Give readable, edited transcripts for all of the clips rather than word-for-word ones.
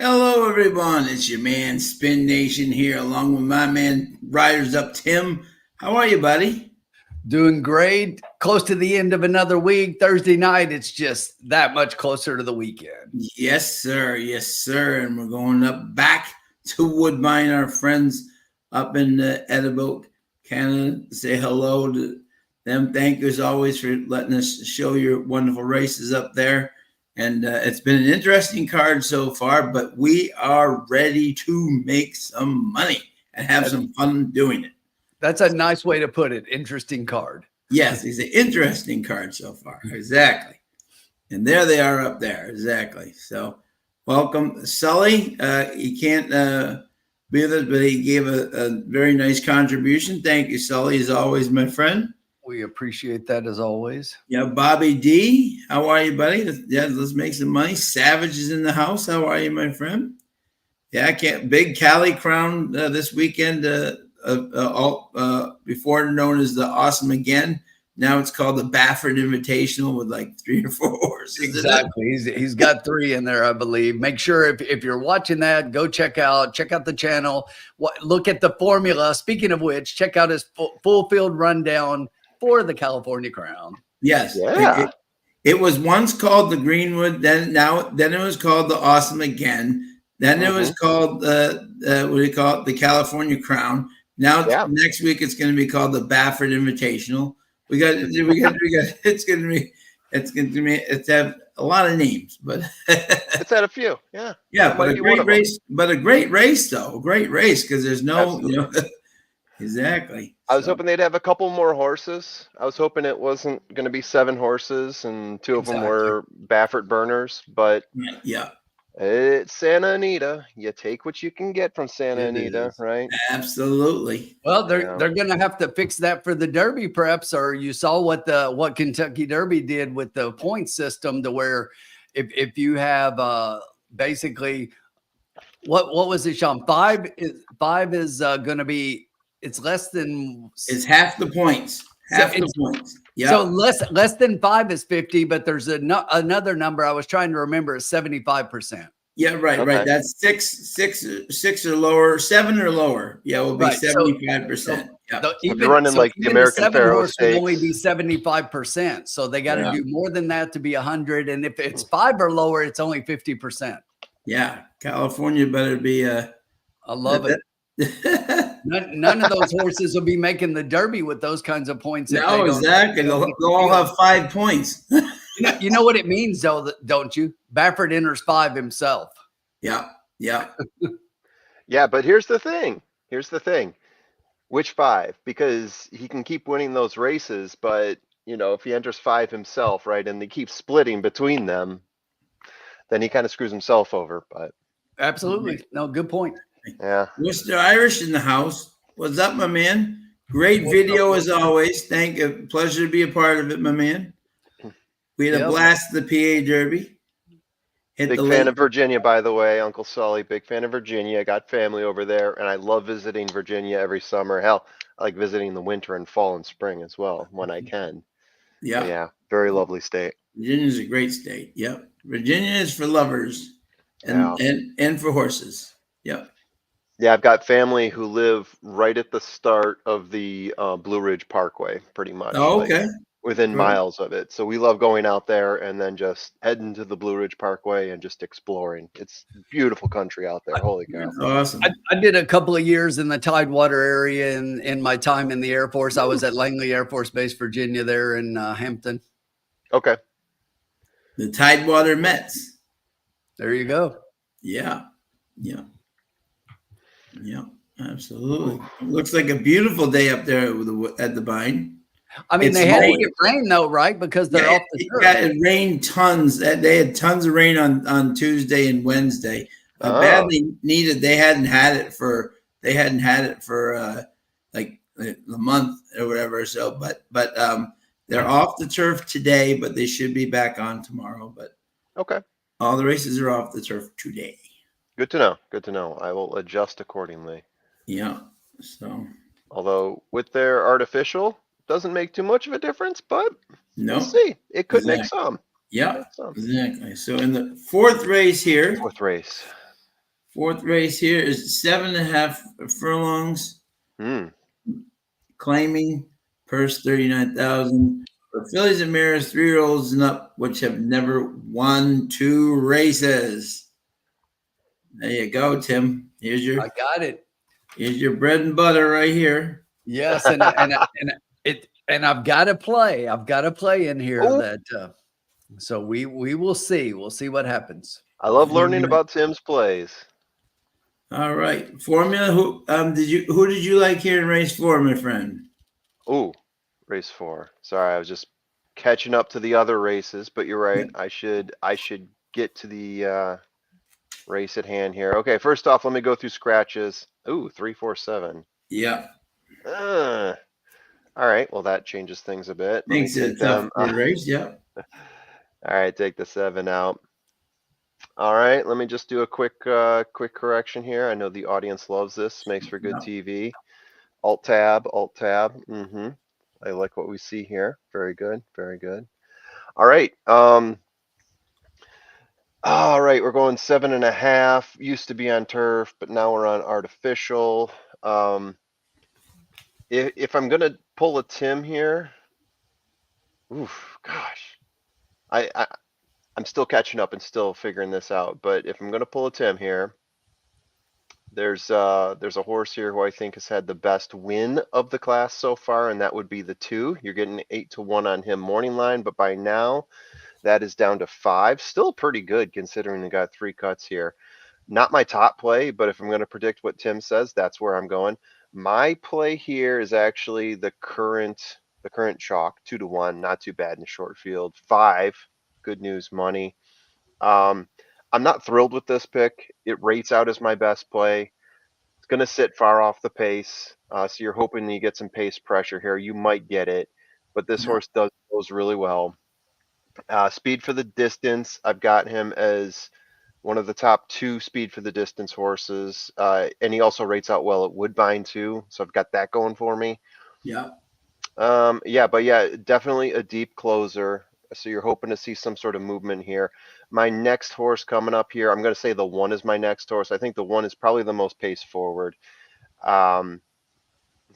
Hello, everyone. It's your man, Spin Nation, here, along with my man, Riders Up Tim. How are you, buddy? Doing great. Close to the end of another week. Thursday night, it's just that much closer to the weekend. Yes, sir. Yes, sir. And we're going up back to Woodbine, our friends up in Edinburgh, Canada. Say hello to them. Thank you, as always, for letting us show your wonderful races up there. And it's been an interesting card so far, but we are ready to make some money and have some fun doing it. That's a nice way to put it. Interesting card. Yes, it's an interesting card so far. Exactly. And there they are up there. Exactly. So welcome, Sully. He can't be with us, but he gave a very nice contribution. Thank you, Sully, as always, my friend. We appreciate that as always. Yeah, Bobby D. How are you, buddy? Let's make some money. Savage is in the house. How are you, my friend? Yeah, I can't. Big Cali Crown this weekend. Before known as the Awesome Again. Now it's called the Baffert Invitational with like 3 or 4 horses. Exactly. He's got 3 in there, I believe. Make sure if you're watching that, go check out the channel. Look at the formula. Speaking of which, check out his full field rundown for the California Crown. Yes. Yeah. It was once called the Greenwood. Then it was called the Awesome Again. Then it was called what do you call it? The California Crown. Now next week it's going to be called the Baffert Invitational. It's going to have a lot of names, but it's had a few. Yeah. Yeah, but a great race. But a great race though. A great race because there's no, exactly. I was hoping they'd have a couple more horses. I was hoping it wasn't going to be 7 horses and 2 of them were Baffert burners, but yeah. It's Santa Anita. You take what you can get from Santa Anita, right? Absolutely. Well, they're going to have to fix that for the Derby, perhaps. Or you saw what Kentucky Derby did with the point system, to where if you have basically what was it, Sean? 5 is going to be, it's less than, it's half the points. Half the points. Yeah. So less than 5 is 50, but there's another number I was trying to remember is 75%. Yeah, right, right. That's six or lower, 7 or lower. Yeah, will be 75%. Yeah. If you're running like the American Pharaoh Stakes, will only be 75%. So they got to do more than that to be 100. And if it's 5 or lower, it's only 50%. Yeah, California better be. I love it. None of those horses will be making the Derby with those kinds of points. No, exactly. They'll all have 5 points. You know what it means, though, don't you? Baffert enters 5 himself. Yeah. Yeah, but here's the thing. Which 5? Because he can keep winning those races, but if he enters 5 himself, right, and they keep splitting between them, then he kind of screws himself over. But absolutely, no, good point. Yeah. Mr. Irish in the house. What's up, my man? Great video as always. Pleasure to be a part of it, my man. We had a blast at the PA Derby. Big fan of Virginia, by the way, Uncle Sully. Big fan of Virginia. I got family over there, and I love visiting Virginia every summer. Hell, I like visiting the winter and fall and spring as well when I can. Yeah, very lovely state. Virginia's a great state. Yep. Virginia is for lovers and for horses. Yep. Yeah, I've got family who live right at the start of the Blue Ridge Parkway, pretty much. Oh, okay. Like within miles of it. So we love going out there and then just heading to the Blue Ridge Parkway and just exploring. It's beautiful country out there. Holy cow. That's awesome. I did a couple of years in the Tidewater area in my time in the Air Force. I was at Langley Air Force Base, Virginia, there in Hampton. Okay. The Tidewater Mets. There you go. Yeah, absolutely. Looks like a beautiful day up there at the Vine. I mean, they had to get rain though, right? Because they're off the turf. Yeah, it rained tons. They had tons of rain on Tuesday and Wednesday. Badly needed. They hadn't had it for like a month or whatever. So, but they're off the turf today, but they should be back on tomorrow. But okay, all the races are off the turf today. Good to know. I will adjust accordingly. Yeah. So, although with their artificial, doesn't make too much of a difference, but we'll see. It could make some. Yeah, exactly. So in the fourth race here. Fourth race here is 7.5 furlongs, Hmm. claiming purse 39,000 for fillies and mares, 3-year-olds and up, which have never won 2 races. There you go, Tim. I got it. Here's your bread and butter right here. Yes, and I've got to play. I've got to play in here Oh. that. So we will see. We'll see what happens. I love learning about Tim's plays. All right, formula. Who did you like here in race 4, my friend? Oh, race 4. Sorry, I was just catching up to the other races, but you're right. I should get to the race at hand here. Okay, first off, let me go through scratches. Ooh, 3, 4, 7. Yeah, All right, well that changes things a bit. Let me makes it take a tough them. race. Yeah. All right, take the 7 out. All right, let me just do a quick correction here. I know the audience loves this. Makes for good TV. Alt tab. Mm-hmm. I like what we see here. Very good. Very good. All right. All right, we're going 7.5. Used to be on turf, but now we're on artificial. If I'm gonna pull a Tim here, oof, gosh, I'm still catching up and still figuring this out. But if I'm gonna pull a Tim here, there's a horse here who I think has had the best win of the class so far, and that would be the 2. You're getting 8-1 on him morning line, but by now that is down to 5. Still pretty good considering they got 3 cuts here. Not my top play, but if I'm going to predict what Tim says, that's where I'm going. My play here is actually the current chalk, 2-1, not too bad in the short field. 5, good news money. I'm not thrilled with this pick. It rates out as my best play. It's going to sit far off the pace, so you're hoping you get some pace pressure here. You might get it, but this horse goes really well. Speed for the distance, I've got him as one of the top 2 speed for the distance horses, and he also rates out well at Woodbine too, so I've got that going for me. Yeah. Yeah, definitely a deep closer. So you're hoping to see some sort of movement here. My next horse coming up here, I'm going to say the 1 is my next horse. I think the 1 is probably the most pace forward. 1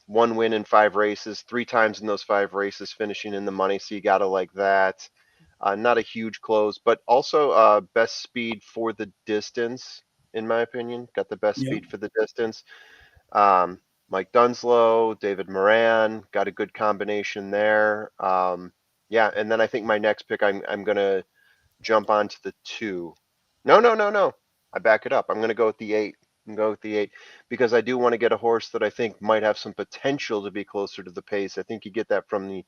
win in 5 races, 3 times in those 5 races finishing in the money. So you got to like that. Not a huge close, but also best speed for the distance, in my opinion. Got the best speed for the distance. Mike Dunslow, David Moran, got a good combination there. Yeah, and then I think my next pick, I'm gonna jump onto the 2. No. I back it up. I'm gonna go with the 8. I'm gonna go with the 8 because I do want to get a horse that I think might have some potential to be closer to the pace. I think you get that from the.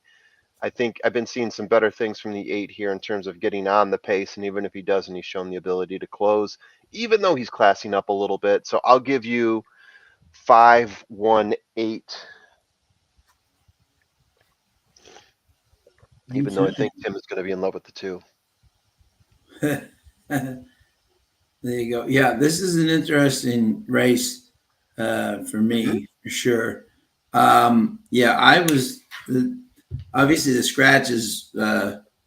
I think I've been seeing some better things from the 8 here in terms of getting on the pace, and even if he doesn't, he's shown the ability to close, even though he's classing up a little bit. So I'll give you 5, 1, 8. Even though I think Tim is going to be in love with the 2. There you go. Yeah, this is an interesting race for me, for sure. Yeah, I was obviously the scratches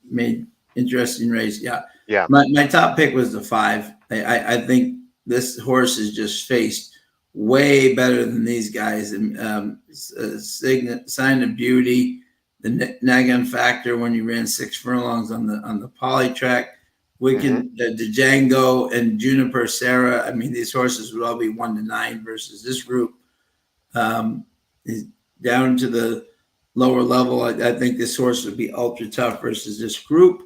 made interesting race. Yeah. Yeah. My top pick was the 5. I think this horse is just faced way better than these guys. And sign of beauty, the nagging factor when you ran 6 furlongs on the poly track. Wicked, Django, and Juniper Sarah. I mean, these horses would all be 1-9 versus this group. Down to the lower level, I think this horse would be ultra tough versus this group.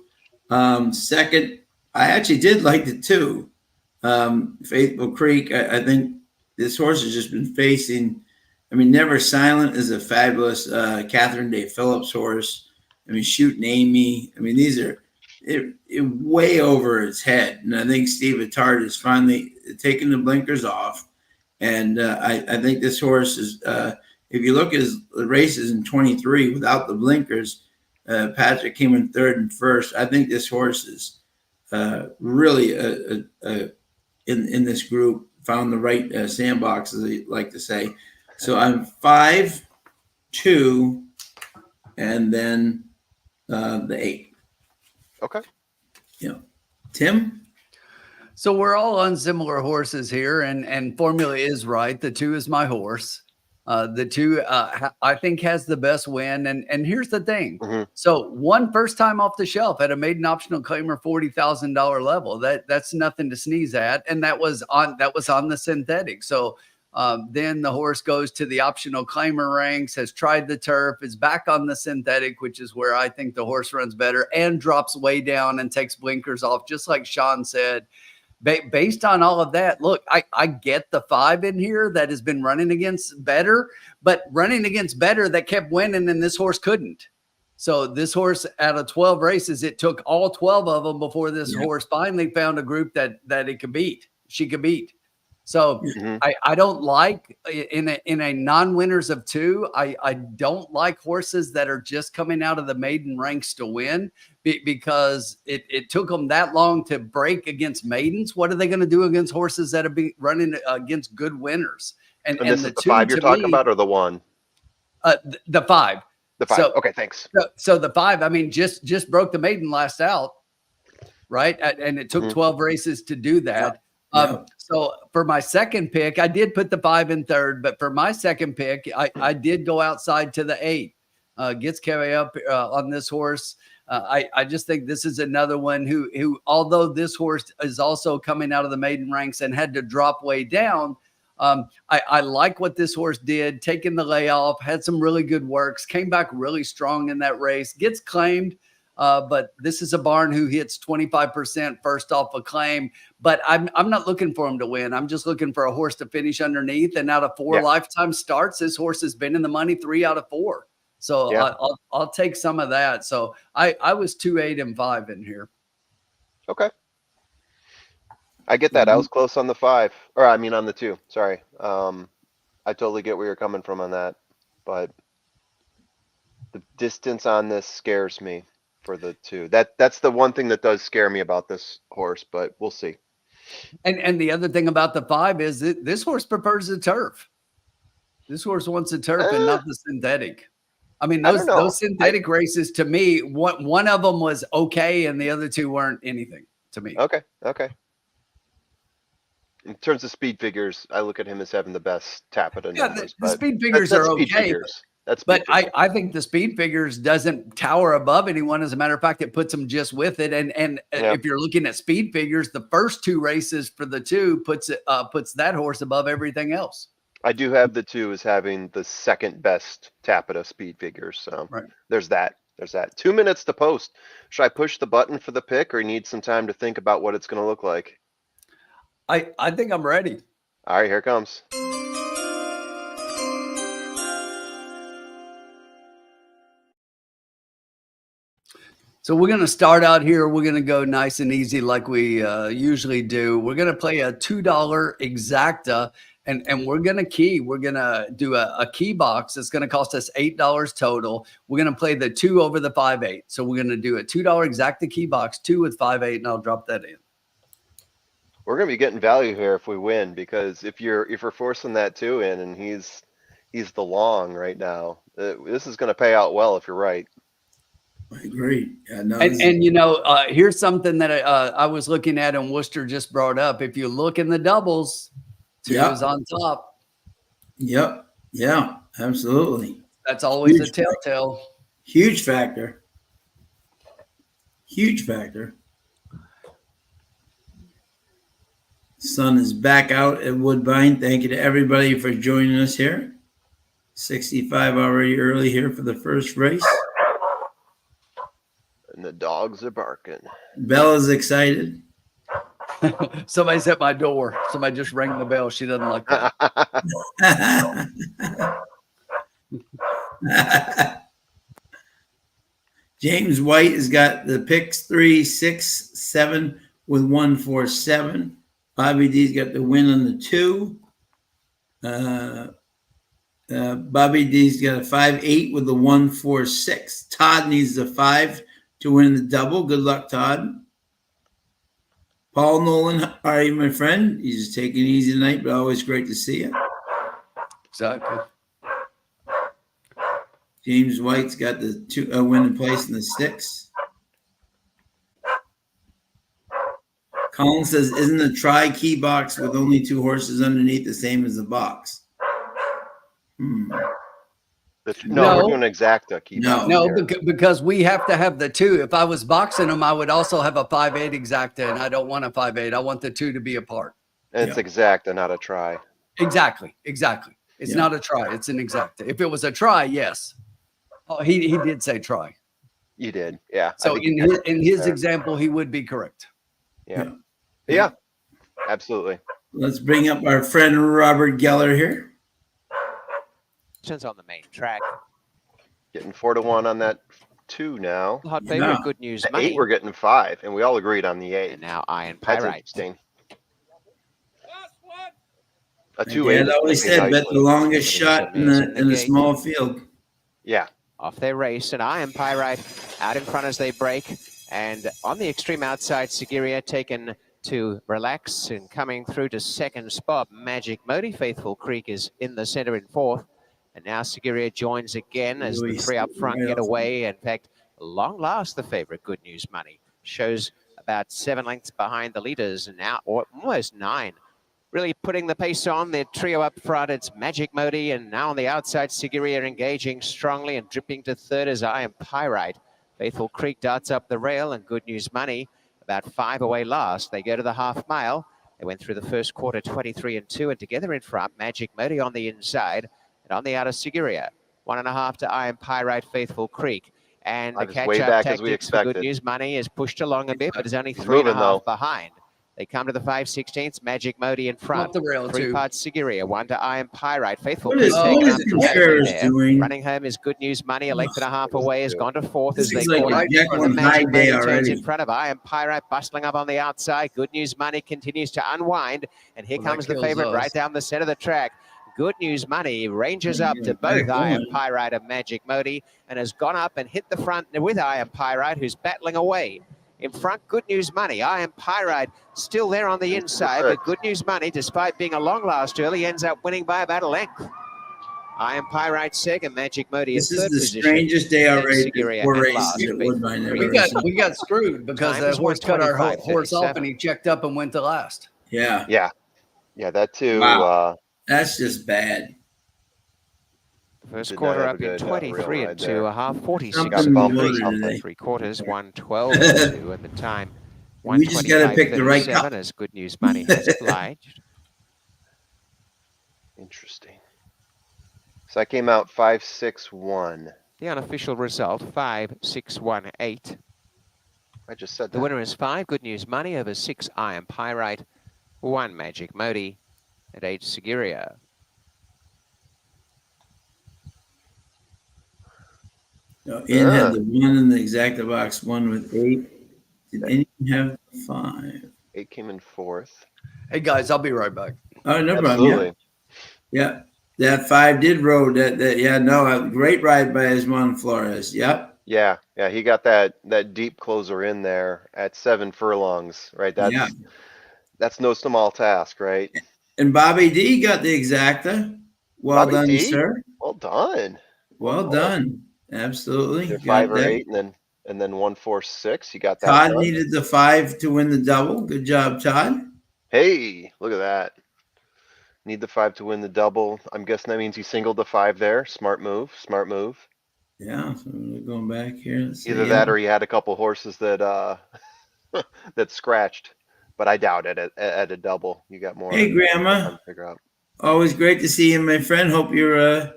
Second, I actually did like the 2, Faithful Creek. I think this horse has just been facing. I mean, Never Silent is a fabulous Catherine Day Phillips horse. I mean, Shooting Amy. I mean, these are it way over its head. And I think Steve Attard is finally taking the blinkers off. And I think this horse is, if you look at his races in 23 without the blinkers, Patrick came in 3rd and 1st. I think this horse is really in this group, found the right sandbox, as they like to say. So I'm 5, 2, and then the 8. Okay. Yeah. Tim? So we're all on similar horses here, and formula is right. The 2 is my horse. The 2, I think, has the best win. And here's the thing. Mhm. So one first time off the shelf at a maiden optional claimer $40,000 level. That's nothing to sneeze at. And that was on the synthetic. So then the horse goes to the optional claimer ranks, has tried the turf, is back on the synthetic, which is where I think the horse runs better, and drops way down and takes blinkers off, just like Sean said. Based on all of that, look, I get the 5 in here that has been running against Bettor, but running against Bettor that kept winning, and this horse couldn't. So this horse, out of 12 races, it took all 12 of them before this horse finally found a group that it could beat. She could beat. So I don't like in a non-winners of 2. I don't like horses that are just coming out of the maiden ranks to win, because it took them that long to break against maidens. What are they going to do against horses that have been running against good winners? And this is the 5 you're talking about, or the 1? The 5. The 5. So, okay, thanks. So the 5, I mean, just broke the maiden last out, right? And it took 12 races to do that. So for my second pick, I did put the 5 in third, but for my second pick, I did go outside to the 8. Gets carry up on this horse. I just think this is another one who, although this horse is also coming out of the maiden ranks and had to drop way down, I like what this horse did, taking the layoff, had some really good works, came back really strong in that race, gets claimed. But this is a barn who hits 25% first off a claim. But I'm not looking for him to win. I'm just looking for a horse to finish underneath. And out of 4 lifetime starts, this horse has been in the money 3 out of 4. So I'll take some of that. So I was 2, 8, and 5 in here. Okay. I get that. I was close on the 5, or I mean on the 2. Sorry. I totally get where you're coming from on that, but the distance on this scares me for the 2. That's the one thing that does scare me about this horse, but we'll see. And the other thing about the 5 is that this horse prefers the turf. This horse wants the turf and not the synthetic. I mean, those synthetic races, to me, one of them was okay, and the other 2 weren't anything to me. Okay. In terms of speed figures, I look at him as having the best Tappeta numbers. The speed figures are okay. But I think the speed figures doesn't tower above anyone. As a matter of fact, it puts them just with it. And if you're looking at speed figures, the first 2 races for the 2 puts that horse above everything else. I do have the 2 as having the second best Tappeta speed figures. So there's that. 2 minutes to post. Should I push the button for the pick, or need some time to think about what it's going to look like? I think I'm ready. All right, here it comes. So we're going to start out here. We're going to go nice and easy like we usually do. We're going to play a $2 exacta, and we're going to key. We're going to do a key box. It's going to cost us $8 total. We're going to play the 2 over the 5/8. So we're going to do a $2 exacta key box, 2 with 5/8, and I'll drop that in. We're going to be getting value here if we win, because if we're forcing that 2 in, and he's the long right now, this is going to pay out well if you're right. I agree. Yeah, no, and here's something that I was looking at, and Worcester just brought up. If you look in the doubles, 2 is on top. Yep. Yeah, absolutely. That's always a telltale. Huge factor. Huge factor. Sun is back out at Woodbine. Thank you to everybody for joining us here. 65 already early here for the first race. And the dogs are barking. Bella's excited. Somebody's at my door. Somebody just rang the bell. She doesn't like that. James White has got the picks 3, 6, 7 with 1, 4, 7. Bobby D's got the win on the 2. Bobby D's got a 5-8 with the 1, 4, 6. Todd needs the 5 to win the double. Good luck, Todd. Paul Nolan, how are you, my friend? You just taking it easy tonight, but always great to see you. Exactly. James White's got the 2 winning place in the 6. Colin says, isn't a try key box with only 2 horses underneath the same as a box? No, No. we're doing exacta key No. box No, here. because we have to have the 2. If I was boxing them, I would also have a 5/8 exacta, and I don't want a 5/8. I want the 2 to be apart. And it's exacta, not a try. Exactly. It's Yeah. not a try. It's an exacta. If it was a try, yes. Oh, he did say try. You did, yeah. So in his example, he would be correct. Yeah, absolutely. Let's bring up our friend Robert Geller here. On the main track. Getting 4-1 on that 2 now. Hot favorite, Good News The Money. 8, we're getting 5, and we all agreed on the 8. And now Iron That's Pyrite. interesting. A My 2-8. dad always said, bet the longest shot in a small field. Yeah. Off their race, and Iron Pyrite out in front as they break. And on the extreme outside, Seguria taken to relax and coming through to second spot. Magic Modi, Faithful Creek is in the center in 4th. And now Seguria joins again as the 3 up front get away. In fact, long last the favorite, Good News Money. Shows about 7 lengths behind the leaders, and now almost 9. Really putting the pace on. Their trio up front, it's Magic Modi, and now on the outside, Seguria engaging strongly and dripping to 3rd as Iron Pyrite. Faithful Creek darts up the rail, and Good News Money about 5 away last. They go to the half mile. They went through the first quarter 23 and 2, and together in front, Magic Modi on the inside, and on the outer, Seguria. 1.5 to Iron Pyrite, Faithful Creek. And the catch-up tactics for Good News Money is pushed along a bit, but is only 3.5 behind. They come to the 5/16, Magic Modi in front. Up the rail, 3 parts Seguria, 1 to Iron Pyrite. Faithful What is Contreras doing? Running home is Good News Money. A length and a half away has gone to 4th as they like caught Jekyll and Magic Hyde day Modi turns already. in front of Iron Pyrite, bustling up on the outside. Good News Money continues to unwind, and here comes the favorite right down the center of the track. Good News Money ranges up to both Iron Pyrite and Magic Modi, and has gone up and hit the front with Iron Pyrite, who's battling away. In front, Good News Money. Iron Pyrite still there on the inside, but Good News Money, despite being a long last early, ends up winning by about a length. Iron Pyrite second, Magic Modi in 3rd position. This is the strangest day already. Four races at Woodbine. We got screwed because the horse cut our horse off, and he checked up and went to last. Yeah. That too. Wow. That's just bad. First quarter up in 23 and 2, a half 46 3 quarters, 112 and 2 at the time. We just got to pick the right cup. As Good News Money has obliged. Interesting. So I came out 5-6-1. The unofficial result 5-6-1-8. I just said that. The winner is 5 Good News Money over 6 Iron Pyrite, 1 Magic Modi, and 8 Seguria. No, Ian had the 1 in the exacta box, 1 with 8. Did anyone have 5? 8 came in 4th. Hey guys, I'll be right back. Oh, no Absolutely. problem. Yeah. That 5 did road. A great ride by Esmond Flores. Yep. Yeah, he got that deep closer in there at 7 furlongs, right? That's no small task, right? And Bobby D got the exacta. Well Bobby done, D? sir. Well done. Well done. Absolutely. Either 5 or 8, and then 1, 4, 6. You got that. Todd needed the 5 to win the double. Good job, Todd. Hey, look at that. Need the 5 to win the double. I'm guessing that means he singled the 5 there. Smart move. Yeah, so we're going back here. Either that or he had a couple horses that that scratched, but I doubt it at a double. You got more. Hey, Grandma. Figure out. Always great to see you, my friend. Hope your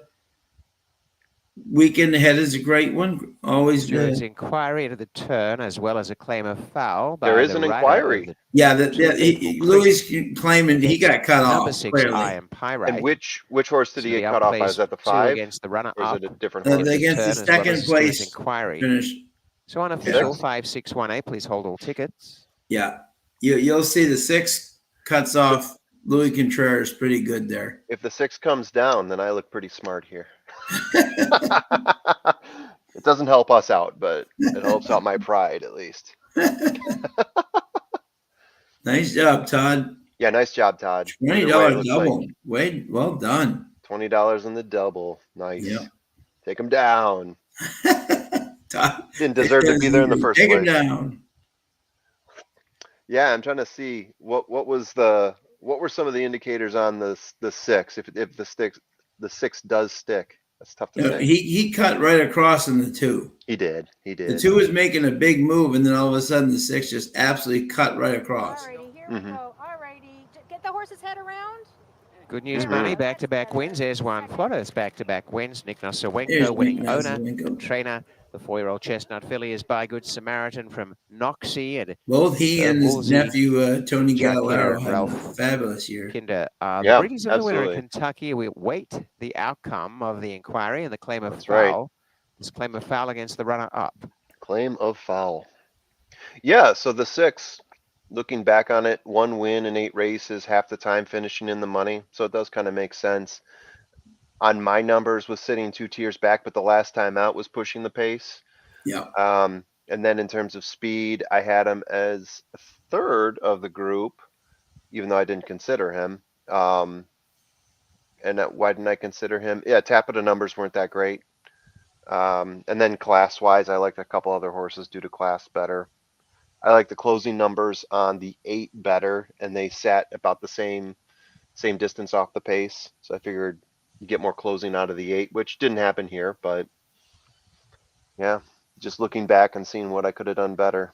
weekend ahead is a great one. Always. There's inquiry into the turn as well as a claim of foul. There is an inquiry. Yeah, Louis claiming he got cut off. Number 6 Iron Pyrite. And which horse did he get cut off? Is that the 5? Against the runner or up. is it a different horse? Against the second place inquiry. finish. So unofficial 5-6-1-8. Please hold all tickets. Yeah, you'll see the 6 cuts off Louis Contreras pretty good there. If the 6 comes down, then I look pretty smart here. It doesn't help us out, but it helps out my pride at least. Nice job, Todd. Yeah, nice job, Todd. $20 double. Like Wade, well done. $20 in the double. Nice. Yep. Take him down. Todd Didn't deserve to be there in the first place. Take him down. Yeah, I'm trying to see what were some of the indicators on the 6 if the 6 does stick. That's tough to say. He cut right across in the 2. He did. The 2 was making a big move, and then all of a sudden the 6 just absolutely cut right across. Alrighty, here we go. Alrighty, get the horse's head around. Good news, money. Back-to-back wins. There's Juan Flores. Back-to-back wins. Nick There's Nosowenko, winning Nick owner Nosowenko. and trainer. The 4-year-old chestnut filly is by Good Samaritan from Noxie. And Both he and his Woolsey, nephew Tony Jack Galileo Hill, had a Ralph fabulous year. Kinder. The Yeah, breeders of the winner in absolutely. Kentucky. We wait the outcome of the inquiry and the claim of That's right. foul. This claim of foul against the runner-up. Claim of foul. Yeah, so the 6, looking back on it, 1 win in 8 races, half the time finishing in the money. So it does kind of make sense. On my numbers was sitting 2 tiers back, but the last time out was pushing the pace. Yeah. And then in terms of speed, I had him as a 3rd of the group, even though I didn't consider him. And why didn't I consider him? Yeah, Tapita numbers weren't that great. And then class-wise, I liked a couple other horses due to class better. I like the closing numbers on the 8 better, and they sat about the same distance off the pace. So I figured you get more closing out of the 8, which didn't happen here, but yeah, just looking back and seeing what I could have done better.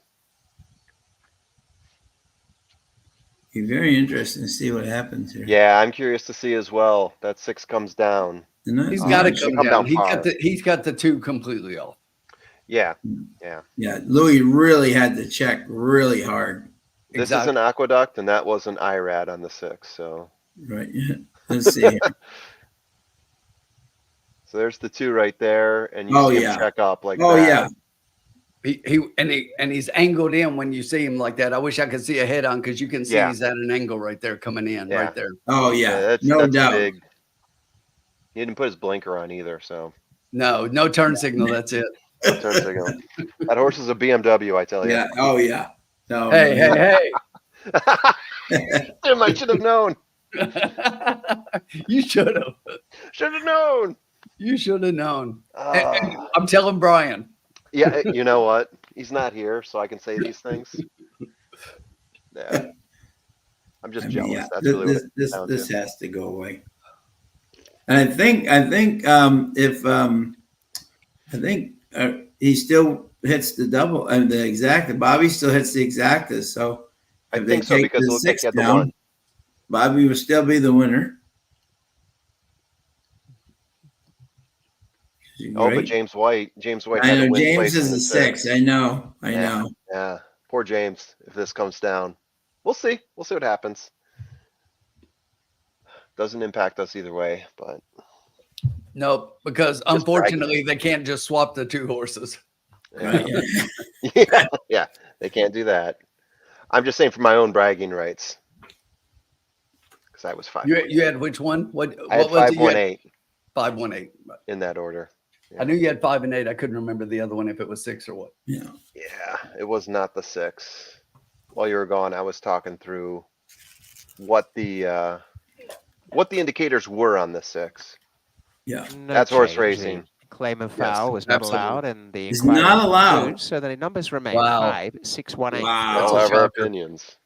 Be very interesting to see what happens here. Yeah, I'm curious to see as well. That 6 comes down. He's got to It should come down. far. He's got the 2 completely off. Yeah. Yeah, Louis really had to check really hard. This Exactly. is an aqueduct, and that was an IRAD on the 6. So Right. Let's see. so there's the 2 right there, and you Oh, see him yeah. check up like Oh, that. yeah. He's angled in when you see him like that. I wish I could see a head on because you can see Yeah. he's at an angle right there coming in Yeah. right there. Oh, yeah. that's No doubt. big. He didn't put his blinker on either, so No turn signal. That's it. turn signal. That horse is a BMW, I tell you. Yeah. Oh, yeah. No, Hey, no, hey, Tim, I should have known. hey. You should have. Should have known. You should have known. Ah. I'm telling Brian. Yeah, you know what? He's not here, so I can say these things. Yeah. I'm just I mean, jealous. yeah, That's really what this it's down this to. has to go away. And I think he still hits the double and the exacta. Bobby still hits the exactas. So I if think they so, take because it the looks like 6 he had the down, 1. Bobby will still be the winner. Oh, but Great. James White I had know to win James place in is the a 6. I know. I Yeah. know. Yeah. Poor James, if this comes down. We'll see. We'll see what happens. Doesn't impact us either way, but No, because unfortunately they can't just swap the 2 horses. Right. yeah, yeah, they can't do that. I'm just saying for my own bragging rights. Because I was 5. You had which one? What I had was it? You had 518 518. in that order. I knew you had 5 and 8. I couldn't remember the other one if it was 6 or what. Yeah. Yeah, it was not the 6. While you were gone, I was talking through what the indicators were on the 6. Yeah. No That's horse change. racing. The claim of Yes, foul was not absolutely. allowed, and the It's inquiry not allowed. concludes, so the numbers remain Wow. 5, 6, 1, 8. Wow. That's All a have our shocker. opinions.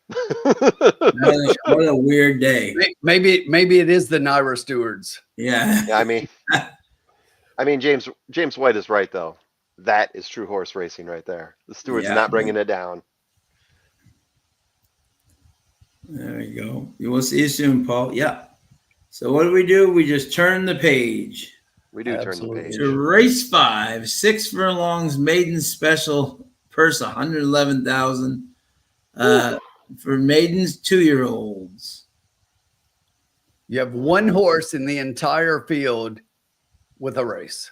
What a weird day. Maybe it is the Naira Stewards. Yeah. Yeah, I mean, James White is right though. That is true horse racing right there. The Stewards Yeah. not bringing it down. There we go. We'll see you soon, Paul. Yeah. So what do? We just turn the page We do Absolutely. turn the to page. race 5, 6 furlongs, maiden special, purse 111,000 for maidens 2-year-olds. You have 1 horse in the entire field with a race.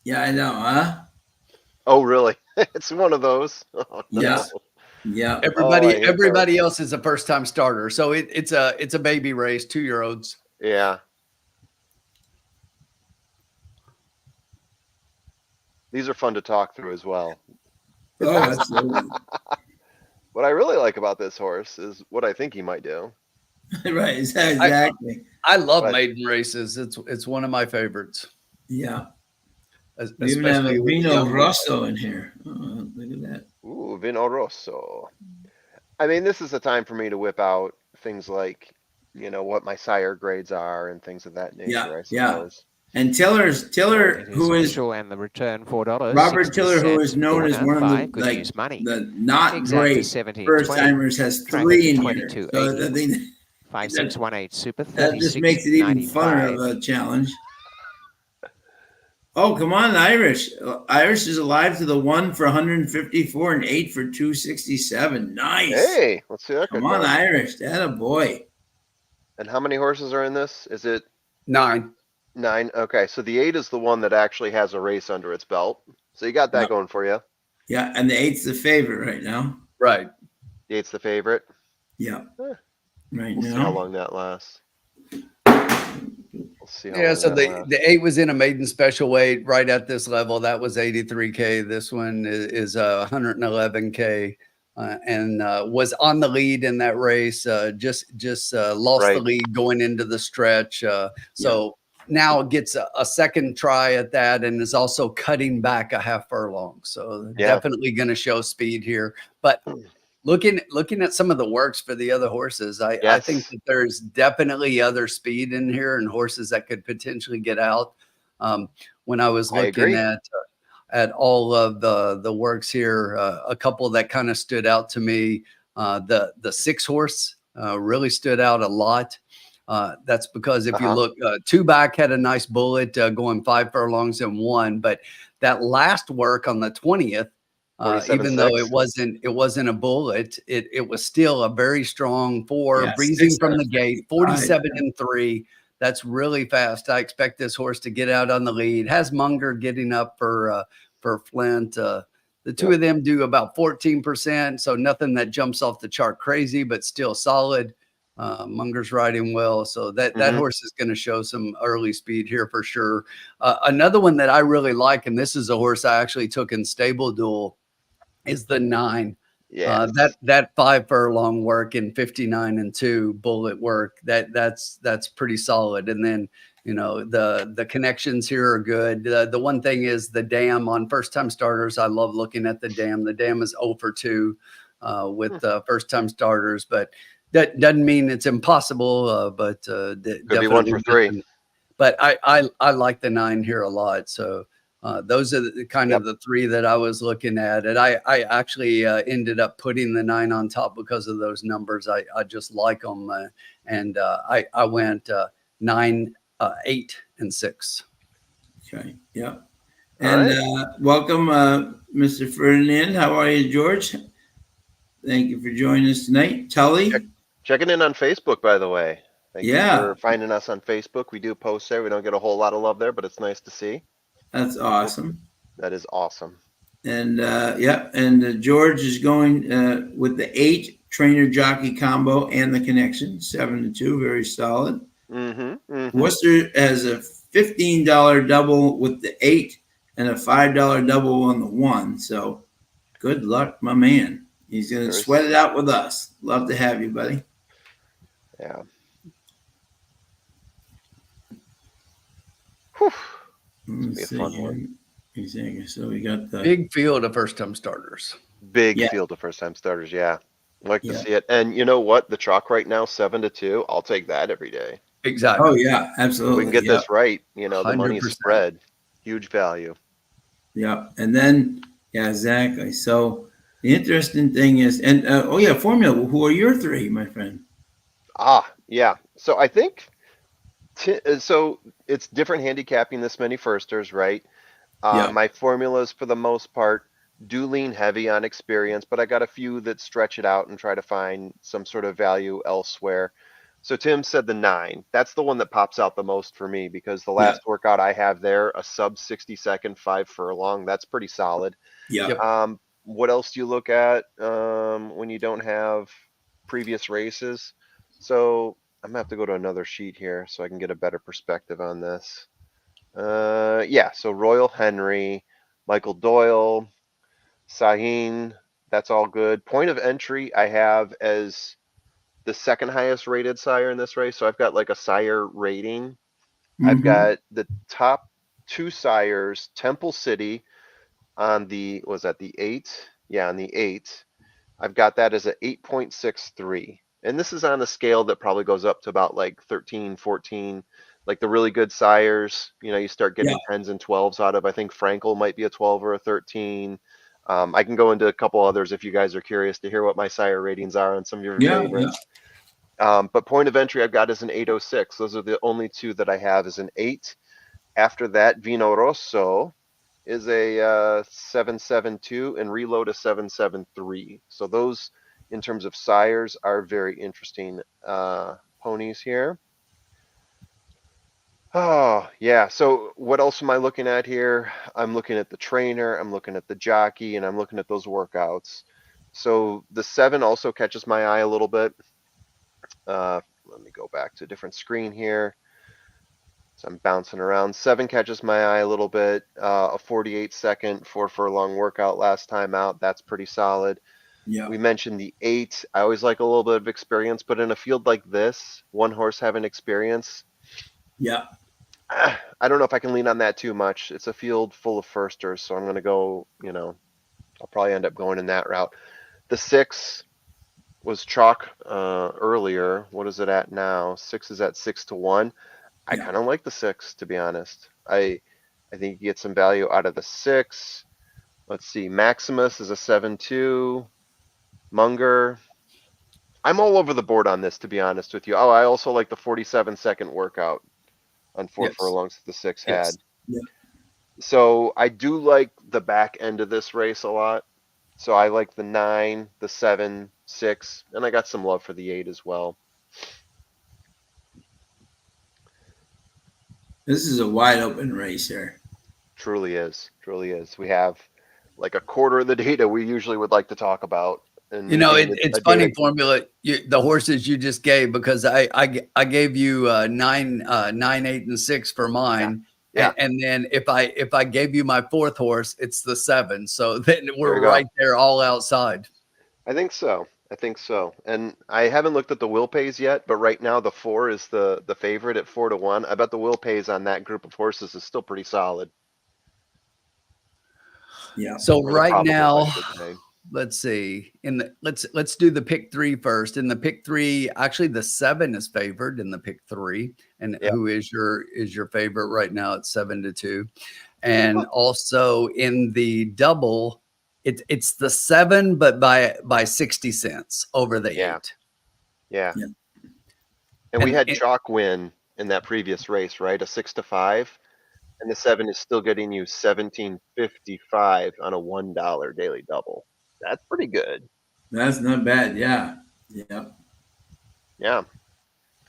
Yeah, I know, huh? Oh, really? It's one of those. Oh, no. Yeah. Yeah. Everybody else is a first time starter. So it's a baby race, 2-year-olds. Yeah. These are fun to talk through as well. Oh, absolutely. What I really like about this horse is what I think he might do. Right. Exactly. I love But- maiden races. It's one of my favorites. Yeah. We even have especially a with Vino young- Rosso in here. Oh, look at that. Ooh, Vino Rosso. I mean, this is the time for me to whip out things like, what my sire grades are and things of that nature, I Yeah. suppose. And Tiller, It is who is official, and the return $4. Robert Tiller, who is 60 cents. known as one of the Good news money. the not Exact to great 70 first 20. timers, has Tracker 3 to in here. So 22.80. I think 5618 Super that just makes it even funner of 36.95. a challenge. Oh, come on, Irish! Irish is alive to the 1 for 154 and 8 for 267. Nice. Hey, let's see that Come good on, run. Irish. That a boy. And how many horses are in this? Is it 9. 9? Okay, so the 8 is the one that actually has a race under its belt. So you got that Yep. going for you. Yeah, and the 8's the favorite right now. Right. The 8's the favorite. Yeah. Huh. Right We'll now. see how long that lasts. We'll see how Yeah, long so that lasts. the 8 was in a maiden special weight right at this level. That was 83K. This one is 111K, and was on the lead in that race. Just lost the Right. lead going into the stretch. So now it gets a second try at that, and is also cutting back a half furlong. So Yeah. definitely going to show speed here, but. Looking at some of the works for the other horses, I think Yes. that there's definitely other speed in here and horses that could potentially get out. When I was I looking agree. at all of the works here, a couple that kind of stood out to me. The 6 horse really stood out a lot. That's because if you look, 2 Back had a nice bullet going 5 furlongs and 1, but that last work on the 20th. Even though it 47.6. wasn't a bullet, it was still a very strong 4, Yeah, breezing 6 from out the of gate, 47 and 3. That's really fast. I expect this horse to get out on the lead. Has Munger getting up for Flint. The two of them do about 14%, so nothing that jumps off the chart crazy, but still solid. Munger's riding well, so that horse is going to show some early speed here for sure. Another one that I really like, and this is a horse I actually took in Stable Duel, is the 9. Yeah. That 5 furlong work in 59 and 2 bullet work, that's pretty solid. And then the connections here are good. The one thing is the dam on first time starters. I love looking at the dam. The dam is 0 for 2 with first time starters, but that doesn't mean it's impossible. But Could definitely be 1 for 3. But I like the 9 here a lot. So those are the kind of the 3 that I was looking at. And I actually ended up putting the 9 on top because of those numbers. I just like them. And I went 9, 8, and 6. Okay. Yeah. All And right. welcome, Mr. Ferdinand. How are you, George? Thank you for joining us tonight. Tully? Checking in on Facebook, by the way. Thank you Yeah. for finding us on Facebook. We do post there. We don't get a whole lot of love there, but it's nice to see. That's awesome. That is awesome. And George is going with the 8 trainer jockey combo and the connection, 7-2, very solid. Worcester has a $15 double with the 8 and a $5 double on the 1. So good luck, my man. He's going to sweat it out with us. Love to have you, buddy. Yeah. Whew. It's gonna be a fun one. Exactly. So we got the big field of first time starters. Big field of first time starters. Yeah. Like to see it. And you know what? The chalk right now, 7-2. I'll take that every day. Exactly. Oh yeah, absolutely. If we can get this right, the 100%. money's spread. Huge value. Yeah. And then, exactly. So the interesting thing is, and formula. Who are your 3, my friend? Yeah. So I think, so it's different handicapping this many firsters, right? My formulas for the most part do lean heavy on experience, but I got a few that stretch it out and try to find some sort of value elsewhere. So Tim said the 9. That's the one that pops out the most for me because the last workout I have there, a sub 60-second 5 furlong, that's pretty solid. Yeah. What else do you look at when you don't have previous races? So I'm gonna have to go to another sheet here so I can get a better perspective on this. So Royal Henry, Michael Doyle, Sahin, that's all good. Point of entry I have as the second highest rated sire in this race. So I've got like a sire rating. I've got the top 2 sires, Temple City on the, was that the 8? Yeah, on the 8. I've got that as a 8.63. And this is on a scale that probably goes up to about like 13, 14. Like the really good sires, you start getting 10s and 12s out of. I think Frankel might be a 12 or a 13. I can go into a couple others if you guys are curious to hear what my sire ratings are on some of your favorites. But point of entry I've got is an 806. Those are the only two that I have is an 8. After that, Vino Rosso is a 772 and Reload a 773. So those, in terms of sires, are very interesting ponies here. Oh, yeah. So what else am I looking at here? I'm looking at the trainer, I'm looking at the jockey, and I'm looking at those workouts. So the 7 also catches my eye a little bit. Let me go back to a different screen here. So I'm bouncing around. 7 catches my eye a little bit. A 48-second 4 furlong workout last time out. That's pretty solid. Yeah. We mentioned the 8. I always like a little bit of experience, but in a field like this, one horse having experience. Yeah. I don't know if I can lean on that too much. It's a field full of firsters, so I'm going to go, I'll probably end up going in that route. The 6 was chalk earlier. What is it at now? 6 is at 6-1. I kind of like the 6, to be honest. I think you get some value out of the 6. Let's see. Maximus is a 7-2. Munger. I'm all over the board on this, to be honest with you. Oh, I also like the 47-second workout on 4 furlongs that the 6 had. Yeah. So I do like the back end of this race a lot. So I like the 9, the 7, 6, and I got some love for the 8 as well. This is a wide open race here. Truly is. Truly is. We have like a quarter of the data we usually would like to talk about. And it's funny, Formula, the horses you just gave, because I gave you 9, 9, 8, and 6 for mine. Yeah. And then if I gave you my 4th horse, it's the 7. So then we're right there all outside. I think so. And I haven't looked at the will pays yet, but right now the 4 is the favorite at 4-1. I bet the will pays on that group of horses is still pretty solid. Yeah. So right now, let's see. Let's do the pick 3 first. In the pick 3, actually the 7 is favored in the pick 3. And who is your favorite right now at 7-2? And also in the double, it's the 7, but by 60 cents over the 8. Yeah. And we had chalk win in that previous race, right? A 6-5. And the 7 is still getting you $17.55 on a $1 daily double. That's pretty good. That's not bad. Yeah. Yeah. Yeah.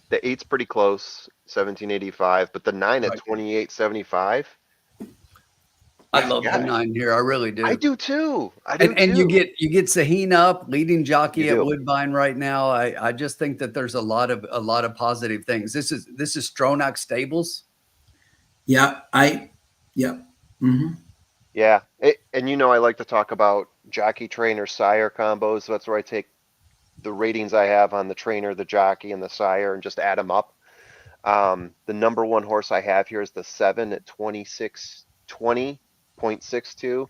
The 8's pretty close, $17.85, but the 9 at $28.75. I love the 9 here. I really do. I do too. And you get Saheen up, leading jockey at Woodbine right now. I just think that there's a lot of positive things. This is Stronach Stables. Yeah. Mm-hmm. Yeah. And I like to talk about jockey trainer sire combos. That's where I take the ratings I have on the trainer, the jockey, and the sire and just add them up. The number 1 horse I have here is the 7 at 20.62.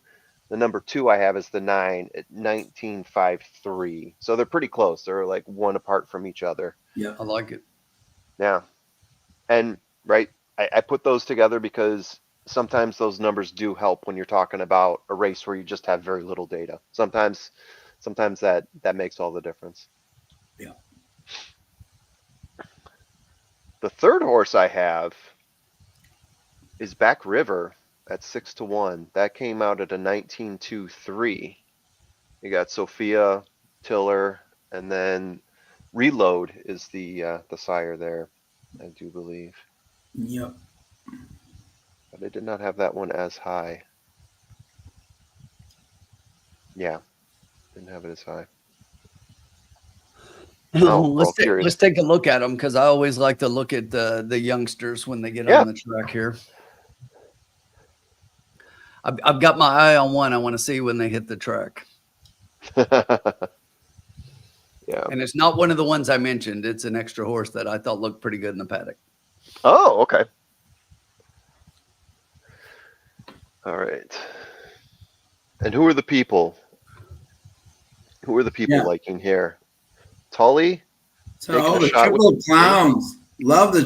The number 2 I have is the 9 at 19.53. So they're pretty close. They're like 1 apart from each other. Yeah, I like it. Yeah. And I put those together because sometimes those numbers do help when you're talking about a race where you just have very little data. Sometimes that makes all the difference. Yeah. The 3rd horse I have is Back River at 6-1. That came out at a 19.23. You got Sophia, Tiller, and then Reload is the sire there, I do believe. Yep. But I did not have that one as high. Yeah, didn't have it as high. Let's take a look at them, because I always like to look at the youngsters when they get on the track here. I've got my eye on one. I want to see when they hit the track. Yeah. And it's not one of the ones I mentioned. It's an extra horse that I thought looked pretty good in the paddock. Oh, okay. All right. And who are the people? Who are the people Yeah. liking here? Tully? So Taking a the shot with triple the clowns. Love the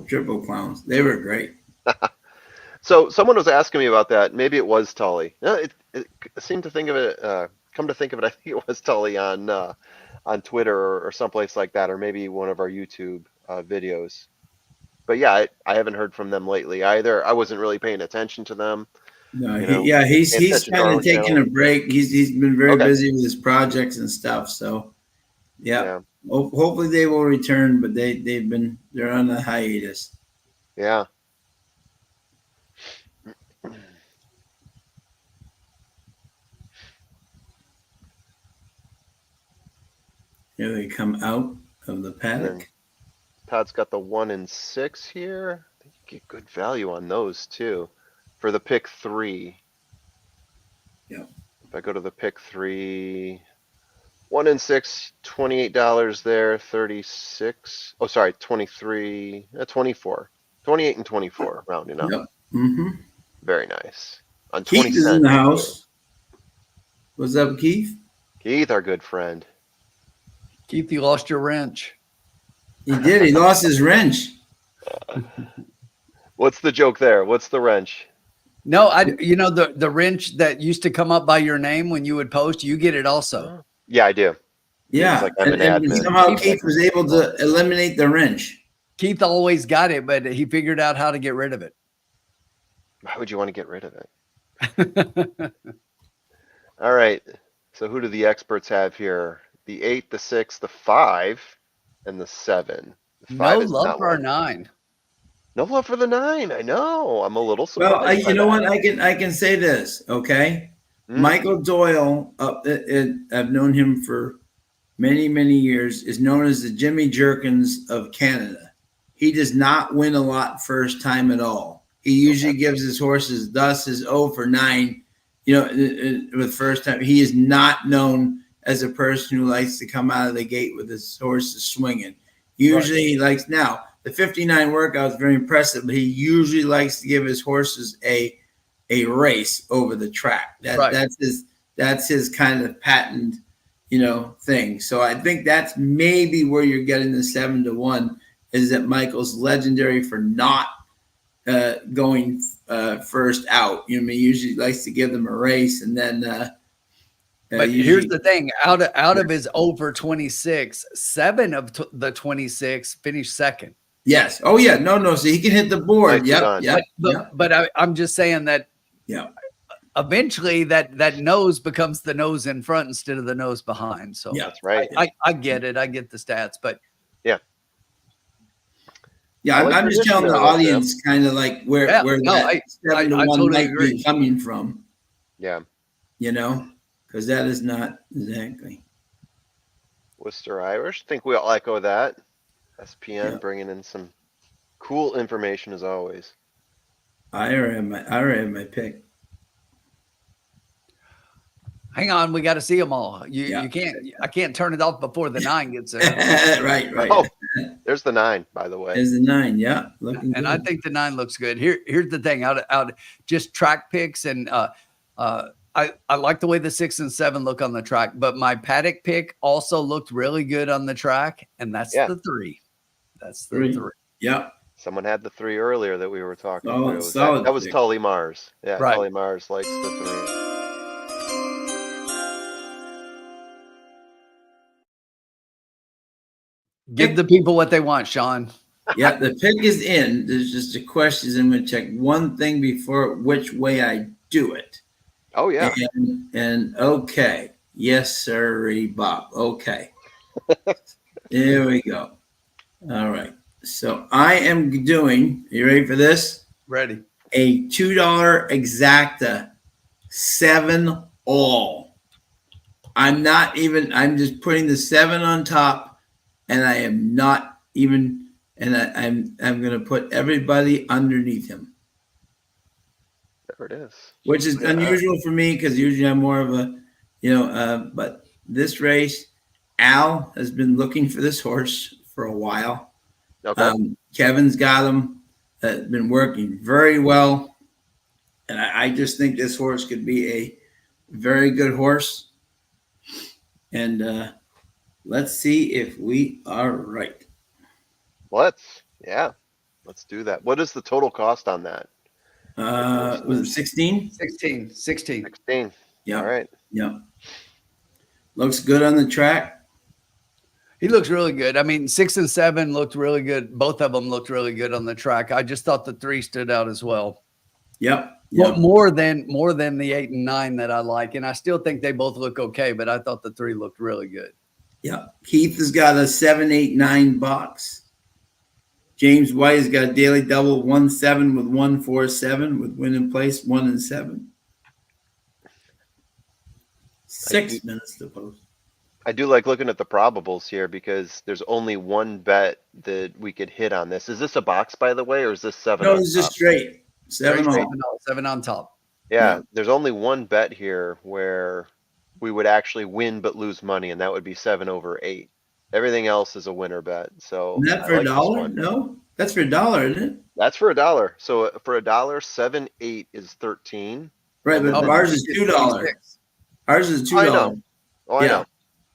triple clowns. They were great. So someone was asking me about that. Maybe it was Tully. No, it seemed to think of it. Come to think of it, I think it was Tully on Twitter or someplace like that, or maybe one of our YouTube videos. But yeah, I haven't heard from them lately either. I wasn't really paying attention to them. No, You know, he's paying attention to kind our of own taking channel. a break. He's been very Okay. busy with his projects and stuff. So yeah. Hopefully they will return, but they're on a hiatus. Yeah. Here they come out of the And paddock. then Todd's got the 1 and 6 here. I think you get good value on those too. For the pick 3. Yep. If I go to the pick 3, 1 and 6, $28 there, 36. Oh, sorry, 23, 24, 28 and 24, rounding up. Yep. Mm-hmm. Very nice. On Keith 20 is in cents. the house. What's up, Keith? Keith, our good friend. Keith, you lost your wrench. He did. He lost his wrench. What's the joke there? What's the wrench? No, the wrench that used to come up by your name when you would post, you get it also. Yeah, I do. Yeah. It's like I'm an And admin. somehow Keith was able to eliminate the wrench. Keith always got it, but he figured out how to get rid of it. Why would you want to get rid of it? All right. So who do the experts have here? The 8, the 6, the 5, and the 7. The 5 No is love not for our one. 9. No love for the 9. I know. I'm a little surprised. Well, by you know that. what? I can say this, okay? Hmm? Michael Doyle, I've known him for many, many years, is known as the Jimmy Jerkins of Canada. He does not win a lot first time at all. He usually gives his horses, thus his 0 for 9, with first time. He is not known as a person who likes to come out of the gate with his horses swinging. Usually he likes, now, the 59 workout is very impressive, but he usually likes to give his horses a race over the track. That's his kind of patent, thing. So I think that's maybe where you're getting the 7-1 is that Michael's legendary for not going first out. He usually likes to give them a race, and then. But here's the thing: out of his over 26, 7 of the 26 finished second. Yes. Oh yeah. No. So he can hit the board. Nicely Yep. But I'm just saying that. Yeah. Eventually, that nose becomes the nose in front instead of the nose behind. So Yeah, That's right. I get it. I get the stats, but yeah. I like I'm your just telling the history on that, audience kind of like where that I 7-1 totally might agree. be coming from. Yeah. Because that is not exactly. Worcester Irish. Think we all echo that. SPN Yeah. bringing in some cool information as always. I already have my pick. hang on, we got to see them all. You can't. I can't turn it off before the 9 gets there. Right. Oh, there's the 9, by the way. There's the 9. Yeah, looking And good. I think the 9 looks good. Here's the thing: out just track picks, and I like the way the 6 and 7 look on the track. But my paddock pick also looked really good on the track, and that's the 3. That's the 3. Yeah. Someone had the 3 earlier that we were talking Solid, through. That was pick. Tully Mars. Yeah, Right. Tully Mars likes the 3. Give the people what they want, Sean. Yeah, the pick is in. There's just a question. I'm going to check one thing before which way I do it. Oh, yeah. And okay. Yes, sir, Bob. Okay. There we go. All right. So I am doing, you ready for this? Ready. A $2 exacta 7 all. I'm just putting the 7 on top, and I am not even, and I'm going to put everybody underneath him. There it is. Which is unusual for me because usually I'm more of a, but this race, Al has been looking for this horse for a while. Okay. Kevin's got him, been working very well. And I just think this horse could be a very good horse. And let's see if we are right. Let's do that. What is the total cost on that? Was it 16? 16. 16. Yeah. All right. Yeah. Looks good on the track. He looks really good. I mean, 6 and 7 looked really good. Both of them looked really good on the track. I just thought the 3 stood out as well. Yep. Well, more than the 8 and 9 that I like. And I still think they both look okay, but I thought the 3 looked really good. Yeah. Keith has got a 7, 8, 9 box. James White has got a daily double 1-7 with 1-4-7 with win in place 1 and 7. 6 minutes to post. I do like looking at the probables here because there's only one bet that we could hit on this. Is this a box, by the way, or is this 7? No, it's just straight. 7 Straight all. 7 on top. Yeah, there's only one bet here where we would actually win but lose money, and that would be 7 over 8. Everything else is a winner bet. So Isn't that for like $1? No, that's for $1, isn't it? That's for $1. So for $1, 7, 8 is 13. Right, but ours is $2. Ours is $2. I know. Oh, I know.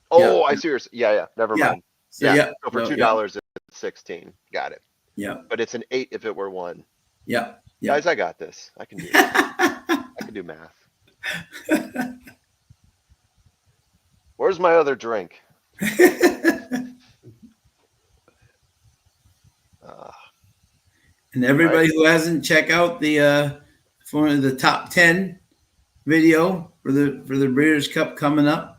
Oh, I see. Yeah. Never mind. So, So for $2, it's 16. Got it. Yeah. But it's an 8 if it were 1. Yeah. Guys, I got this. I can do this. I can do math. Where's my other drink? And everybody who hasn't checked out the for the top 10 video for the Breeders' Cup coming up.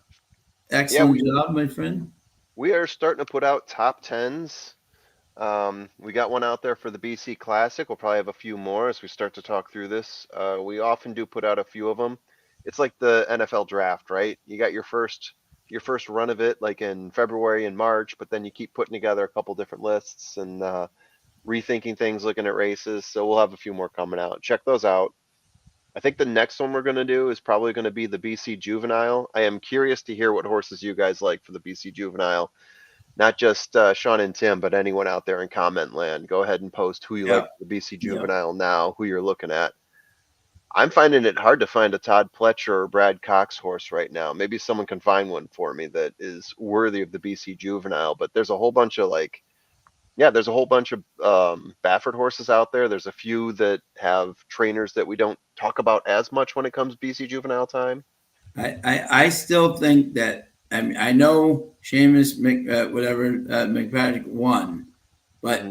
Excellent job, my friend. We are starting to put out top 10s. We got one out there for the BC Classic. We'll probably have a few more as we start to talk through this. We often do put out a few of them. It's like the NFL draft, right? You got your first run of it like in February and March, but then you keep putting together a couple different lists and rethinking things, looking at races. So we'll have a few more coming out. Check those out. I think the next one we're going to do is probably going to be the BC Juvenile. I am curious to hear what horses you guys like for the BC Juvenile. Not just Sean and Tim, but anyone out there in comment land. Go ahead and post who you like for the BC Juvenile now, who you're looking at. I'm finding it hard to find a Todd Pletcher or Brad Cox horse right now. Maybe someone can find one for me that is worthy of the BC Juvenile, but there's a whole bunch of there's a whole bunch of Baffert horses out there. There's a few that have trainers that we don't talk about as much when it comes to BC Juvenile time. I still think that, I mean, I know Seamus McPatrick won, but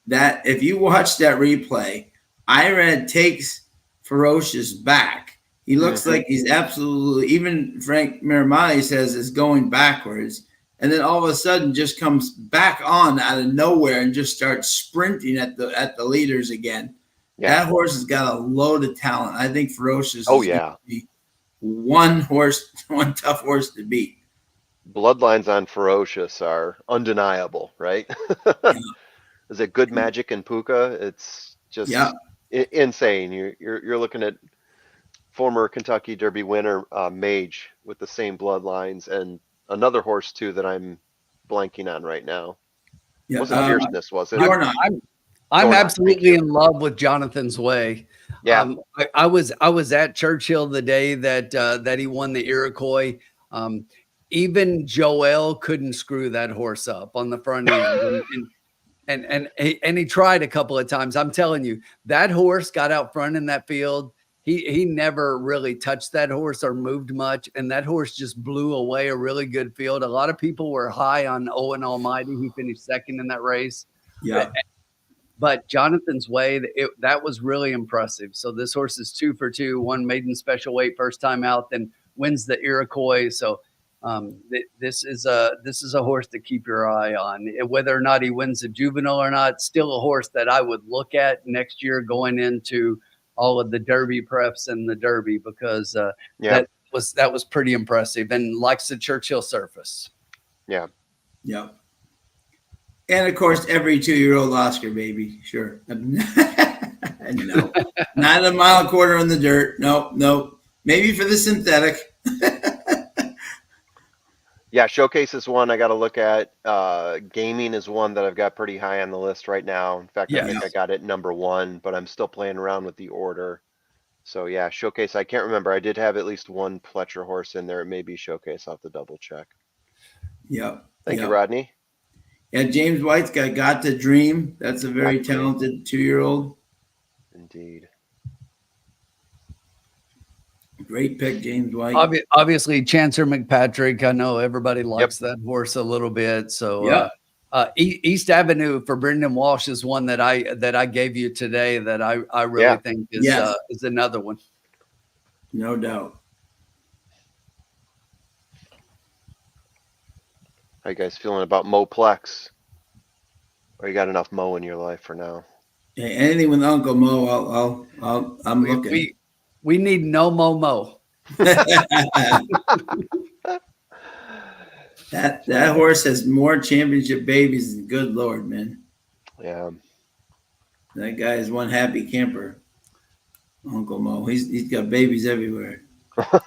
that if you watch that replay, Irad takes Ferocious back. He looks like he's absolutely, even Frank Miramati says is going backwards. And then all of a sudden just comes back on out of nowhere and just starts sprinting at the leaders again. Yeah. That horse has got a load of talent. I think Ferocious is going to be one tough horse to beat. Bloodlines on Ferocious are undeniable, right? Is it Good Magic and Puka? It's just insane. You're looking at former Kentucky Derby winner Mage with the same bloodlines, and another horse too that I'm blanking on right now. Wasn't Fierceness, was it? I'm absolutely in love with Jonathan's Way. Yeah, I was at Churchill the day that he won the Iroquois. Even Joel couldn't screw that horse up on the front end, and he tried a couple of times. I'm telling you, that horse got out front in that field. He never really touched that horse or moved much, and that horse just blew away a really good field. A lot of people were high on Owen Almighty, who finished second in that race. Yeah. But Jonathan's Way, that was really impressive. So this horse is 2 for 2, won maiden special weight first time out, then wins the Iroquois. So this is a horse to keep your eye on. Whether or not he wins the Juvenile or not, still a horse that I would look at next year going into all of the Derby preps and the Derby, because that was pretty impressive and likes the Churchill surface. Yeah. Yeah. And of course, every 2-year-old Oscar baby. Sure. No, not a mile and a quarter in the dirt. Nope. Maybe for the synthetic. Yeah. Showcase is one I got to look at. Gaming is one that I've got pretty high on the list right now. In fact, I think I got it number 1, but I'm still playing around with the order. So yeah, Showcase. I can't remember. I did have at least one Pletcher horse in there. It may be Showcase. I'll have to double check. Yep. Thank you, yep. Rodney. Yeah, James White's got to dream. That's a very Got Dream. talented 2-year-old. Indeed. Great pick, James White. Obviously, Chancer McPatrick. I know everybody likes that horse a little bit. So Yep. East Avenue for Brendan Walsh is one that I gave you today that I really think is another one. No doubt. How you guys feeling about Moplex? Or you got enough Mo in your life for now? Hey, anything with Uncle Mo, I'm looking. We need no Mo. That horse has more championship babies than good Lord, man. Yeah. That guy is one happy camper. Uncle Mo. He's got babies everywhere. All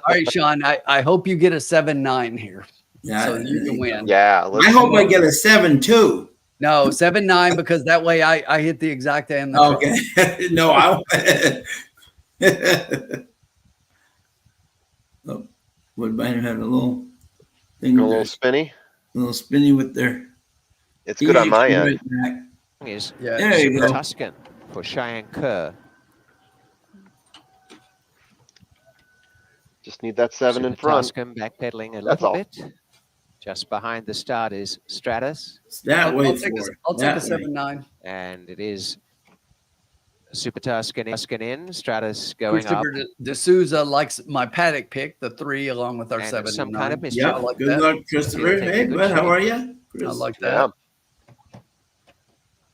right, Sean. I hope you get a 7-9 here. Yeah, So you can win. Yeah. I hope I get a 7-2. No, 7-9 because that way I hit the exact end. Okay. No, I. Oh, Woodbine had a little thing. A little spinny. A little spinny with their. It's good on my end. Is There you Super go. Tuscan for Cheyenne Kerr. Just need that 7 in Super front. Tuscan backpedaling a That's little all. bit. Just behind the start is Stratus. That way I'll take a 7-9. And it is Super Tuscan in. Stratus going up. Christopher D'Souza likes my paddock pick, the 3 along with our And 7 some and kind 9. of mischief. Yeah, I like good that. luck, Christopher. Taking Hey, a good bud, how shape. are you? I like Yeah. that.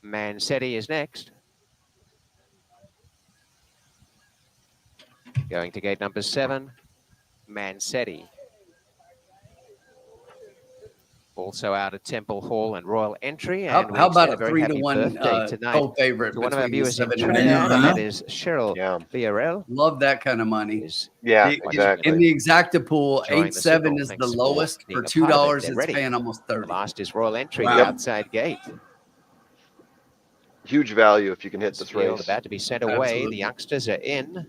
Mansetti is next. Going to gate number 7, Mansetti. Also out at Temple Hall and Royal Entry. And How about a a very happy 3-1 birthday tonight co-favorite to one of our between the viewers in 7 and Trinidad, 9? and that is Cheryl Villarreal. Love that kind of money. Yeah, In exactly. the exacta pool, Enjoying the 8-7 signal. is the Thanks for lowest. being For a part of it. $2, They're it's ready. paying almost The 30. last is Royal Entry, Wow. the outside gate. Huge value if you can hit this Field race. about to be sent away. Absolutely. The youngsters are in.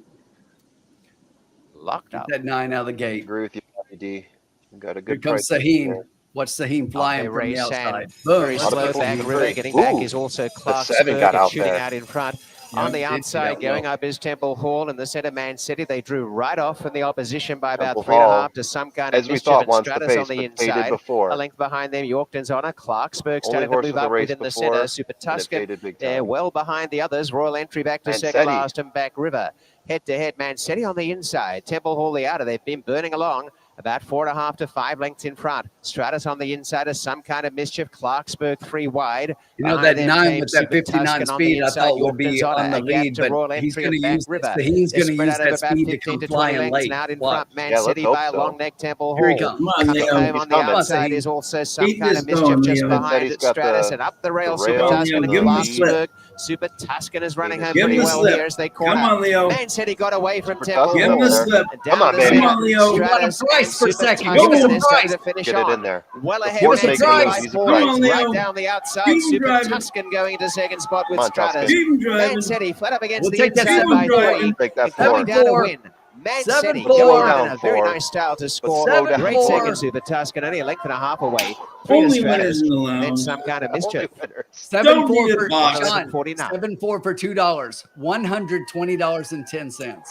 Locked Get up. that 9 out of the I gate. agree with you, D. You got a Here good comes price. Saheen. Watch Saheen flying They from the race outside. and Boom. very Let's slow go. back. Ooh. River getting back Ooh. is also The 7 got Clarksburg out shooting there. out in front. Yeah, On the did get outside, out going low. up is Temple Hall and the centre Man City. They drew right off from the opposition by about Temple 3.5 Hall, to some kind of as we mischief. thought, And wants the Stratus pace, on the but faded inside. before. A length behind them, Yorkton's on a Clarksburg Only starting to horse move with a up race within the before, centre. Super and it Tuscan faded big there, time. well behind the others. Royal Entry back to second Mansetti. last and back River. Head to head, Mansetti on the inside. Temple Hall the outer. They've been burning along. About 4.5 to 5 lengths in front. Stratus on the inside is some kind of mischief. Clarksburg 3 wide. You know, Behind that them 9 came with that Super 59 Tuscan on the speed, I inside. thought would be Yorkton's on the a gap lead, to but Royal he's Entry going and to back use River. he's They're going to spread use out over that about speed to 15 come to 20 flying lengths late. and out in Watch. front. Man Yeah, let's City hope by a so. long neck. Temple Here he Hall. comes. Come on, Coming Leo. home He's on the coming. outside Saheen. is also some Keep kind this of mischief going, just Leo. behind Mansetti's got Stratus the- and up the rail. the Super rail. Tuscan Leo, and give him the slip. Clarksburg. Super Tuscan is running home Give him pretty the well slip. here as they Come corner. on, Leo. Man City got away from Super Temple Tuscan Give him the Hall. there. slip. And Come down on, the baby. Come centre, on, Leo. We want a Stratus price and for Super second. Tuscan Give us a is going price. to finish Get it on. in there. Well The ahead, Give us a force Man making City price. moves. by He's a 4 Come price. on, lengths, right Leo. down the outside. Keep him Super driving. Tuscan going into second spot with Come on, Stratus. Tuscan. Keep him driving. Man City flat up against We'll the take that inside by 7-4. 3. Take that And coming 4. down to 7-4. win. Man 7-4. City Slow going down, in a very 4. nice style to score. slow down. Great 7-4. second, Super Tuscan, only a length and a half away. 3 to Only Stratus. winners in the And then lounge. some kind of Only mischief. winners. 7-4 Don't need for it, box. Sean. 49. 7-4 for $2. $120.10.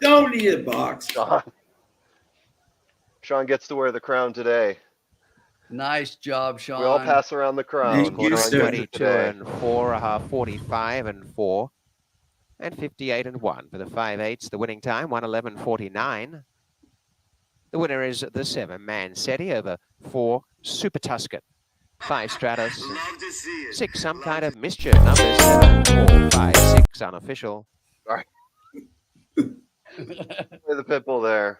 Don't eat it, box. Sean gets to wear the crown today. Nice job, Sean. We all pass around the crown. Thank you, Quarter on sir. 22 Today. and 4, a half 45 and 4. And 58 and 1 for the 5/8. The winning time, 1:11.49. The winner is the 7, Mansetti, over 4, Super Tuscan. 5, Stratus. 6, some kind of mischief. Numbers 7, 4, 5, 6, unofficial. Play the pitbull there.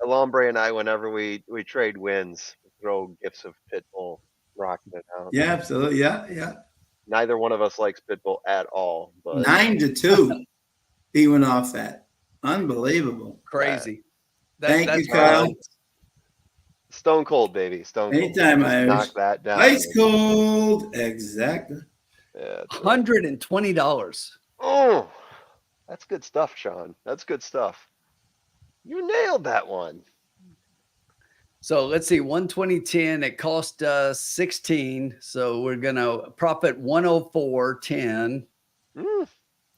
Alombre and I, whenever we trade wins, throw gifts of pitbull, rocking it out. Yeah, absolutely. Yeah, yeah. Neither one of us likes pitbull at all. But 9-2. He went off that. Unbelievable. Crazy. Thank that's you, Kyle. wild. Stone cold, baby. Stone cold. Anytime, Just Irish. knock that down. Ice cold. Exactly. Yeah, $120. oh, that's good stuff, Sean. That's good stuff. You nailed that one. So let's see, 120.10. It cost us 16. So we're gonna profit 104.10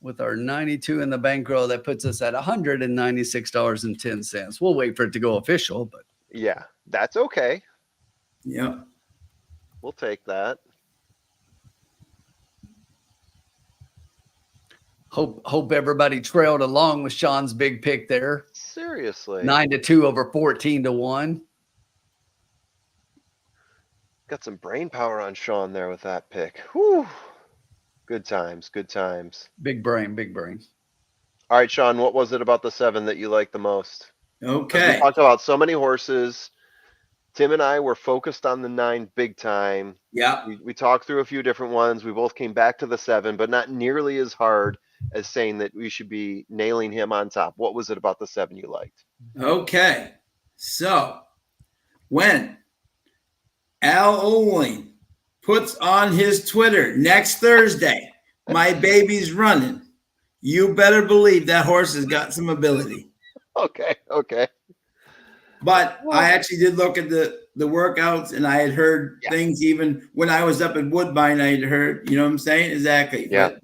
with our 92 in the bankroll. That puts us at $196.10. We'll wait for it to go official, but Yeah, that's okay. Yep. We'll take that. hope everybody trailed along with Sean's big pick there. Seriously. 9-2 over 14-1. Got some brain power on Sean there with that pick. Whew. Good times, good times. Big brain, big brain. All right, Sean, what was it about the 7 that you liked the most? 'Cause Okay. we talked about so many horses. Tim and I were focused on the 9 big time. Yeah. We talked through a few different ones. We both came back to the 7, but not nearly as hard as saying that we should be nailing him on top. What was it about the 7 you liked? Okay. So when Al Oling puts on his Twitter next Thursday, my baby's running, you better believe that horse has got some ability. Okay. But I actually did look at the workouts, and I had heard things even when I was up at Woodbine. I had heard, you know what I'm saying? Exactly. Yeah.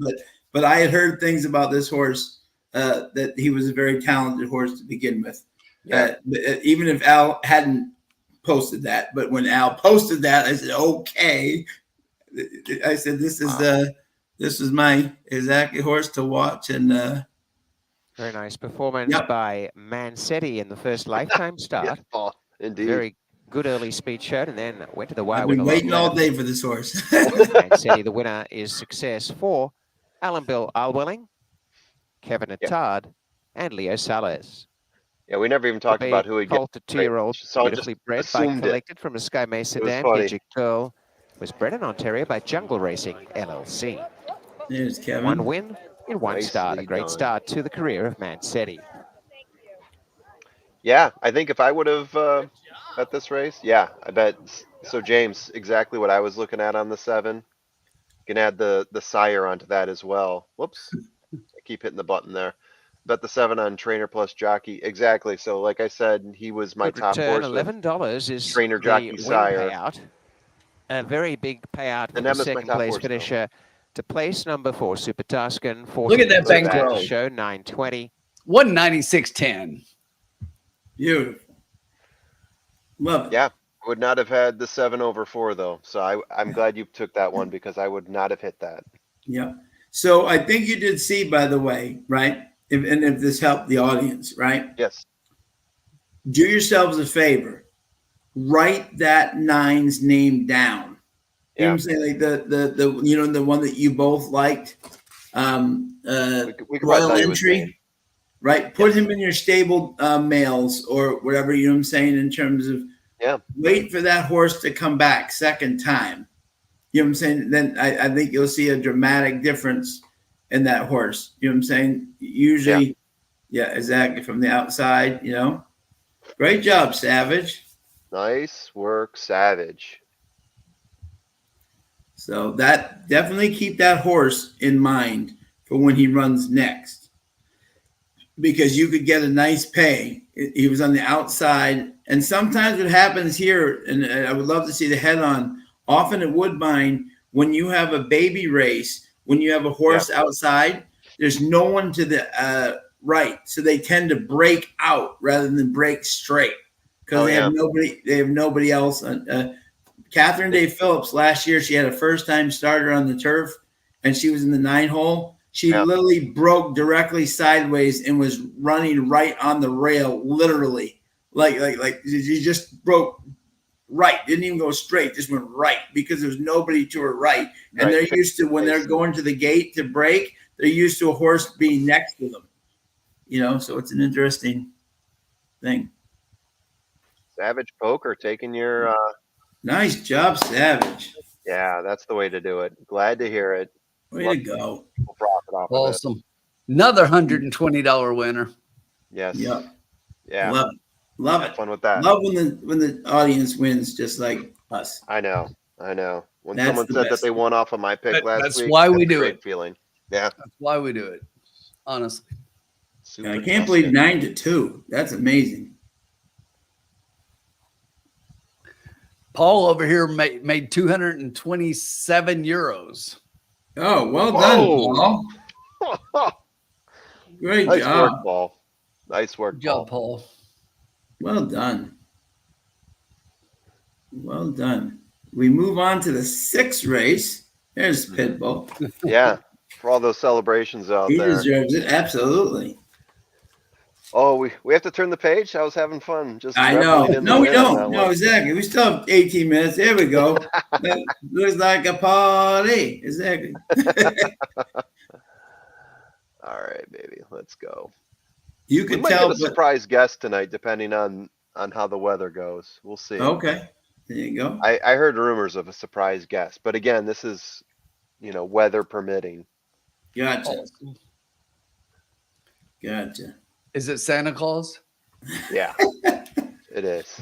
But I had heard things about this horse that he was a very talented horse to begin with. Yeah. Even if Al hadn't posted that, but when Al posted that, I said, okay. I said, this is my exactly horse to watch. And very nice performance by Mancetti in the first lifetime start. Indeed. Very good early speed showed, and then went to the wire. I've been with a waiting long all day for this horse. Mancetti, the winner, is success for Alan Bill Alwilling, Kevin Attard, and Leo Salas. Yeah, we never even talked about who he got. The 2-year-old, beautifully bred by Collected from a Sky Mesa Sedan. Magic Girl was bred in Ontario by Jungle Racing LLC. There's Kevin. 1 win in 1 start. A great start to the career of Mancetti. Yeah, I think if I would have bet this race, I bet. So James, exactly what I was looking at on the 7. Can add the sire onto that as well. Whoops, I keep hitting the button there. Bet the 7 on Trainer plus Jockey. Exactly. So like I said, he was my top horse. $11 is Trainer, Jockey, Sire. Payout. A very big payout for And the Emma's my second top place horse, finisher to place number 4, Super Tuscan. Look at that bankroll. Show 920. 196.10. Beautiful. Love it. Yeah, would not have had the 7 over 4 though. So I'm glad you took that one because I would not have hit that. Yeah. So I think you did see, by the way, right? If this helped the audience, right? Yes. Do yourselves a favor. Write that 9's name down. You know what I'm saying? Like the one that you both liked. We could Royal Entry. Right? Put him in your stable mails or whatever, you know what I'm saying, in terms of wait for that horse to come back second time. You know what I'm saying? Then I think you'll see a dramatic difference in that horse. You know what I'm saying? Usually, exactly, from the outside, you know. Great job, Savage. Nice work, Savage. So that definitely keep that horse in mind for when he runs next. Because you could get a nice pay. He was on the outside. And sometimes what happens here, and I would love to see the head on, often at Woodbine, when you have a baby race, when you have a horse outside, there's no one to the right. So they tend to break out rather than break straight because they have nobody. They have nobody else. Catherine Day Phillips last year, she had a first-time starter on the turf, and she was in the 9-hole. She literally broke directly sideways and was running right on the rail, literally, like she just broke. Right, didn't even go straight, just went right because there was nobody to her right. And they're used to, when they're going to the gate to break, they're used to a horse being next to them. You know, so it's an interesting thing. Savage Poker taking your nice job, Savage. Yeah, that's the way to do it. Glad to hear it. Way to go. Profit off Awesome. Of Another $120 winner. Yes. Yep. Yeah. Love it. Love it. Fun with that. Love when the audience wins, just like us. I know. When That's someone the said best. that they won off of my pick last That's week, why we that's a do great it. feeling. Yeah. That's why we do it. Honestly. Super I can't believe 9-2. That's amazing. Paul over here made 227 euros. Oh, well done, Whoa. Paul. Great Nice job. work, Paul. Nice work, Good job, Paul. Paul. Well done. Well done. We move on to the 6th race. There's Pitbull. Yeah, for all those celebrations out He there. deserves it. Absolutely. Oh, we have to turn the page? I was having fun. Just I know. reveling in the No, we win on don't. that No, one. exactly. We still have 18 minutes. There we go. That looks like a party. Exactly. All right, baby, let's go. You We could might tell. get a surprise guest tonight, depending on how the weather goes. We'll see. Okay. There you go. I heard rumors of a surprise guest, but again, this is, weather permitting. Gotcha. Gotcha. Is it Santa Claus? Yeah, it is.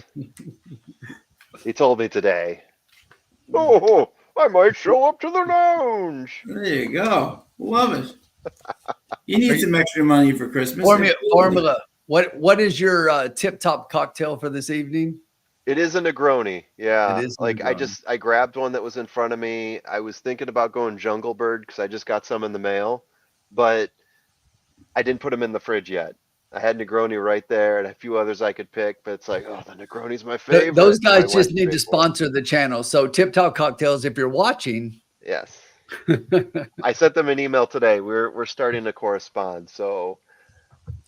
He told me today. Oh, I might show up to the lounge. There you go. Love it. You need some extra money for Christmas. Formula. What is your tip-top cocktail for this evening? It is a Negroni. Yeah. It is a Like Negroni. I grabbed one that was in front of me. I was thinking about going Jungle Bird because I just got some in the mail, but I didn't put them in the fridge yet. I had Negroni right there and a few others I could pick, but it's like, oh, the Negroni's my favorite. Those My guys just wife's need to big one. sponsor the channel. So Tip Top Cocktails, if you're watching. Yes. I sent them an email today. We're starting to correspond. So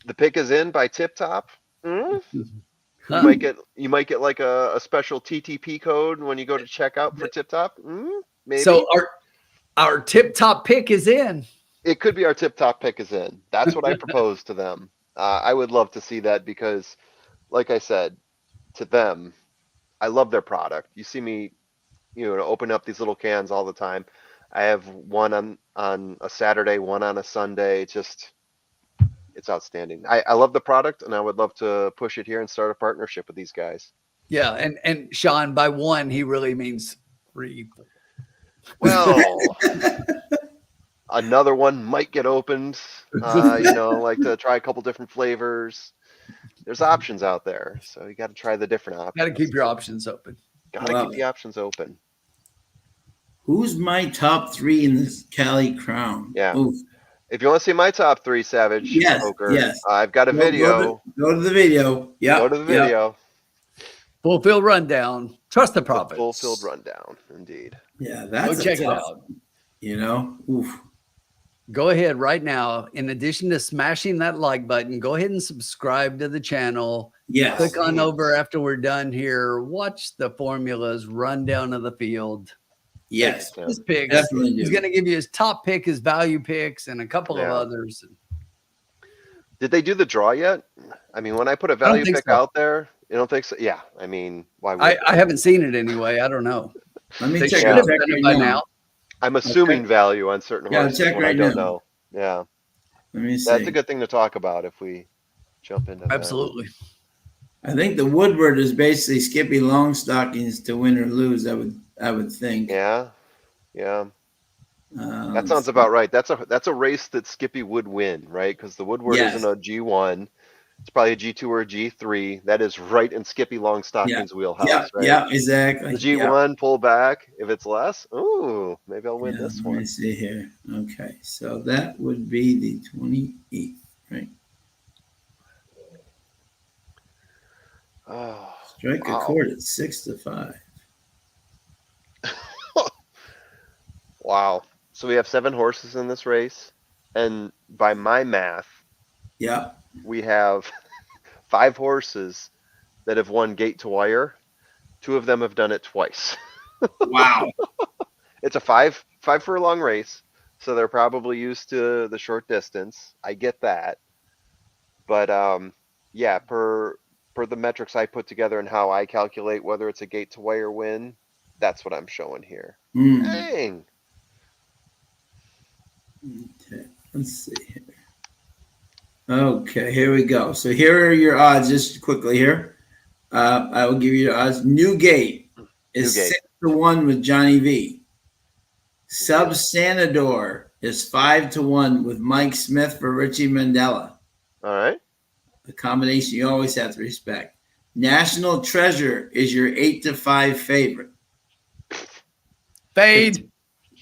the pick is in by Tip Top. You might get like a special TTP code when you go to checkout for Tip Top. Maybe. So our Tip Top pick is in. It could be our Tip Top pick is in. That's what I proposed to them. I would love to see that because, like I said, to them, I love their product. You see me, open up these little cans all the time. I have one on a Saturday, one on a Sunday. It's outstanding. I love the product, and I would love to push it here and start a partnership with these guys. Yeah, and Sean, by one, he really means 3. Well, another one might get opened. Like to try a couple different flavors. There's options out there, so you got to try the different options. Got to keep your options open. Got to keep the options open. Who's my top 3 in this Cali Crown? Yeah. Oof. If you want to see my top 3, Savage Poker, yes. I've got a video. Go to the video. Yeah. Go to the video. Full field rundown. Trust the profits. Full field rundown, indeed. Yeah, that's Go check it out. Oof. Go ahead right now. In addition to smashing that like button, go ahead and subscribe to the channel. Yes. Click on over after we're done here. Watch the formulas rundown of the field. Yes. His picks. Definitely He's do. going to give you his top pick, his value picks, and a couple of Yeah. others. Did they do the draw yet? I mean, when I put a value think pick so. out there, you don't think so? Yeah. I mean, why would I haven't seen it anyway. I don't know. Let me They check should it have out done it by now. I'm assuming value on certain Yeah, horses check when I right don't now. know. Yeah. Let me see. That's a good thing to talk about if we jump into that. Absolutely. I think the Woodward is basically Skippy Longstockings to win or lose. I would think. Yeah. Yeah. That That sounds about right. That's a race that Skippy would win, right? Because the Woodward Yes. isn't a G1. It's probably a G2 or a G3. That is right in Skippy Longstocking's wheelhouse, Yeah, right? yeah, exactly. The G1 pull back. If it's less, ooh, maybe I'll win Yeah, this let one. me see here. Okay, so that would be the 28th, right? Oh, Strike a wow. chord at 6-5. Wow. So we have 7 horses in this race. And by my math, Yeah. we have 5 horses that have won gate to wire. 2 of them have done it twice. Wow. It's a 5 furlong race, so they're probably used to the short distance. I get that. But yeah, per the metrics I put together and how I calculate whether it's a gate to wire win, that's what I'm showing here. Hmm. Dang. Okay, let's see here. Okay, here we go. So here are your odds, just quickly here. I will give you your odds. Newgate is Newgate. 6-1 with Johnny V. Subsanador is 5-1 with Mike Smith for Richie Mandela. All right. A combination you always have to respect. National Treasure is your 8-5 favorite. Fade.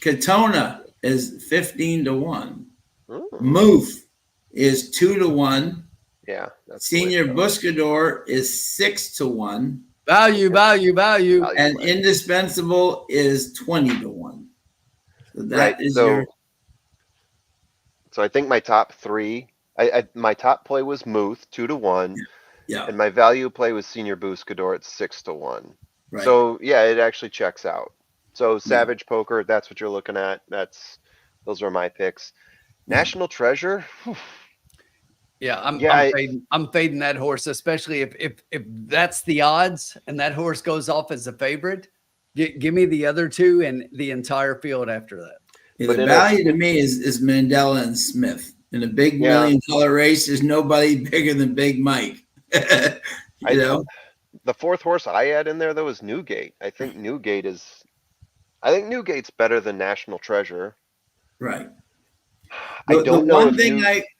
Katona is 15-1. Ooh. Muth is 2-1. Yeah. That's the way Senior to go. Buscador is 6-1. Value. Value And play. Indispensable is 20-1. So that Right. is So, your so I think my top three, my top play was Muth, 2-1. yeah, And my value play was Senior Buscador at 6-1. right. So yeah, it actually checks out. So Savage Poker, that's what you're looking at. Those are my picks. National Treasure. Whew. Yeah, Yeah, I'm fading that horse, especially if that's the odds and that horse goes off as a favorite. Give me the other two and the entire field after that. Yeah, but the in value to me is Mandela and Smith. In a big Yeah. $1 million race, there's nobody bigger than Big Mike. you know, the fourth horse I had in there though is Newgate. I think Newgate's better than National Treasure. right. I don't know if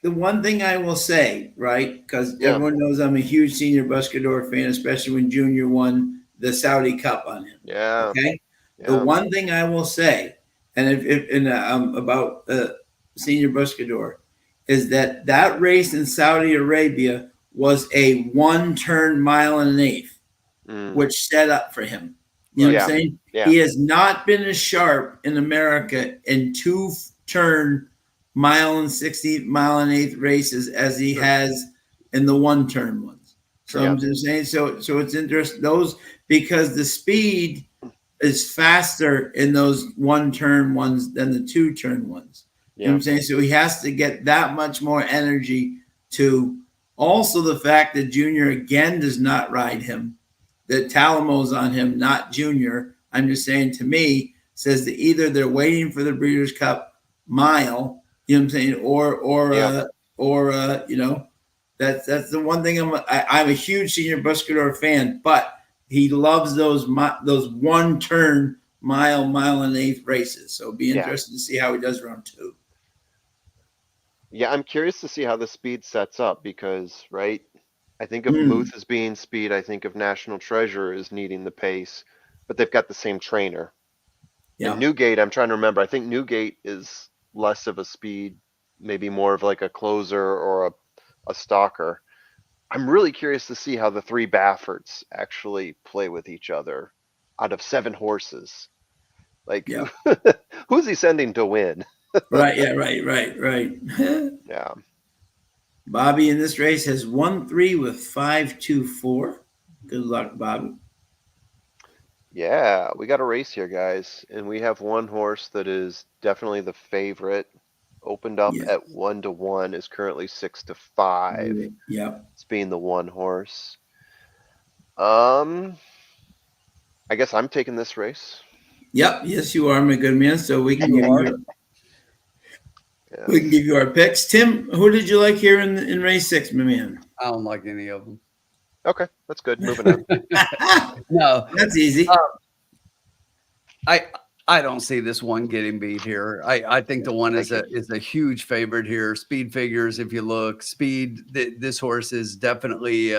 the one thing I will say, right, because Yeah. everyone knows I'm a huge Senior Buscador fan, especially when Junior won the Saudi Cup on him. Yeah. Okay. Yeah. The one thing I will say, and about Senior Buscador, is that race in Saudi Arabia was a 1-turn 1.125 Mm. which set up for him. You know what I'm saying? Yeah. He has not been as sharp in America in 2-turn 1.60 1.125 races as he has in the 1-turn ones. So Yeah. I'm just saying. So it's interesting because the speed is faster in those 1-turn ones than the 2-turn ones. You know what I'm saying? So he has to get that much more energy to also the fact that Junior again does not ride him, that Talamo's on him, not Junior. I'm just saying, to me, says that either they're waiting for the Breeders' Cup mile, you know what I'm saying, or you know, that's the one thing. I'm a huge Senior Buscador fan, but he loves those 1-turn 1.125 races. So it'll be interesting to see how he does round 2. Yeah, I'm curious to see how the speed sets up because, right, I think of Muth as being speed. I think of National Treasure as needing the pace, but they've got the same trainer. Yeah. And Newgate, I'm trying to remember. I think Newgate is less of a speed, maybe more of like a closer or a stalker. I'm really curious to see how the three Baffords actually play with each other out of 7 horses. Like, Yeah. who's he sending to win? Right. Yeah. Right. Yeah. Bobby in this race has 1-3 with 5-2-4. Good luck, Bobby. Yeah, we got a race here, guys, and we have one horse that is definitely the favorite. Opened up Yeah. at 1-1, is currently 6-5. Yeah. It's being the one horse. I guess I'm taking this race. Yep. Yes, you are, my good man. So we can Yeah. we can give you our picks. Tim, who did you like here in race 6, my man? I don't like any of them. Okay, that's good. Moving on. No, That's easy. I don't see this one getting beat here. I think the one is a huge favorite here. Speed figures, if you look, this horse is definitely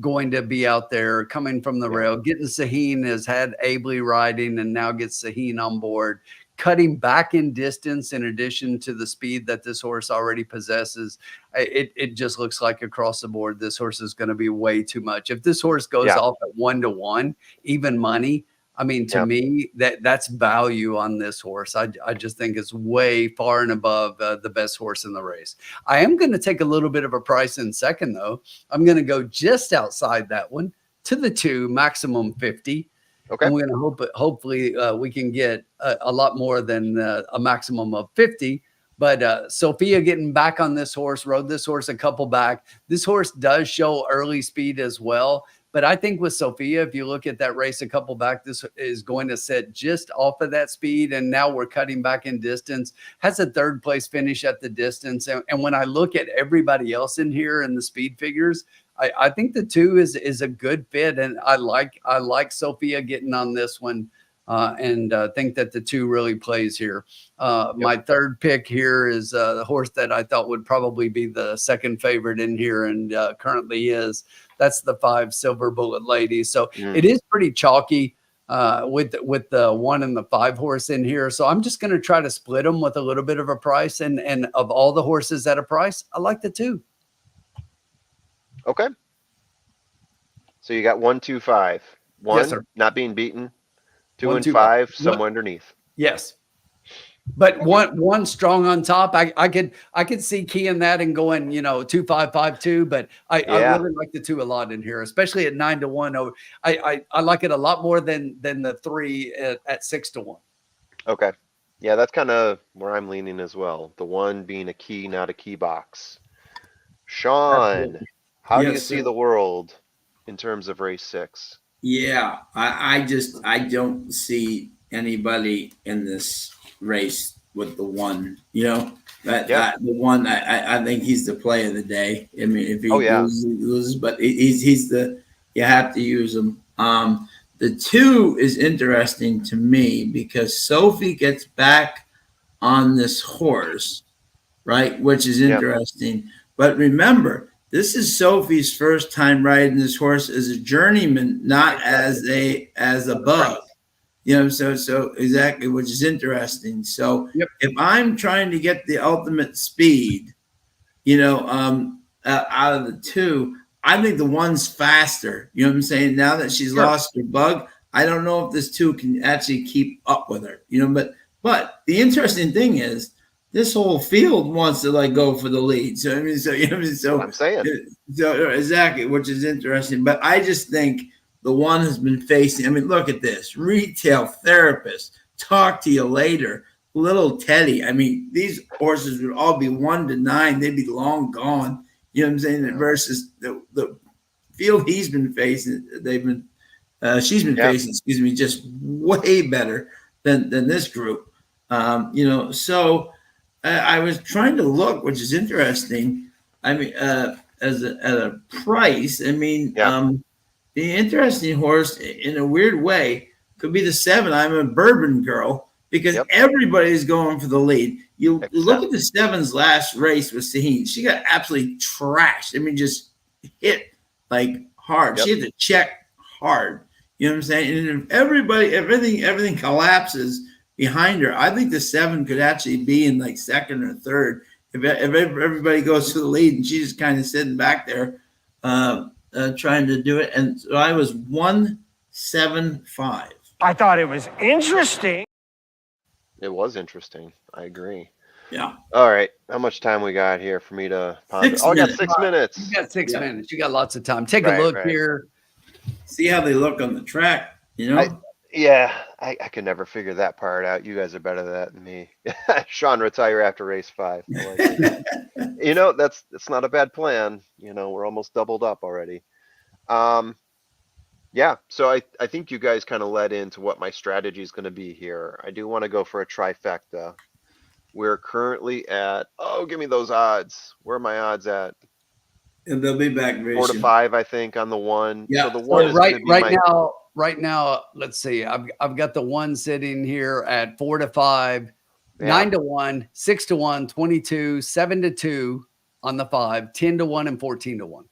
going to be out there coming from the rail. Getting Saheen has had Abley riding and now gets Saheen on board. Cutting back in distance in addition to the speed that this horse already possesses. It just looks like across the board, this horse is going to be way too much. If this horse goes off at 1-1, even money, I mean, to me, that's value on this horse. I just think it's way far and above the best horse in the race. I am going to take a little bit of a price in second, though. I'm going to go just outside that one to the 2, maximum 50. Okay. And we're going to hopefully we can get a lot more than a maximum of 50. But Sophia getting back on this horse, rode this horse a couple back. This horse does show early speed as well. But I think with Sophia, if you look at that race a couple back, this is going to set just off of that speed. And now we're cutting back in distance. Has a 3rd place finish at the distance. And when I look at everybody else in here and the speed figures, I think the 2 is a good fit. And I like Sophia getting on this one and think that the 2 really plays here. My third pick here is the horse that I thought would probably be the second favorite in here, and currently is. That's the 5 Silver Bullet Lady. So it is pretty chalky with the 1 and the 5 horse in here. So I'm just going to try to split them with a little bit of a price. And of all the horses at a price, I like the 2. Okay. So you got 1, 2, 5. 1, Yes, sir. Not being beaten. 2 1, and 2, 5, somewhere underneath. Yes. But one strong on top. I could see keying that and going, 2, 5, 5, 2. But I really like the 2 a lot in here, especially at 9 to 1. Over, I like it a lot more than the 3 at 6 to 1. Okay. Yeah, that's kind of where I'm leaning as well. The 1 being a key, not a key box. Sean, Absolutely. how do you Yes, see sir. the world in terms of race 6? Yeah, I don't see anybody in this race with the 1. The 1. I think he's the play of the day. I mean, if he loses, he loses, but he's the, you have to use him. The 2 is interesting to me because Sophie gets back on this horse, right? Which is interesting. But remember, this is Sophie's first time riding this horse as a journeyman, not as a bug. So exactly, which is interesting. So if I'm trying to get the ultimate speed, out of the 2, I think the 1's faster. You know what I'm saying? Now that she's lost her bug, I don't know if this 2 can actually keep up with her. But the interesting thing is, this whole field wants to go for the lead. So I'm saying. So exactly, which is interesting. But I just think the 1 has been facing. I mean, look at this: retail therapist, talk to you later, little Teddy. I mean, these horses would all be 1 to 9. They'd be long gone. You know what I'm saying? Versus the field he's been facing, she's been facing. Excuse me, just way better than this group. So. I was trying to look, which is interesting. I mean, at a price. I mean, the interesting horse in a weird way could be the 7. I'm a Bourbon Girl because everybody's going for the lead. You look at the 7's last race with Saheen. She got absolutely trashed. I mean, just hit hard. She had to check hard. You know what I'm saying? And if everything collapses behind her, I think the 7 could actually be in 2nd or 3rd if everybody goes to the lead and she's just kind of sitting back there trying to do it. And so I was 175. I thought it was interesting. It was interesting. I agree. Yeah. All right. How much time we got here for me to ponder? I got 6 minutes. You got 6 minutes. You got lots of time. Take a look here. See how they look on the track. I can never figure that part out. You guys are better at that than me. Sean, retire after race 5. I like it. That's not a bad plan. We're almost doubled up already. So I think you guys kind of led into what my strategy is going to be here. I do want to go for a trifecta. We're currently at, give me those odds. Where are my odds at? And they'll be back very 4 soon. to 5, I think, on the 1. Yeah. So the 1 is right now, let's see. I've got the 1 sitting here at 4 to 5, 9 to 1, 6 to 1, 22, 7 to 2 on the 5, 10 to 1, and 14 to 1.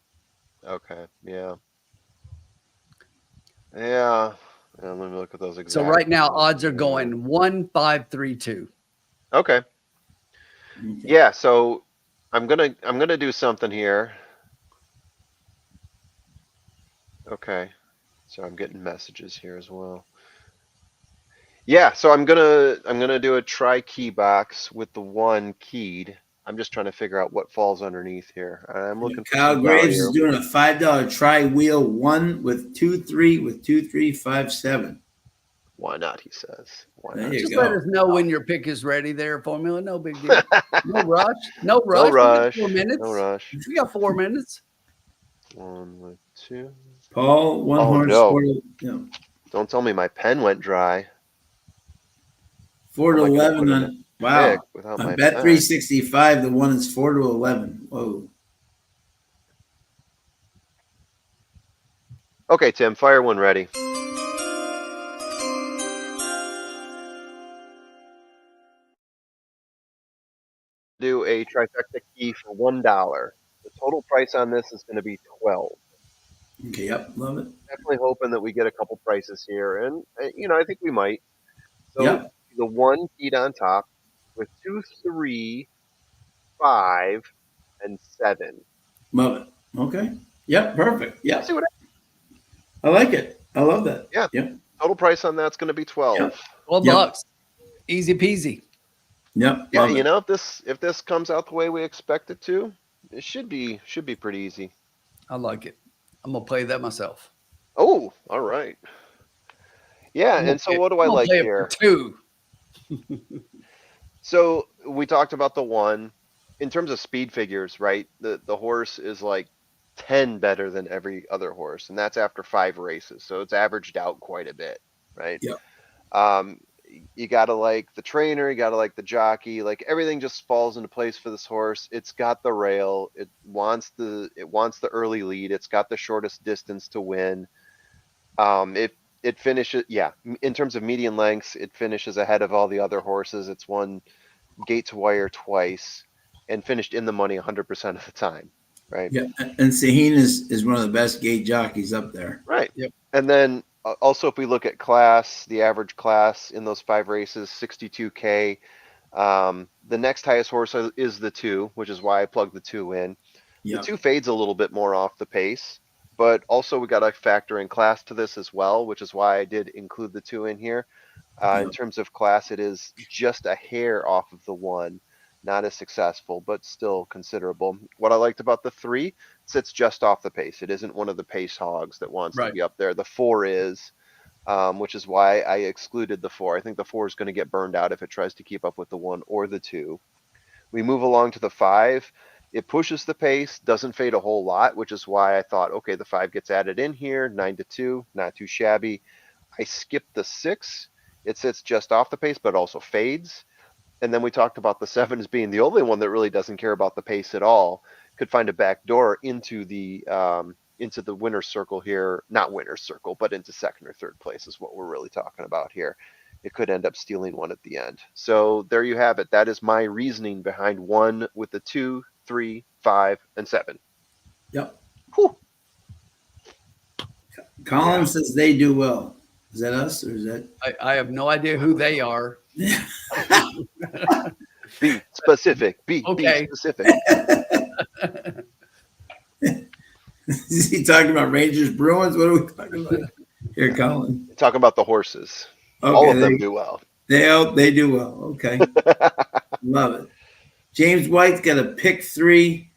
Okay. Yeah. Let me look at those exact. So right now, odds are going 1, 5, 3, 2. Okay. Yeah. So I'm gonna do something here. Okay. So I'm getting messages here as well. Yeah, so I'm gonna do a try key box with the 1 keyed. I'm just trying to figure out what falls underneath here. I'm looking for Kyle some Graves value. is doing a $5 try wheel 1 with 2-3 with 2-3-5-7. Why not? He says. Why There not? you Just go. let us know when your pick is ready there, Formula. No big deal. No rush. No rush. No rush. We got 4 minutes. No rush. We got 4 minutes. 1 with 2. Paul, 1 horse. No. Don't tell me my pen went dry. 4 to 11 on. Wow. On bet 365, the 1 is 4 to 11. Whoa. Okay, Tim, fire one ready. do a trifecta key for $1. The total price on this is going to be 12. Okay, yep, love it. Definitely hoping that we get a couple prices here, and I think we might. So Yep. the 1 keyed on top with 2, 3, 5, and 7. Love it. Okay. Yep, perfect. Yep. See what? I like it. I love that. Yeah. Yep. Total price on that's going to be 12. Yep. $12. Easy peasy. Yep. Yeah, love you it. know, if this comes out the way we expect it to, it should be pretty easy. I like it. I'm gonna play that myself. Oh, all right. Yeah, and so what do I like here? 2. So we talked about the 1. In terms of speed figures, right? The horse is like 10 better than every other horse, and that's after 5 races. So it's averaged out quite a bit, right? Yeah. You gotta like the trainer, you gotta like the jockey, like everything just falls into place for this horse. It's got the rail, it wants the early lead, it's got the shortest distance to win. It finishes, in terms of median lengths, it finishes ahead of all the other horses. It's won gate to wire twice and finished in the money 100% of the time, right? Yeah. And Sahin is one of the best gate jockeys up there. Right. Yep. And then also, if we look at class, the average class in those 5 races, 62K. The next highest horse is the 2, which is why I plugged the 2 in. Yeah. The 2 fades a little bit more off the pace, but also we got to factor in class to this as well, which is why I did include the 2 in here. In terms of class, it is just a hair off of the 1. Not as successful, but still considerable. What I liked about the 3, sits just off the pace. It isn't one of the pace hogs that wants to be up there. The 4 is, which is why I excluded the 4. I think the 4 is going to get burned out if it tries to keep up with the 1 or the 2. We move along to the 5. It pushes the pace, doesn't fade a whole lot, which is why I thought, okay, the 5 gets added in here, 9-2, not too shabby. I skipped the 6. It sits just off the pace, but also fades. And then we talked about the 7 as being the only one that really doesn't care about the pace at all. Could find a back door into the winner's circle here. Not winner's circle, but into second or third place is what we're really talking about here. It could end up stealing 1 at the end. So there you have it. That is my reasoning behind 1 with the 2, 3, 5, and 7. Yep. Whew. Colin says they do well. Is that us or is that? I have no idea who they are. Be specific. Be specific. Is he talking about Rangers Bruins? What are we talking about here, Colin? Talking about the horses. Okay, All of them do well. They do well. Okay. Love it. James White's got a pick 3,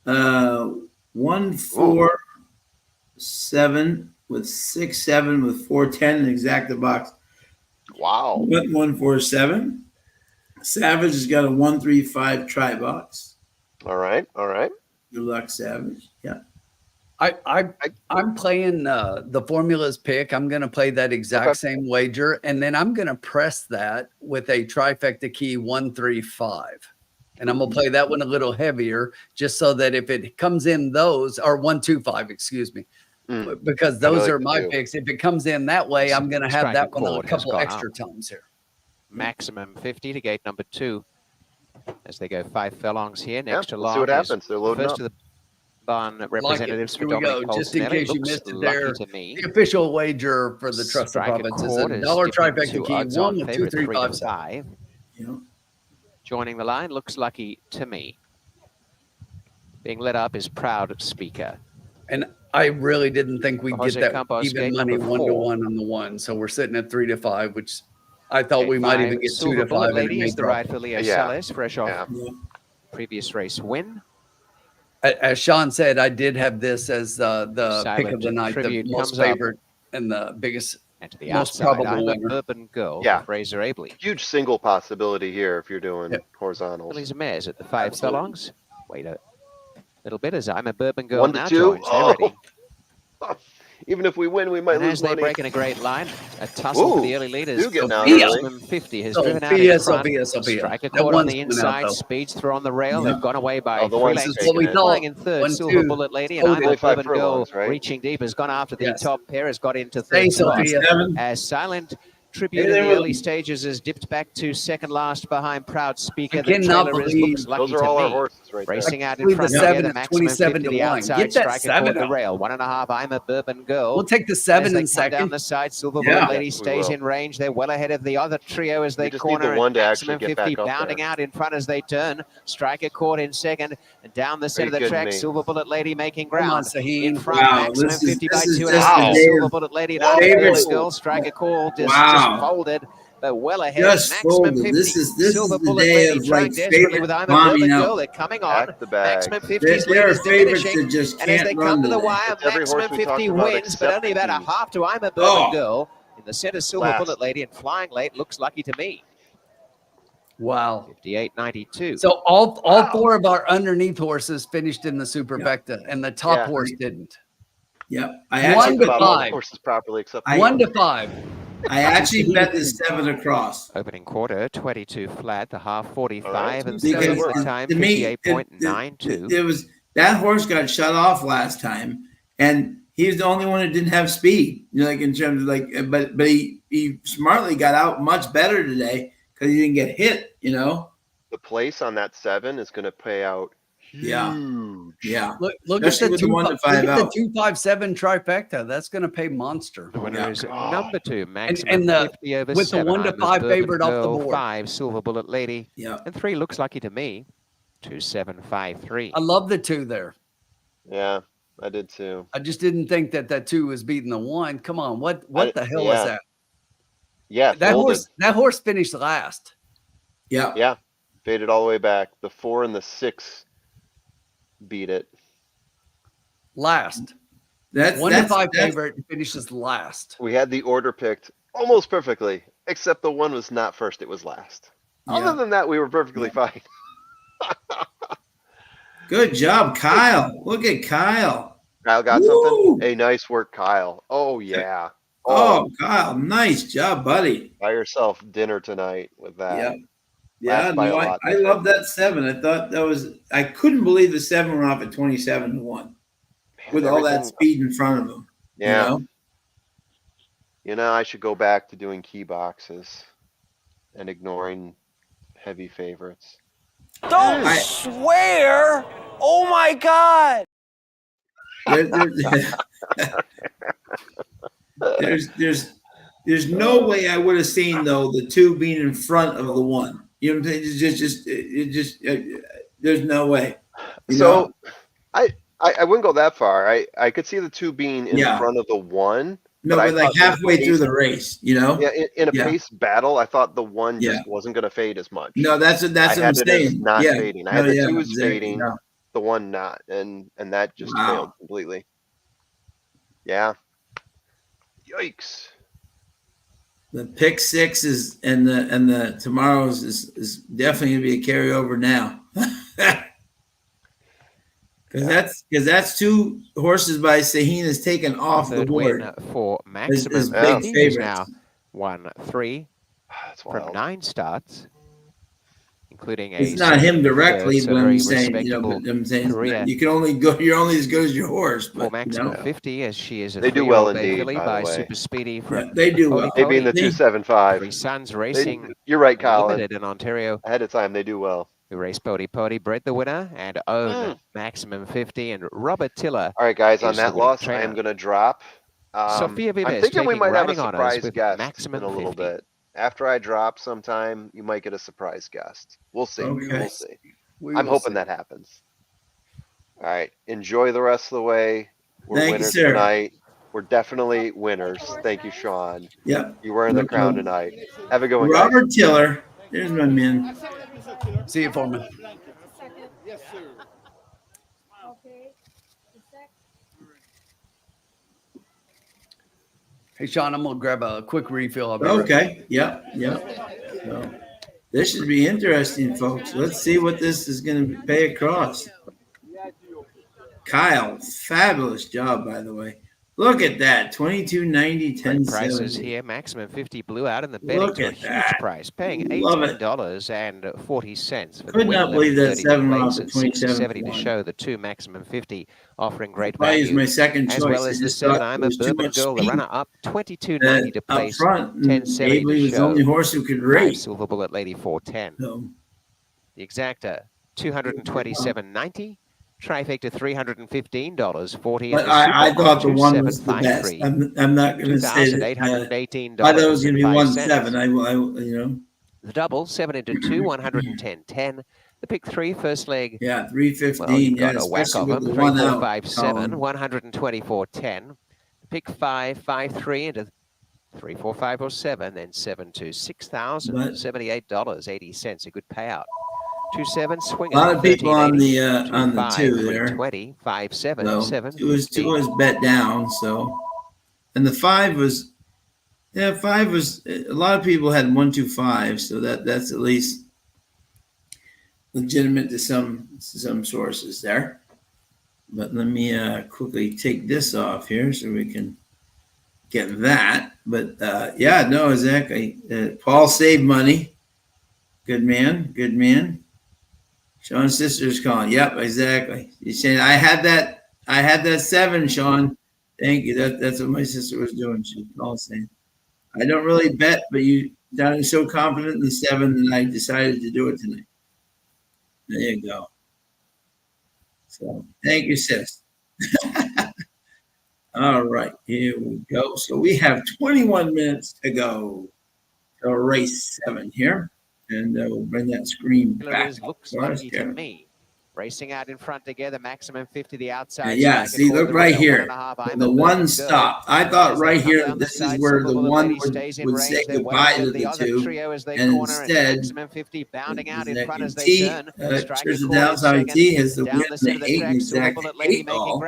1, 4, 7 with 6, 7 with 4, 10 in exacta box. Wow. 1, 4, 7. Savage has got a 1, 3, 5 try box. All right. Good luck, Savage. Yeah. I'm playing the formulas pick. I'm going to play that exact same wager, and then I'm going to press that with a trifecta key 1, 3, 5. And I'm going to play that one a little heavier just so that if it comes in those, or 1, 2, 5, excuse me, because those are my picks. If it comes in that way, I'm going to have that one a couple extra times here. Maximum 50 to gate number 2 as they go 5 furlongs here. Next to Let's long. see what happens. They're loading First up. of the barn representatives Here for we go. Dominic Just in case you missed it there, the official wager for the Trust of Province is $1 trifecta key 1 with 2, 3, 5, 7. Yeah. Joining the line looks lucky to me. Being lit up is Proud Speaker. And I really didn't think we'd get that Campos, even money number 1-1 on the 1. So we're sitting at 3 to 5, which I thought we might even get 2 to 5. And Lady is the ride for Leo Salas, fresh off previous race win. As Sean said, I did have this as the pick of the night, the most favorite and the biggest, and to the most outside, probable winner. Urban Girl, Fraser Abley. Huge single possibility here if you're doing horizontals. Billy's mares at the 5 furlongs. Wait a little bit as I'm a Bourbon Girl 1 to now 2. joins. They're ready. Even if we win, we might And lose as they money. break in a great line, a tussle for the early leaders. do get now, Maximum 50 has driven out in front. Sophia. Strike a That chord on one's the coming out, inside, though. speeds through on the rail. They've gone away by the 3 one's lengths. This is what we thought. Flying in third, 1, Silver 2. Bullet Lady, and I'm a 25 Bourbon Girl furlongs, right? reaching deep, has gone after the Yes. top pair, has got into Hey, third spot. Sophia. As Silent Tribute in the early stages has dipped back to second last behind Proud Speaker. I The cannot trailer is, believe looks lucky Those are all to our me. horses right there. Racing out in believe front the here, 7 the is maximum 27 50, to the 1. outside Get that striker 7 caught the up. rail. 1.5, I'm a Bourbon Girl. We'll take the As 7 they in come down second. the side, Silver Yeah. Bullet Lady Yes, we stays will. in range. They're well ahead of the other trio as they We just need corner. the one and to actually maximum get 50 back up bounding there. out in front as they turn. Striker caught in second. And down the Are center you of the kidding track, me? Silver Bullet Lady making Come on, ground. Sahin. In front, Wow, maximum this is 50 by just 2.5. the day Silver of Bullet Lady and Whoa! I'm a favorites. Bourbon Girl. Striker call just Wow. folded. But well ahead, Just maximum folded. 50. This is Silver the Bullet day Lady of trying like desperately favorite with I'm a bombing Bourbon out. Girl. They're coming on. Back the bag. Maximum 50's There lead are is favorites diminishing. that just And as can't they run come to the today. wire, It's every horse maximum we talked 50 about wins, but except only about a the half to I'm a Bourbon Oh. Girl. In the center, Silver Last. Bullet Lady and flying late looks lucky to me. Wow. 58.92. So all Wow. 4 of our underneath horses finished in the superfecta, and the top Yeah. horse didn't. Yep. I One actually to About bet, all the 5. horses properly except I- 1 to 5. I actually bet the 7 across. Opening quarter, 22 flat, the half 45, Alright. and Because seventh Because the time, to me, 58.92. it was that horse got shut off last time, and he was the only one that didn't have speed. You know, like in terms of like, but he smartly got out much better today because he didn't get hit. You know. the place on that 7 is going to pay out Yeah. huge. Yeah. Look at Especially the with the 1 to 5 look at the out. 257 trifecta. That's going to pay monster. The winner Yeah. is God. number 2, maximum and the- 50 over with the 7. 1 to I'm a 5 Bourbon favorite off the Girl, board. 5, Silver Bullet Lady, Yeah. and 3 looks lucky to me. 2753. I love the 2 there. Yeah, I did too. I just didn't think that 2 was beating the 1. Come on, what the hell yeah. is that? Yeah, That horse finished last. Yeah. Yeah, faded all the way back. The 4 and the 6 beat it. Last. That's 1 to 5 that's- favorite finishes last. We had the order picked almost perfectly, except the 1 was not first, it was last. Yeah. Other than that, we were perfectly fine. Good job, Kyle. Look at Kyle. Kyle got Woo! something? Hey, nice work, Kyle. Oh, yeah. Oh, Kyle, nice job, buddy. Buy yourself dinner tonight with that. Yeah. Yeah, Last by no, a lot, I that's love right. that 7. I thought that was, I couldn't believe the 7 went off at 27 to 1 with all that Everything- speed in front of him. Yeah. You know? You know, I should go back to doing key boxes and ignoring heavy favorites. Don't I- swear! Oh my God! There's no way I would have seen though the 2 being in front of the 1. You know what I'm saying? There's no way. You So know? I wouldn't go that far. I could see the 2 being in Yeah. front of the 1. No, but I but like thought in a halfway through pace- the race, you know? Yeah, in a Yeah. pace battle, I thought the 1 Yeah. just wasn't going to fade as much. No, that's I what I'm had it as saying. not Yeah. fading. I No, had the yeah, 2s exactly. fading, No. the 1 not, and that just Wow. failed completely. Yeah. Yikes. The pick 6 is and the tomorrow's is definitely gonna be a carryover now. Because that's 2 horses by Sahin is taken off the Third board. win for maximum is big 50 is favorites. now 1-3 That's from wild. 9 starts, including a It's not him directly, third, so but very I'm saying, respectable but I'm saying career. you can only go. You're only as good as your horse. for But, you maximum know, 50, as she is a They do well 3-year-old bay indeed, filly by by the way. Super Speedy yeah, from they do well. They being the They- 275. Three Sons Racing You're right, Kyle. Limited in Ontario, Ahead of time, they do well. who raced Pody bred the winner and own maximum 50, and Robert Tiller. All right, guys, on Is the that winning loss, I trainer. am going to drop. Sophia I'm Vives thinking we taking might have a riding honors surprise with guest maximum in a little 50. bit. After I drop sometime, you might get a surprise guest. We'll see. Okay. We'll see. We I'm will hoping see. that happens. All right. Enjoy the rest of the way. We're Thank you, winners sir. tonight. We're definitely winners. Thank you, Sean. Yep. You're wearing the No crown problem. tonight. Have a good one, guys. Robert Tiller. There's my man. See you, Foreman. Yes, sir. Okay. The sec- Hey, Sean, I'm gonna grab a quick refill. I'll be right back. Okay. Yep. So, this should be interesting, folks. Let's see what this is going to pay across. Kyle, fabulous job, by the way. Look at that. 22.90, Great prices 10.70. here. Maximum 50 blew out in the betting Look to a at huge that. price, paying Love it. $18.40 for Could the win. not believe that 11.30 7 the went off place at and 27 6.70 to 1. show the 2 maximum 50 offering great If I use value. my second As choice, well I as the just 7, thought I'm there a was too Bourbon much Girl, the speed runner up, 22.90 to up place, front. And 10.70 Abley to was the only show. horse who could 5 race. Silver Bullet Lady 410. So, The exacta 227.90. Trifecta $315.40. but And the Super I thought the 1 was the best. 2753. I'm not going to say that. I thought it was going to be 1-7. I you know. The double 7 into 2, 110.10. The pick 3 first leg. Yeah, Well, 315. you've got Yeah, a whack especially of with them. the 3, 1 4, out. 5, 7, 124.10. The pick 5, 5, 3 into 3, 4, 5, or 7, then 7 to $6,078.80. A good payout. 2-7 swinging. A lot of people on the 2-5, 2 there. 320, 5-7, So 7, 2 was bet down. So, and the 5 was, yeah, 5 was, a lot of people had 1-2-5. So that's at least legitimate to some sources there. But let me quickly take this off here so we can get that. But yeah, no, exactly. Paul saved money. Good man. Good man. Sean's sister's calling. Yep, exactly. You're saying I had that 7, Sean. Thank you. That's what my sister was doing. She called saying, I don't really bet, but you sounded so confident in the 7 that I decided to do it tonight. There you go. So thank you, sis. All right, here we go. So we have 21 minutes to go to race 7 here. And we'll bring that screen back. Looks lucky to me. Racing out in front together, maximum 50 the outside. Yeah, see, look right here. The 1 stopped. I thought right here that this is where the 1 would say goodbye to the 2. And instead, Trisha Downs IT has the win. They ate an exact 8 all.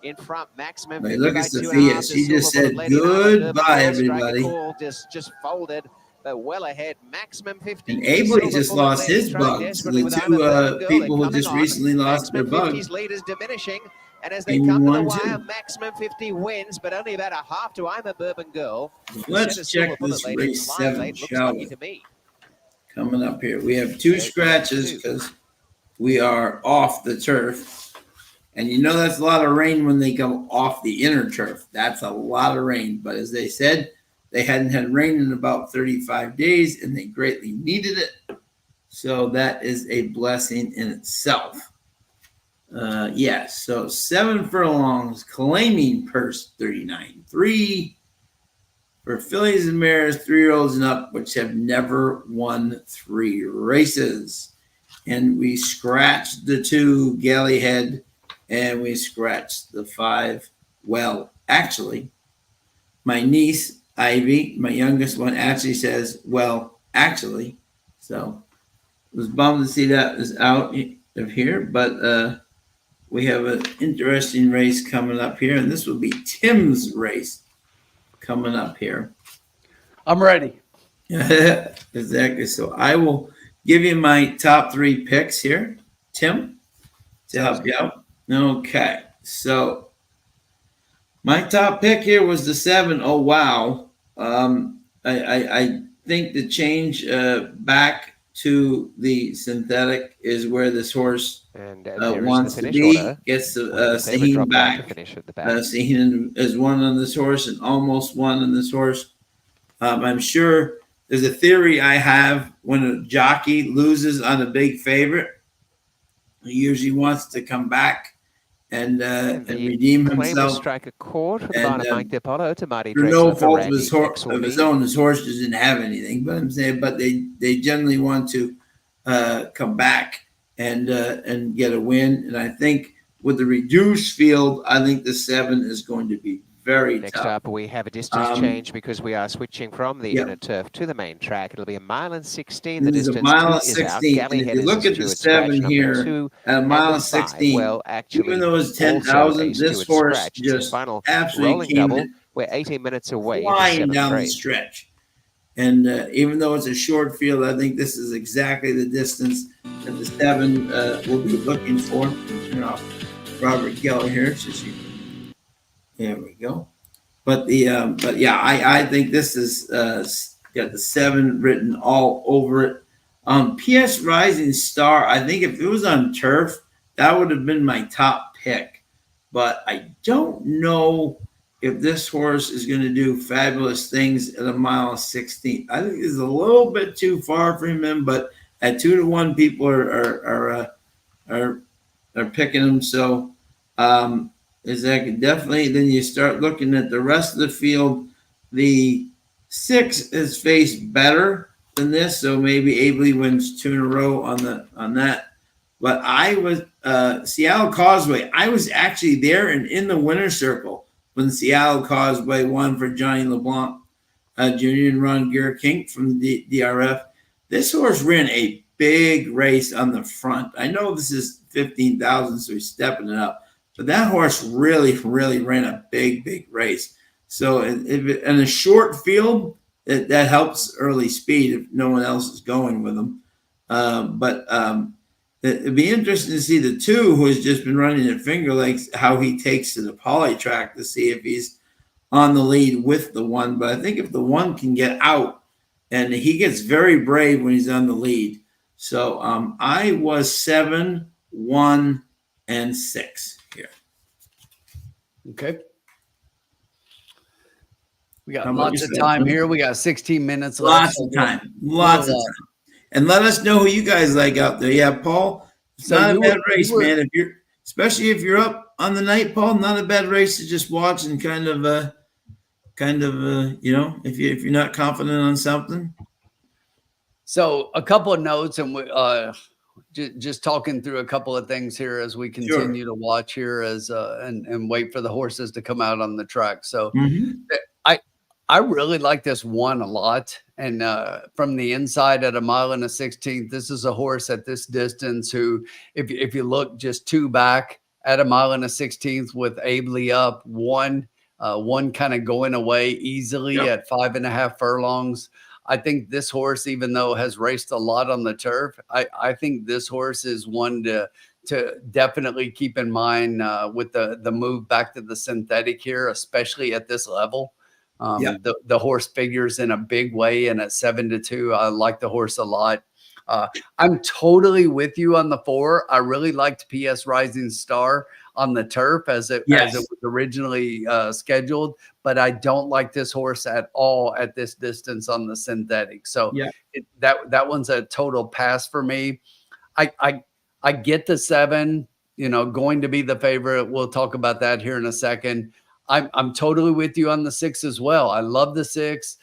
In front, maximum. Look at Sophia. She just said goodbye, everybody. Just folded. But well ahead, maximum 50. And Abley just lost his bugs. The 2 people who just recently lost their bugs. Lead is diminishing, and as they come to the wire, maximum 50 wins, but only about a half to I'm a Bourbon Girl. Let's check this race 7, shall we? Coming up here, we have 2 scratches because we are off the turf. And you know that's a lot of rain when they come off the inner turf. That's a lot of rain. But as they said, they hadn't had rain in about 35 days, and they greatly needed it. So that is a blessing in itself. Yes, so 7 furlongs, claiming purse 39.3 for fillies and mares, 3-year-olds and up, which have never won 3 races. And we scratched the 2 Gallyhead, and we scratched the 5. Well, actually, my niece Ivy, my youngest one, actually says, well, actually. So I was bummed to see that is out of here, but we have an interesting race coming up here, and this will be Tim's race coming up here. I'm ready. Exactly. So I will give you my top 3 picks here, Tim, to help you out. Okay. So my top pick here was the 7. Oh, wow. I think the change back to the synthetic is where this horse wants to be. Gets the Saheen back. Saheen has won on this horse and almost won on this horse. I'm sure there's a theory I have when a jockey loses on a big favorite, he usually wants to come back and redeem himself. Strike a chord for the through no fault of his own, his horse doesn't have anything. But I'm saying, but they generally want to come back and get a win. And I think with the reduced field, I think the 7 is going to be very Next tough. up, we have a distance change because we are switching from the inner turf to the main track. It'll be 1.16 miles. The distance 1.16 miles. If you look at the 7 here at 1.16 miles, well, actually, even though it's 10,000, this horse just absolutely came double. We're 18 minutes away. Flying down the stretch. And even though it's a short field, I think this is exactly the distance that the 7 will be looking for. Turn off Robert Geller here so she There we go. But yeah, I think this is got the 7 written all over it. PS Rising Star. I think if it was on turf, that would have been my top pick. But I don't know if this horse is going to do fabulous things at a mile 16. I think it's a little bit too far for him, but at 2-1, people are picking him. So is that definitely? Then you start looking at the rest of the field. The 6 is faced better than this, so maybe Abley wins 2 in a row on that. But I was Seattle Causeway. I was actually there and in the winner's circle when Seattle Causeway won for Johnny LeBlanc Jr. and Ron Gere-Kink from the DRF. This horse ran a big race on the front. I know this is 15,000, so he's stepping it up. But that horse really, really ran a big race. So in a short field, that helps early speed if no one else is going with him. But it'd be interesting to see the 2 who has just been running at Finger Lakes, how he takes to the poly track to see if he's on the lead with the 1. But I think if the 1 can get out, and he gets very brave when he's on the lead. So I was 7, 1, and 6 here. Okay. We got How about lots of yourself? time here. We got 16 minutes left. Lots of time. And let us know who you guys like out there. Yeah, Paul, it's not a bad race, man. If you're, especially if you're up on the night, Paul, not a bad race to just watch and kind of you know, if you're not confident on something. So a couple of notes, and we just talking through a couple of things here as we continue to watch here as and wait for the horses to come out on the track. So I really like this 1 a lot. And from the inside at a mile and a 16th, this is a horse at this distance who, if you look just 2 back at a mile and a 16th with Abley up, one kind of going away easily at 5.5 furlongs. I think this horse, even though has raced a lot on the turf, I think this horse is one to definitely keep in mind with the move back to the synthetic here, especially at this level. The horse figures in a big way, and at 7-2, I like the horse a lot. I'm totally with you on the 4. I really liked PS Rising Star on the turf as it was originally scheduled, but I don't like this horse at all at this distance on the synthetic. So that one's a total pass for me. I get the 7, you know, going to be the favorite. We'll talk about that here in a second. I'm totally with you on the 6 as well. I love the 6.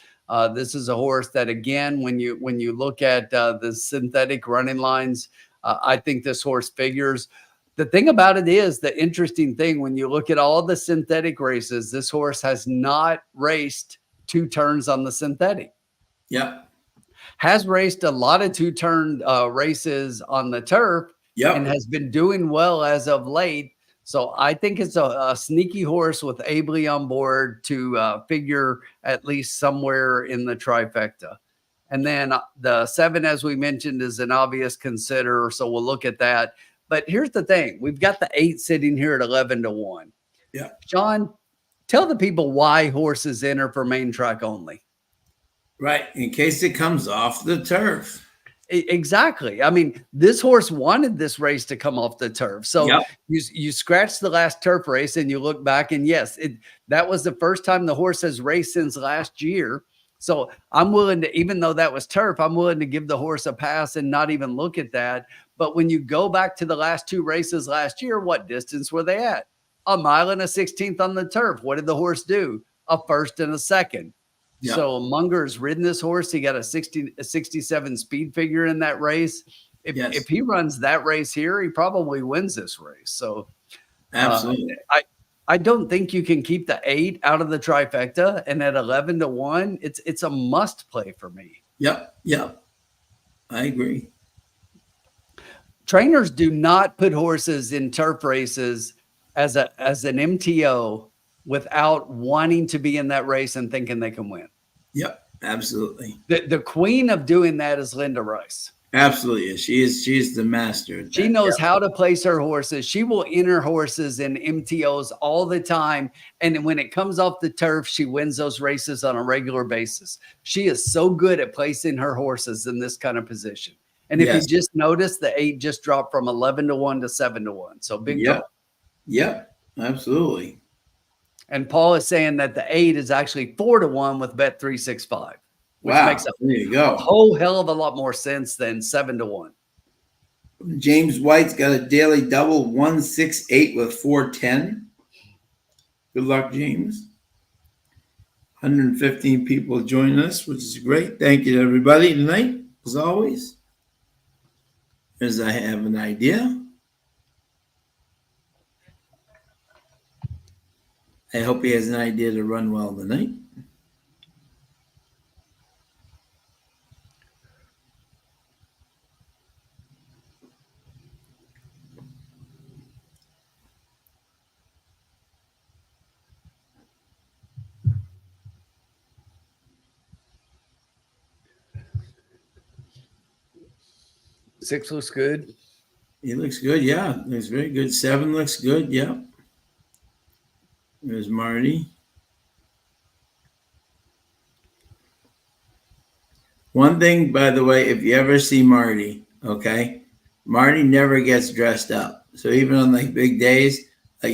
This is a horse that, again, when you look at the synthetic running lines, I think this horse figures. The thing about it is, the interesting thing, when you look at all the synthetic races, this horse has not raced 2 turns on the synthetic. Has raced a lot of 2-turn races on the turf and has been doing well as of late. So I think it's a sneaky horse with Abley on board to figure at least somewhere in the trifecta. And then the 7, as we mentioned, is an obvious consider. So we'll look at that. But here's the thing. We've got the 8 sitting here at 11-1. Sean, tell the people why horses enter for main track only. Right. In case it comes off the turf. Exactly. I mean, this horse wanted this race to come off the turf. So you scratch the last turf race and you look back, and yes, that was the first time the horse has raced since last year. So I'm willing to, even though that was turf, I'm willing to give the horse a pass and not even look at that. But when you go back to the last 2 races last year, what distance were they at? A mile and a 16th on the turf. What did the horse do? A 1st and a 2nd. So Munger's ridden this horse. He got a 67 speed figure in that race. If he runs that race here, he probably wins this race. So absolutely. I don't think you can keep the 8 out of the trifecta, and at 11-1, it's a must play for me. I agree. Trainers do not put horses in turf races as an MTO without wanting to be in that race and thinking they can win. Absolutely. The queen of doing that is Linda Rice. Absolutely. She's the master at She that. knows how to place her horses. She will enter horses in MTOs all the time. And when it comes off the turf, she wins those races on a regular basis. She is so good at placing her horses in this kind of position. And if you Yes. just notice, the 8 just dropped from 11-1 to 7-1. So big Yep. drop. Yep. Absolutely. And Paul is saying that the 8 is actually 4-1 with bet 365, which Wow. makes There you a go. whole hell of a lot more sense than 7-1. James White's got a daily double 168 with 410. Good luck, James. 115 people join us, which is great. Thank you to everybody tonight, as always. As I have an idea. I hope he has an idea to run well tonight. Six looks good. He looks good. Yeah, looks very good. 7 looks good. Yeah. There's Marty. One thing, by the way, if you ever see Marty, okay, Marty never gets dressed up. So even on like big days, like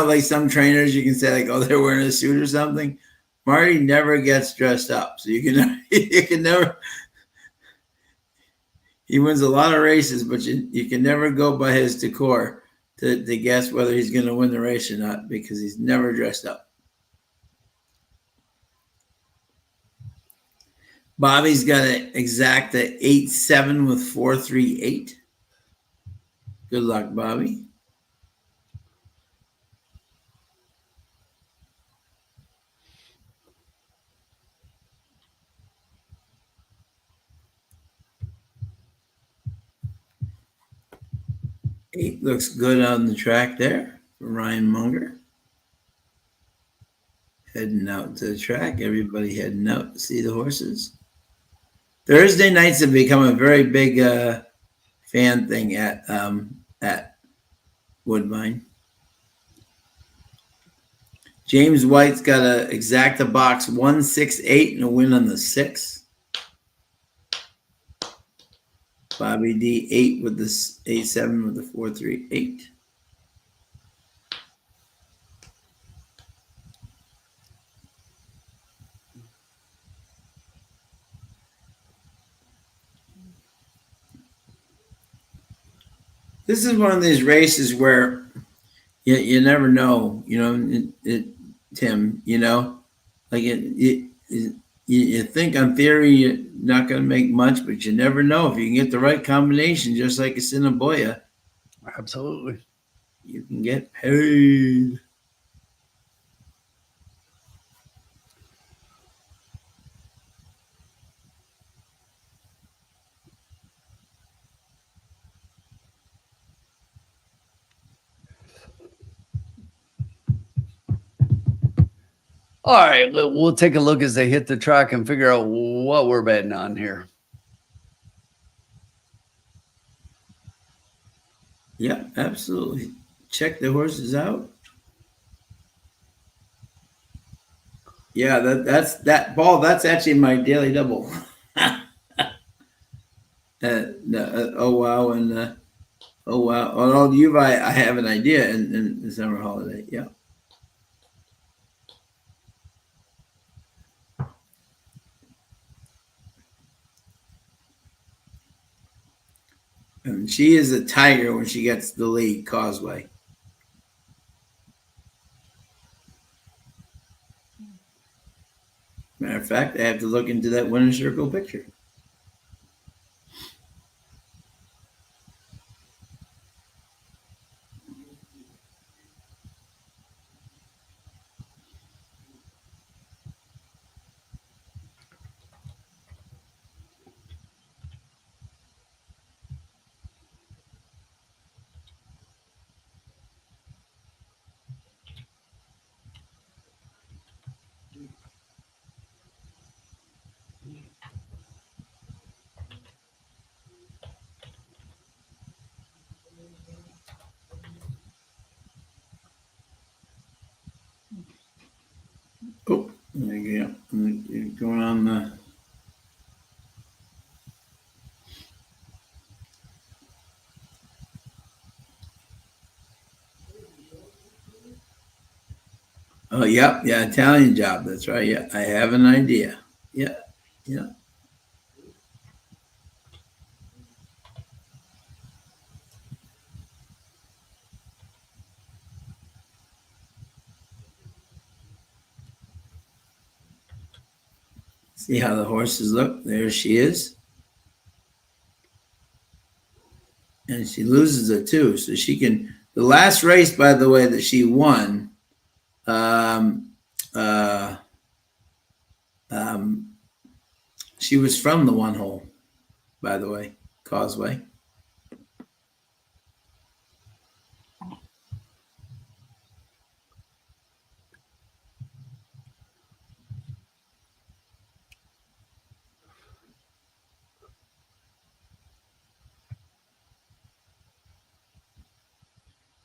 like some trainers, you can say like, oh, they're wearing a suit or something. Marty never gets dressed up, so you can never. He wins a lot of races, but you can never go by his decor to guess whether he's going to win the race or not because he's never dressed up. Bobby's got an exact 8-7 with 438. Good luck, Bobby. Eight looks good on the track there for Ryan Munger. Heading out to the track. Everybody heading out to see the horses. Thursday nights have become a very big fan thing at Woodbine. James White's got a exacta box 168 and a win on the 6. Bobby D 8 with this 8-7 with the 438. This is one of these races where you never know, Tim, like you think on theory you're not going to make much, but you never know. If you can get the right combination, just like it's in a Boya, Absolutely. you can get paid. All right, we'll take a look as they hit the track and figure out what we're betting on here. Yeah, absolutely. Check the horses out. Yeah, that's Paul. That's actually my daily double. Oh wow, and oh wow. Oh, you I have an idea in the summer holiday. Yeah. And she is a tiger when she gets the lead causeway. Matter of fact, I have to look into that winner's circle picture. Oh, yep. Yeah. Italian job. That's right. Yeah. I have an idea. Yeah. Yeah. See how the horses look? There she is. And she loses it too. So she can, the last race, by the way, that she won, um, uh, um, she was from the one hole, by the way, Causeway.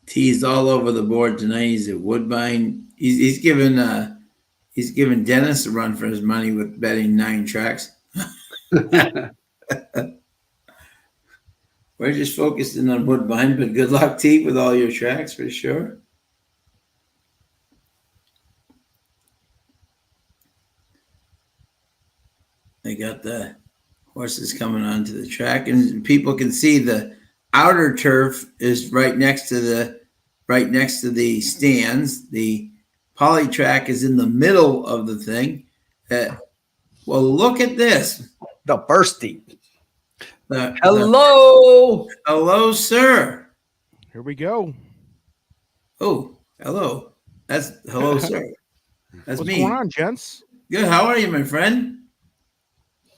Teased all over the board tonight. He's at Woodbine. He's given Dennis a run for his money with betting 9 tracks. We're just focusing on Woodbine, but good luck, T, with all your tracks for sure. They got the horses coming onto the track, and people can see the outer turf is right next to the stands. The poly track is in the middle of the thing. Well, look at this. The firstie. Hello, sir. Here we go. Oh, hello. That's hello, sir. That's What's me. going on, gents? Good. How are you, my friend?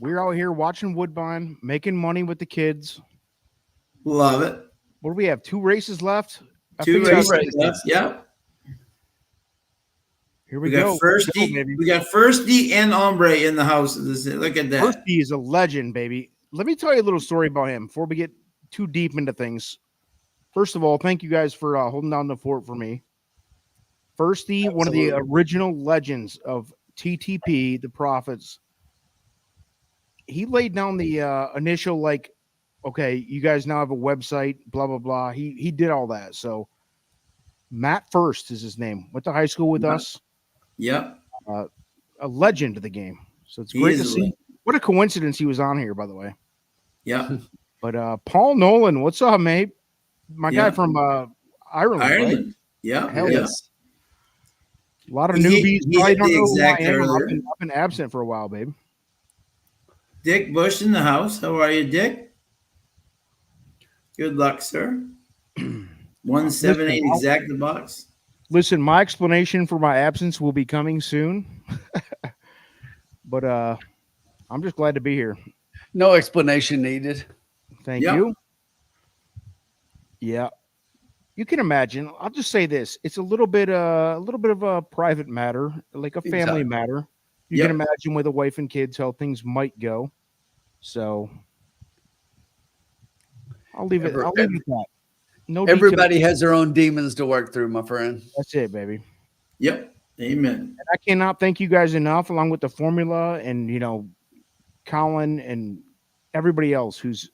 We're out here watching Woodbine, making money with the kids. Love it. What do we have? 2 races left? Two races left. Yep. Here We we go. got Firstie. We got Firstie and Ombre in the house. Look at that. Firstie is a legend, baby. Let me tell you a little story about him before we get too deep into things. First of all, thank you guys for holding down the fort for me. Firstie, one of the original legends of TTP, the Prophets. He laid down the initial, like, okay, you guys now have a website, blah, blah, blah. He did all that. So Matt First is his name. Went to high school with us. Yep. A legend of the game. So it's great to see. What a coincidence he was on here, by the way. Yeah. But Paul Nolan, what's up, mate? My guy from Ireland. Right? Yeah. Hell yeah. yes. A lot of newbies. Probably don't know who I am. I've been absent for a while, babe. Dick Bush in the house. How are you, Dick? Good luck, sir. 178 exact the box. Listen, my explanation for my absence will be coming soon. But I'm just glad to be here. No explanation needed. Thank you. Yeah. You can imagine. I'll just say this. It's a little bit of a private matter, like a family matter. You can imagine with a wife and kids how things might go. So I'll leave it at that. No, everybody has their own demons to work through, my friend. That's it, baby. Yep. Amen. And I cannot thank you guys enough, along with the formula and Colin and everybody else who's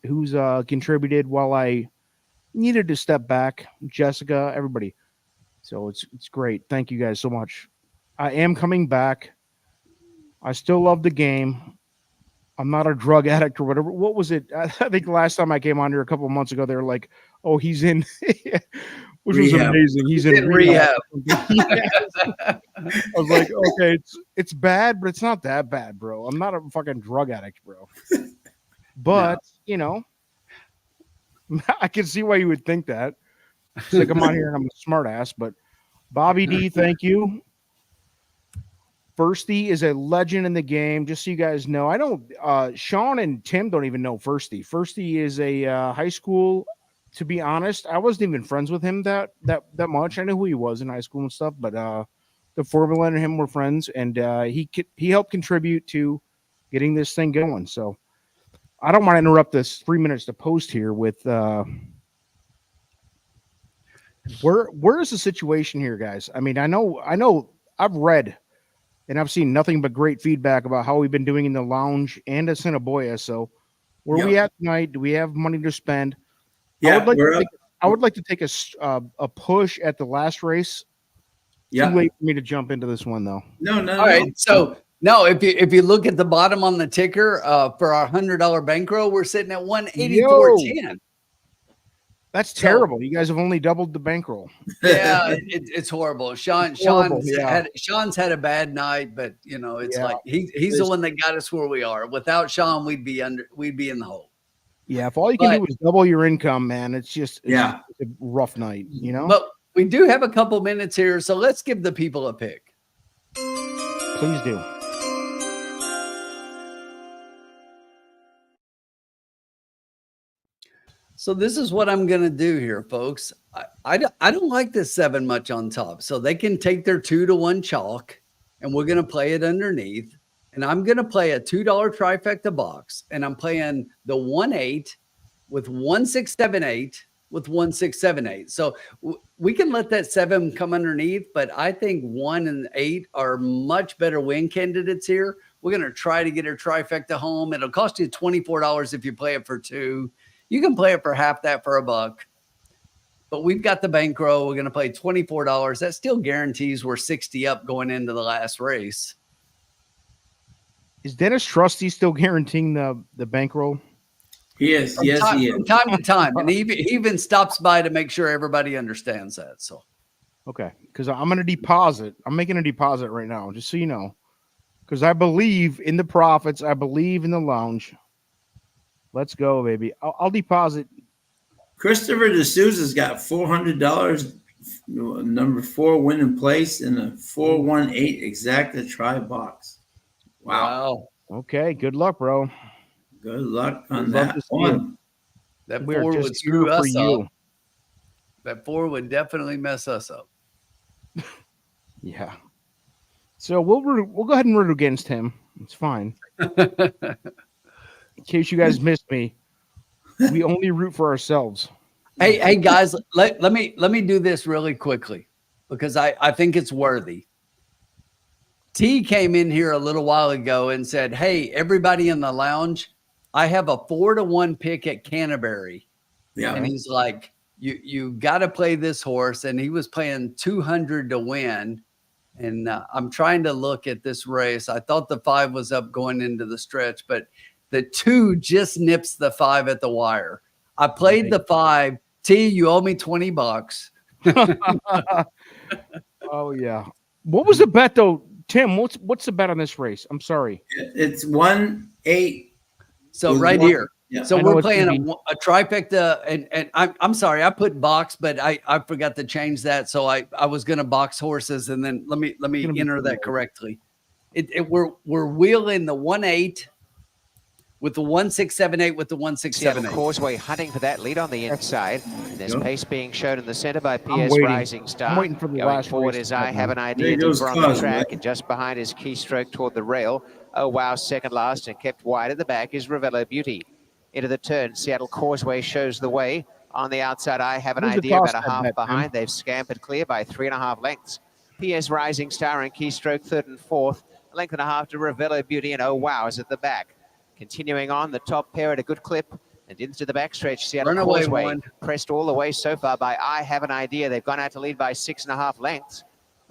contributed while I needed to step back. Jessica, everybody. So it's great. Thank you guys so much. I am coming back. I still love the game. I'm not a drug addict or whatever. What was it? I think last time I came on here a couple of months ago, they were like, "Oh, he's in," which was amazing. He's in rehab. I was like, "Okay, it's bad, but it's not that bad, bro. I'm not a fucking drug addict, bro." But I can see why you would think that. It's like I'm on here and I'm a smart ass. But Bobby D, thank you. Firstie is a legend in the game. Just so you guys know, I don't. Sean and Tim don't even know Firstie. Firstie is a high school. To be honest, I wasn't even friends with him that much. I knew who he was in high school and stuff, but the formula and him were friends, and he helped contribute to getting this thing going. So I don't want to interrupt this 3 minutes to post here with where is the situation here, guys? I mean, I know I've read. And I've seen nothing but great feedback about how we've been doing in the lounge and at Assiniboia. So where are we at tonight? Do we have money to spend? Yeah, I would like to take a push at the last race Yeah. Too late for me to jump into this one though. No, no, All no. right. So no, if you look at the bottom on the ticker for our $100 bankroll, we're sitting at 184.10. That's So- terrible. You guys have only doubled the bankroll. Yeah, it's horrible. Horrible, yeah. Sean's had a bad night, but you know, it's Yeah. like he's the one that got us where we are. Without Sean, we'd be in the hole. Yeah, if all you can do is double your income, man, it's just it's Yeah. a rough night, you know? But we do have a couple minutes here, so let's give the people a pick. Please do. So this is what I'm going to do here, folks. I don't like this 7 much on top. So they can take their 2-to-1 chalk, and we're going to play it underneath. And I'm going to play a $2 trifecta box, and I'm playing the 1-8 with 1-6-7-8 with 1-6-7-8. So we can let that 7 come underneath, but I think 1 and 8 are much better win candidates here. We're going to try to get a trifecta home. It'll cost you $24 if you play it for 2. You can play it for half that for $1. But we've got the bankroll. We're going to play $24. That still guarantees we're 60 up going into the last race. Is Dennis Trusty still guaranteeing the bankroll? He is. Yes, he is. From time to time. And he even stops by to make sure everybody understands that. So, Okay, because I'm going to deposit. I'm making a deposit right now, just so you know. Because I believe in the profits. I believe in the lounge. Let's go, baby. I'll deposit. Christopher D'Souza's got $400. Number 4 win in place in a 418 exacta try box. Wow. Okay, good luck, bro. Good luck on We'd love that to see one. that We are 4 just would screw here for us you. up. That 4 would definitely mess us up. Yeah. So we'll go ahead and root against him. It's fine. In case you guys missed me, we only root for ourselves. Hey guys, let me do this really quickly because I think it's worthy. T came in here a little while ago and said, "Hey, everybody in the lounge, I have a 4-to-1 pick at Canterbury." Yeah. And he's like, you got to play this horse. And he was playing 200 to win. And I'm trying to look at this race. I thought the 5 was up going into the stretch, but the 2 just nips the 5 at the wire. I played the 5. T, you owe me $20. Oh yeah. What was the bet though, Tim? What's the bet on this race? I'm sorry. It's 1-8. So With right one- here. Yeah. So I know we're it's gonna playing be- a trifecta, and I'm sorry, I put box, but I forgot to change that. So I was going to box horses, and then let me gonna be enter that cool. correctly. We're wheeling the 1-8 with the 1-6-7-8 with the Seattle 1-6-7-8. Causeway hunting for that lead on the inside. There's Yep. pace being shown in the center by I'm PS waiting. Rising Star. I'm waiting for the Going last forward race is to I come Have on. an Idea There goes deeper on the Causeway. track, and just behind his keystroke toward the rail. Oh wow, second last and kept wide at the back is Ravello Beauty. Into the turn, Seattle Causeway shows the way. On the outside, I Have an Who's the Idea about a toss that half bet, Tim? behind. They've scampered clear by 3.5 lengths. PS Rising Star and keystroke third and fourth. A length and a half to Ravello Beauty, and oh wow is at the back. Continuing on, the top pair at a good clip. And into the backstretch, Seattle Runaway Causeway one. pressed all the way so far by I Have an Idea. They've gone out to lead by 6.5 lengths.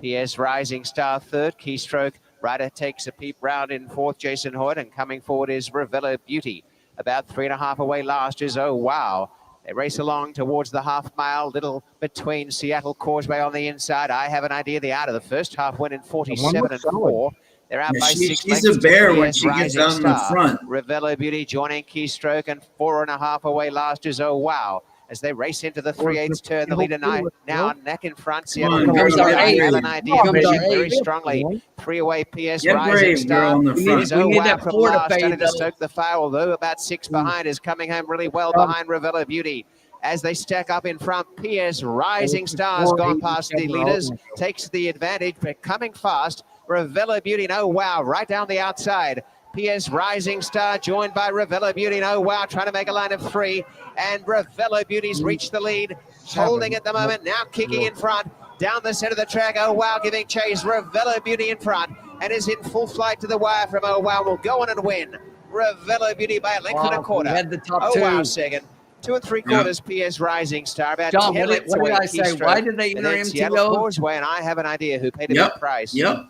PS Rising Star third, keystroke. Ryder takes a peep round in fourth, Jason Hoyt, and coming forward is Ravello Beauty. About 3.5 away last is Oh Wow. They race along towards the half mile, little between Seattle Causeway on the inside. I Have an Idea. The out of the first half went in 47 and looks solid. 4. They're out Yeah, by she's 6 a lengths to bear when PS she gets Rising out in the Star. front. Ravello Beauty joining keystroke, and 4.5 away last is Oh Wow. As they race into the 3/8 turn, the leader now neck in front. Seattle on, girl. Causeway, I Get Have an brave. Idea, Come on, measured girl. very strongly. 3 away PS Get Rising brave, Star. girl, in the It front. is We Oh need Wow that from 4 to last, fade, starting to though. stoke the foul, although about 6 behind is coming home really well behind Ravello Beauty. As they stack up in front, PS Rising Star's gone past the leaders, takes the advantage, but coming fast. Ravello Beauty, and Oh Wow, right down the outside. PS Rising Star joined by Ravello Beauty, and Oh Wow, trying to make a line of 3. And Ravello Beauty's reached the lead, holding at the moment, now kicking in front. Down the center of the track, Oh Wow giving chase. Ravello Beauty in front, and is in full flight to the wire from Oh Wow, will go on and win. Ravello Beauty by a length and a We quarter. had the top Oh 2. Wow second. 2 3/4 PS Rising Star. About John, 10 what did, lengths what did away. I say? Why did they And enter then Seattle MTO? Causeway, and I have an idea who paid a Yep. big price. Yep.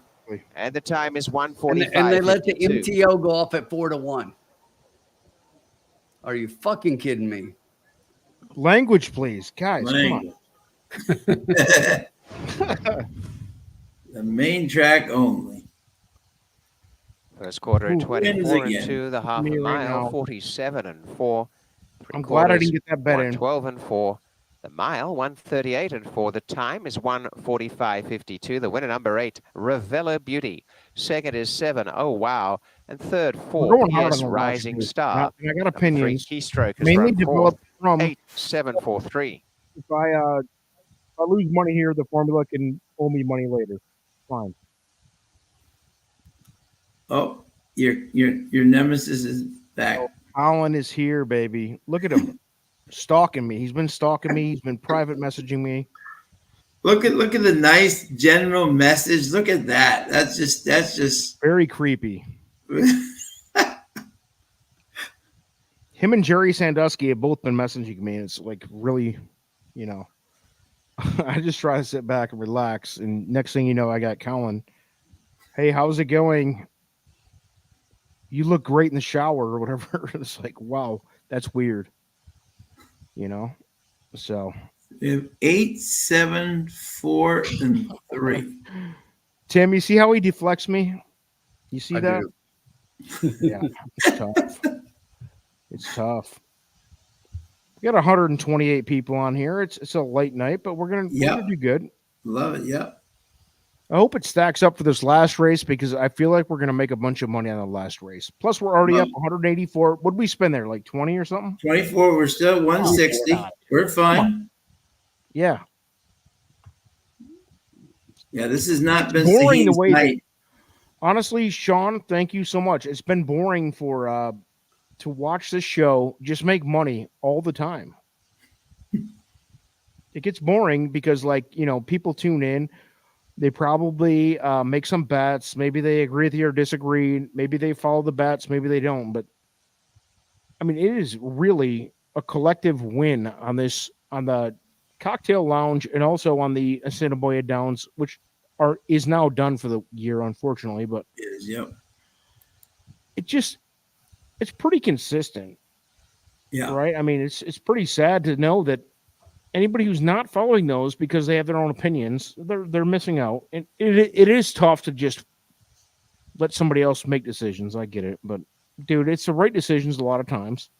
And the time is And 1:45. they let the MTO go off at 4-1. Are you fucking kidding me? Language, please, guys. Language. Come The main track only. First quarter at Who 24 wins and 2, the half Me a right mile, now. 47 and 4. I'm glad I didn't get that bet in. 112 and 4. The mile, 138 and 4. The time is 1:45.52. The winner, number 8, Ravella Beauty. Second is 7. Oh, wow. And third, We're 4, going hard on PS the last Rising race. Star. Now, and I got Number 3, opinions, Keystroke is mainly run fourth. developed from 8.743. if I lose money here, the formula can owe me money later. Fine. Oh, your nemesis is back. Colin is here, baby. Look at him. Stalking me. He's been stalking me. He's been private messaging me. Look at the nice general message. Look at that. That's just Very creepy. Him and Jerry Sandusky have both been messaging me, and it's like really, you know, I just try to sit back and relax. And next thing you know, I got Colin. Hey, how's it going? You look great in the shower or whatever. It's like, wow, that's weird. You know? So we have 8, 7, 4, and 3. Tim, you see how he deflects me? You see I that? do. Yeah, it's tough. It's tough. We got 128 people on here. It's a late night, but we're gonna do good. Love it. Yep. I hope it stacks up for this last race because I feel like we're gonna make a bunch of money on the last race. Plus, we're already up 184. What did we spend there? Like 20 or something? 24. We're still at 160. We're fine. Yeah. Yeah, this has not been Boring the Saheem's way. night. Honestly, Sean, thank you so much. It's been boring for to watch this show just make money all the time. It gets boring because, like, you know, people tune in. They probably make some bets. Maybe they agree with you or disagree. Maybe they follow the bets. Maybe they don't. But I mean, it is really a collective win on this, on the Cocktail Lounge and also on the Assiniboia Downs, which is now done for the year, unfortunately. But It is, yep. It's pretty consistent. Yeah. Right. I mean, it's pretty sad to know that anybody who's not following those because they have their own opinions, they're missing out. And it is tough to just let somebody else make decisions. I get it, but dude, it's the right decisions a lot of times.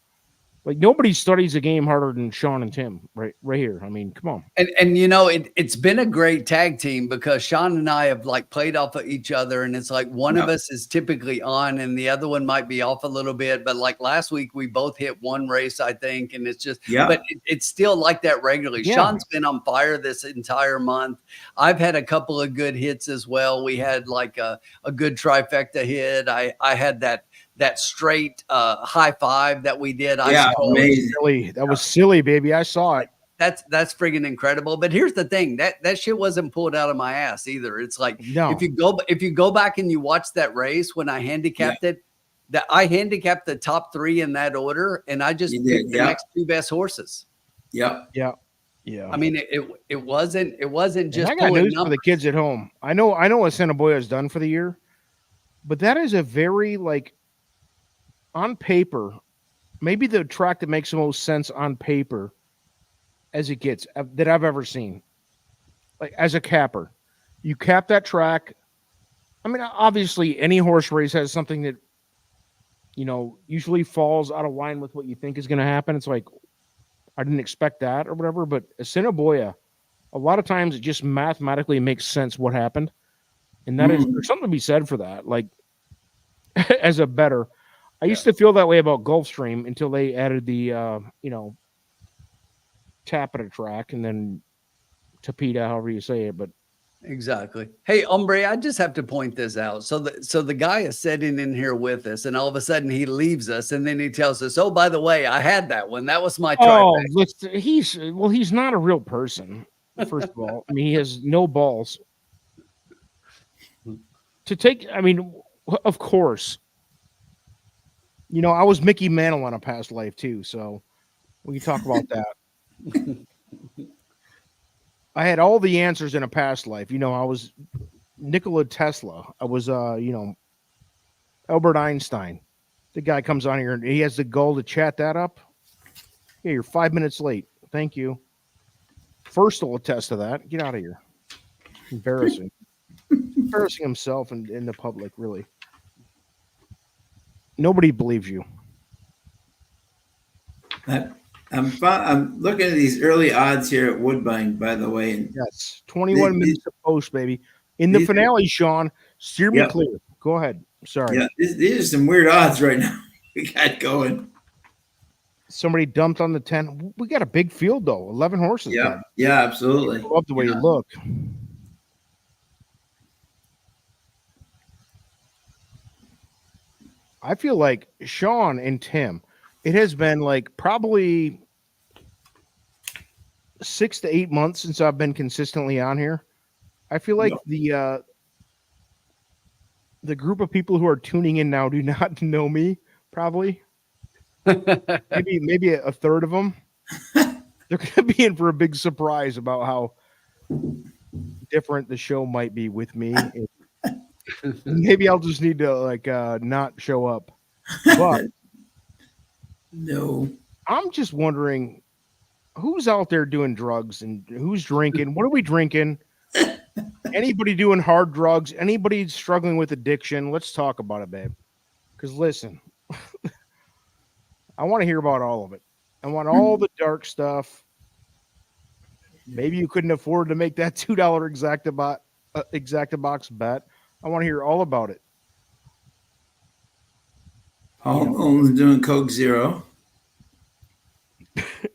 Like, nobody studies the game harder than Sean and Tim right here. I mean, come on. And you know, it's been a great tag team because Sean and I have like played off of each other, and it's like one of us is typically on and the other one might be off a little bit. But like last week, we both hit one race, I think, and it's just but it's still like that regularly. Yeah. Sean's been on fire this entire month. I've had a couple of good hits as well. We had like a good trifecta hit. I had that straight high five that we did. Amazing. That was silly, baby. I saw it. That's friggin' incredible. But here's the thing, that shit wasn't pulled out of my ass either. It's like if you go back and you watch that race when I handicapped it, that I handicapped the top 3 in that order, and I just picked the next 2 best horses. Yep. Yeah. Yeah. I mean, it wasn't just. I got news for the kids at home. I know what Assiniboia has done for the year, but that is a very, like, on paper, maybe the track that makes the most sense on paper as it gets that I've ever seen. Like, as a capper, you cap that track. I mean, obviously any horse race has something that, you know, usually falls out of line with what you think is going to happen. It's like, I didn't expect that or whatever, but Assiniboia, a lot of times it just mathematically makes sense what happened. And that is, there's something to be said for that. Like, as a bettor, I used to feel that way about Gulfstream until they added the, tap at a track and then Tapita, however you say it. But exactly. Hey, Ombre, I just have to point this out. So the guy is sitting in here with us, and all of a sudden he leaves us, and then he tells us, "Oh, by the way, I had that one. That was my trifecta." He's not a real person. First of all, I mean, he has no balls to take. I mean, of course. You know, I was Mickey Mantle on a past life too, so We can talk about that. I had all the answers in a past life. I was Nikola Tesla. I was, Albert Einstein. The guy comes on here and he has the goal to chat that up. Yeah, you're 5 minutes late. Thank you. First will attest to that. Get out of here. Embarrassing. Embarrassing himself and in the public, really. Nobody believes you. I'm looking at these early odds here at Woodbine, by the way. And yes, 21 minutes of post, baby. In the finale, Sean, steer me clear. Go ahead. Sorry. Yeah, these are some weird odds right now. We got going. Somebody dumped on the 10. We got a big field, though. 11 horses. Yeah, yeah, absolutely. I love the way you look. I feel like Sean and Tim, it has been like probably 6 to 8 months since I've been consistently on here. I feel like the group of people who are tuning in now do not know me, probably. maybe a third of them. They're going to be in for a big surprise about how different the show might be with me. Maybe I'll just need to not show up. But no, I'm just wondering who's out there doing drugs and who's drinking. What are we drinking? Anybody doing hard drugs? Anybody struggling with addiction? Let's talk about it, babe. Because listen, I want to hear about all of it. I want all the dark stuff. Maybe you couldn't afford to make that $2 Exactabox bet. I want to hear all about it. Paul only doing Coke Zero.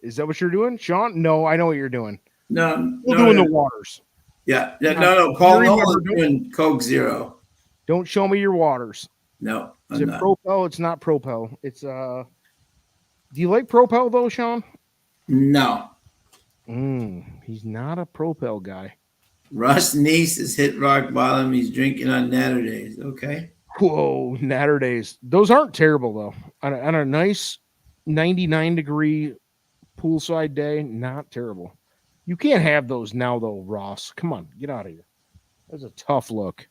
Is that what you're doing, Sean? No, I know what you're doing. No, we're doing the waters. Yeah, no. Paul Nolan's doing Coke Zero. Don't show me your waters. No, is it Propel? It's not Propel. It's Do you like Propel though, Sean? No. He's not a Propel guy. Russ Neese has hit rock bottom. He's drinking on Natter days. Okay. Whoa, Natter days. Those aren't terrible though. On a nice 99-degree poolside day, not terrible. You can't have those now though, Ross. Come on, get out of here. That's a tough look.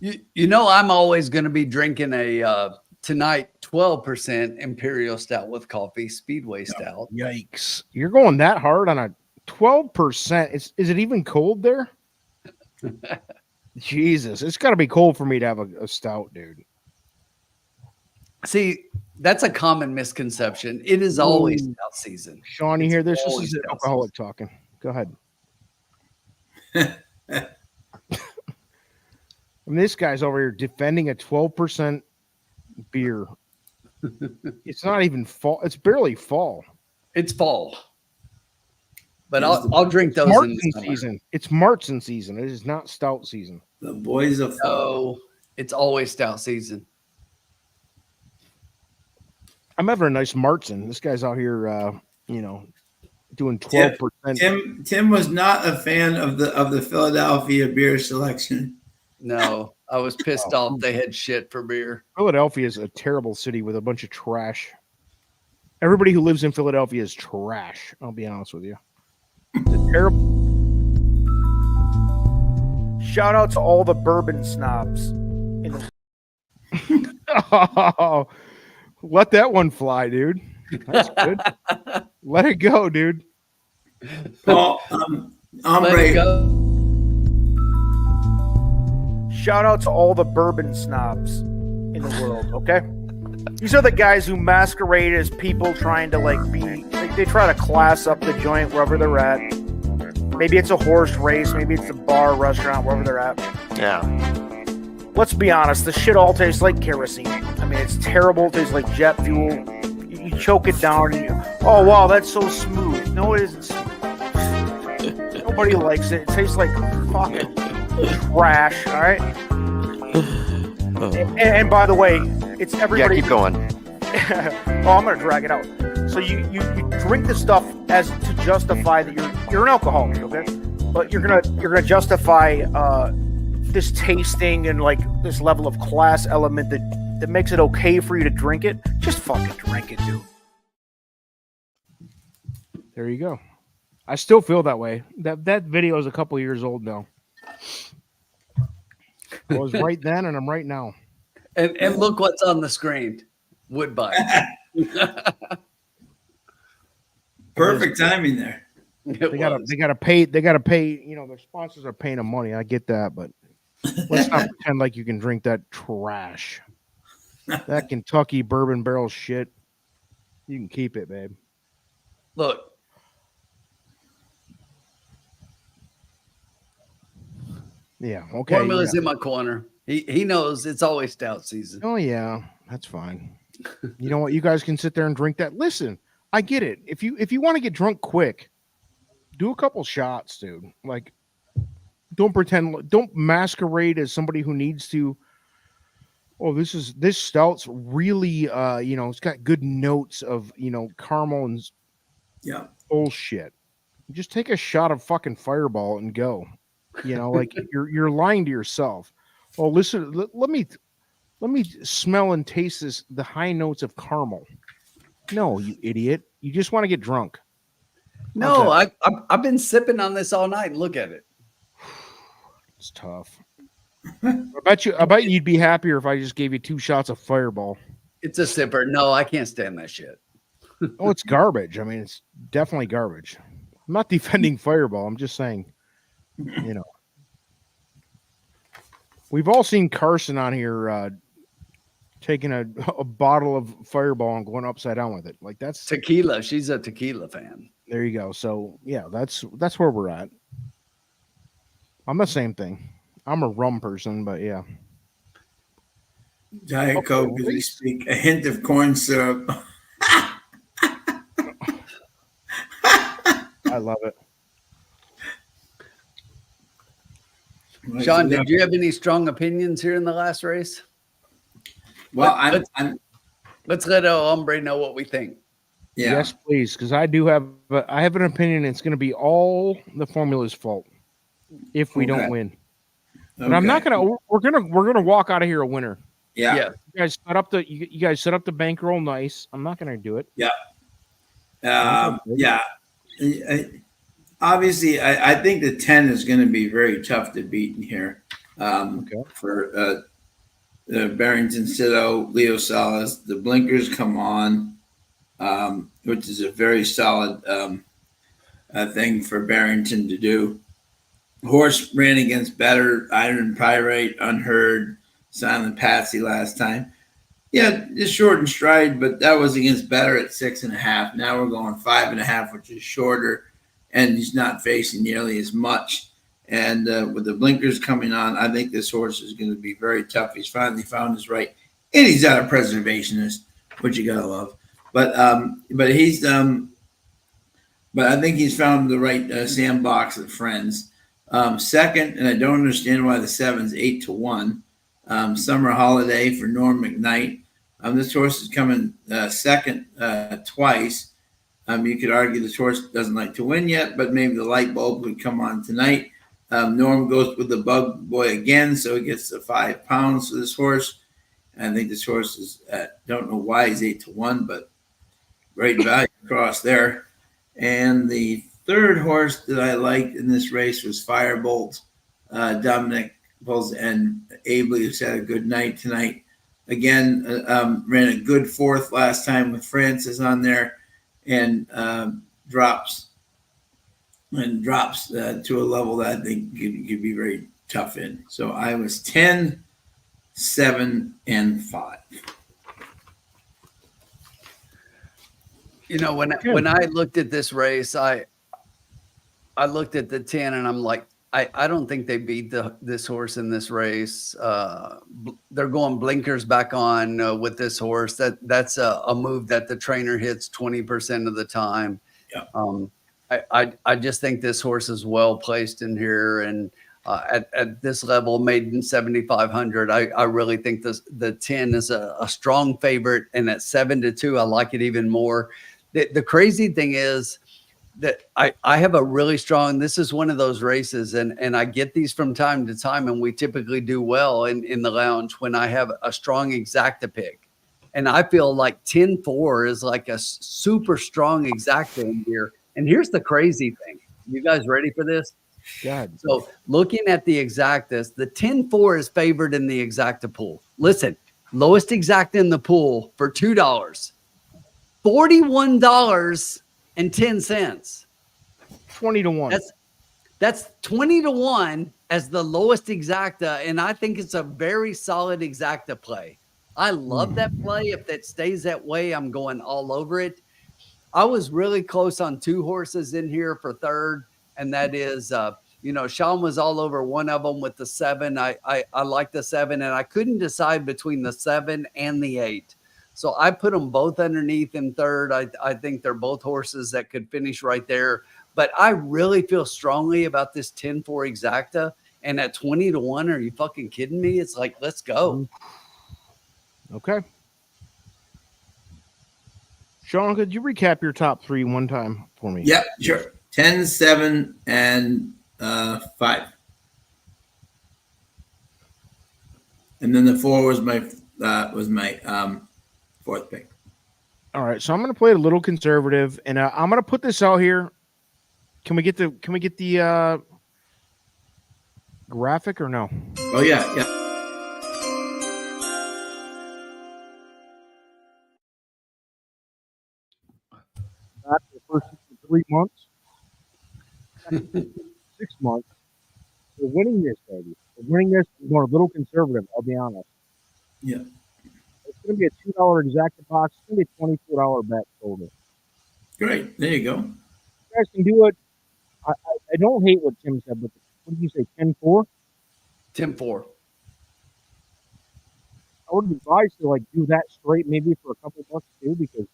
I'm always going to be drinking a tonight 12% Imperial Stout with coffee, Speedway Stout. Yikes. You're going that hard on a 12%. Is it even cold there? Jesus, it's got to be cold for me to have a stout, dude. See, that's a common misconception. It is always stout season. Sean, you hear this? This is an alcoholic talking. Go ahead. I mean, this guy's over here defending a 12% beer. It's not even fall. It's barely fall. It's fall. But I'll drink those in the season. It's Martzen season. It is not stout season. The boys of fall. No, it's always stout season. I'm having a nice Martzen. This guy's out here, doing 12%. Tim was not a fan of the Philadelphia beer selection. No, I was pissed off they had shit for beer. Philadelphia is a terrible city with a bunch of trash. Everybody who lives in Philadelphia is trash. I'll be honest with you. It's terrible. Shout out to all the bourbon snobs. Oh, let that one fly, dude. That's good. Let it go, dude. Paul, Shout out to all the bourbon snobs in the world, okay? These are the guys who masquerade as people trying to they try to class up the joint wherever they're at. Maybe it's a horse race, maybe it's a bar, restaurant, wherever they're at. Yeah. Let's be honest, the shit all tastes like kerosene. I mean, it's terrible, it tastes like jet fuel. You choke it down and oh wow, that's so smooth. No, it isn't smooth. Nobody likes it. It tastes like fucking trash, all right? And by the way, it's everybody. Yeah, keep going. Oh, I'm gonna drag it out. So you drink the stuff as to justify that you're an alcoholic, okay? But you're gonna justify this tasting and this level of class element that makes it okay for you to drink it. Just fucking drink it, dude. There you go. I still feel that way. That video is a couple years old now. I was right then, and I'm right now. And look what's on the screen. Woodbine. Perfect timing there. They gotta pay. You know, their sponsors are paying them money. I get that, but let's not pretend like you can drink that trash. That Kentucky bourbon barrel shit. You can keep it, babe. Look. Yeah. Okay. Formula's in my corner. He knows it's always stout season. Oh yeah, that's fine. You know what? You guys can sit there and drink that. Listen, I get it. If you want to get drunk quick, do a couple shots, dude. Like, don't pretend. Don't masquerade as somebody who needs to. Oh, this stout's really you know, it's got good notes of, you know, caramel and bullshit. Just take a shot of fucking Fireball and go. You know, like you're lying to yourself. Oh, listen, let me smell and taste the high notes of caramel. No, you idiot. You just want to get drunk. No, I've been sipping on this all night. Look at it. It's tough. I bet you'd be happier if I just gave you 2 shots of Fireball. It's a sipper. No, I can't stand that shit. Oh, it's garbage. I mean, it's definitely garbage. I'm not defending Fireball. I'm just saying, you know, we've all seen Carson on here taking a bottle of Fireball and going upside down with it. Like, that's tequila. She's a tequila fan. There you go. So yeah, that's where we're at. I'm the same thing. I'm a rum person, but yeah. Diet Coke, as we speak. A hint of corn syrup. I love it. Sean, did you have any strong opinions here in the last race? Well, let's let El Hombre know what we think. Yeah. Yes, please, because I have an opinion. It's going to be all the formula's fault if we don't win. But I'm not gonna. We're gonna walk out of here a winner. Yeah. You guys set up the bankroll nice. I'm not gonna do it. Yeah. Yeah. Obviously, I think the 10 is going to be very tough to beat in here. For Barrington Cito, Leo Salas, the blinkers come on, which is a very solid thing for Barrington to do. Horse ran against Bettor, Iron Pyrite, Unheard, Silent Patsy last time. Yeah, just short and stride, but that was against Bettor at 6.5. Now we're going 5.5, which is shorter, and he's not facing nearly as much. And with the blinkers coming on, I think this horse is going to be very tough. He's finally found his right, and he's not a preservationist, which you gotta love. But he's but I think he's found the right sandbox of friends. Second, and I don't understand why the 7's 8-1. Summer Holiday for Norm McKnight. This horse is coming second twice. You could argue this horse doesn't like to win yet, but maybe the light bulb would come on tonight. Norm goes with the bug boy again, so he gets the 5 pounds for this horse. I think this horse is, don't know why he's 8-1, but great value across there. And the third horse that I liked in this race was Firebolt. Dominic Pulse and Abley, who's had a good night tonight. Again, ran a good 4th last time with Francis on there, and drops to a level that I think could be very tough in. So I was 10, 7, and 5. You know, when I looked at this race, I looked at the 10 and I'm like, I don't think they beat this horse in this race. They're going blinkers back on with this horse. That's a move that the trainer hits 20% of the time. Yeah. I just think this horse is well placed in here, and at this level, maiden 7,500. I really think the 10 is a strong favorite, and at 7-2, I like it even more. The crazy thing is that I have a really strong, this is one of those races, and I get these from time to time, and we typically do well in the lounge when I have a strong exacta pick. And I feel like 10-4 is like a super strong exacta in here. And here's the crazy thing. You guys ready for this? God. So looking at the exactas, the 10-4 is favored in the exacta pool. Listen, lowest exacta in the pool for $2, $41.10. 20 to 1. That's 20 to 1 as the lowest exacta, and I think it's a very solid exacta play. I love that play. If that stays that way, I'm going all over it. I was really close on 2 horses in here for third, and that is, Sean was all over one of them with the 7. I like the 7, and I couldn't decide between the 7 and the 8. So I put them both underneath in third. I think they're both horses that could finish right there. But I really feel strongly about this 10-4 exacta. And at 20 to 1, are you fucking kidding me? It's like, let's go. Okay. Sean, could you recap your top 3 one time for me? Yep, sure. 10, 7, and 5. And then the 4 was my fourth pick. All right, so I'm going to play it a little conservative, and I'm going to put this out here. Can we get the graphic or no? Oh yeah. Not the first 3 months, 6 months. We're winning this, baby. We're winning this. We're a little conservative. I'll be honest. Yeah. It's going to be a $2 exacta box. It's going to be a $24 bet total. Great. There you go. You guys can do it. I don't hate what Tim said, but what did you say, 10-4? 10-4. I would advise to do that straight maybe for a couple bucks too, because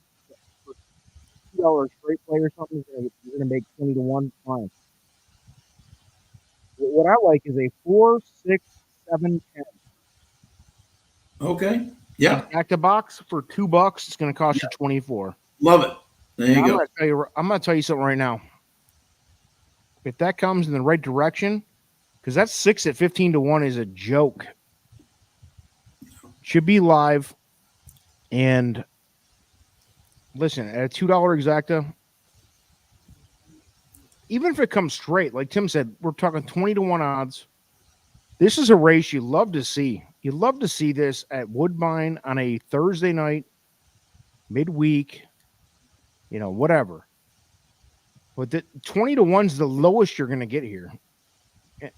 for $2 straight play or something, you're gonna make 20 to 1. Fine. What I like is a 4, 6, 7, 10. Okay. Yeah. Exacta box for $2. It's gonna cost you 24. Love it. There you go. I'm gonna tell you something right now. If that comes in the right direction, because that 6 at 15 to 1 is a joke. Should be live. And listen, at a $2 exacta, even if it comes straight, like Tim said, we're talking 20 to 1 odds. This is a race you love to see. You love to see this at Woodbine on a Thursday night, midweek, whatever. But the 20 to 1's the lowest you're going to get here.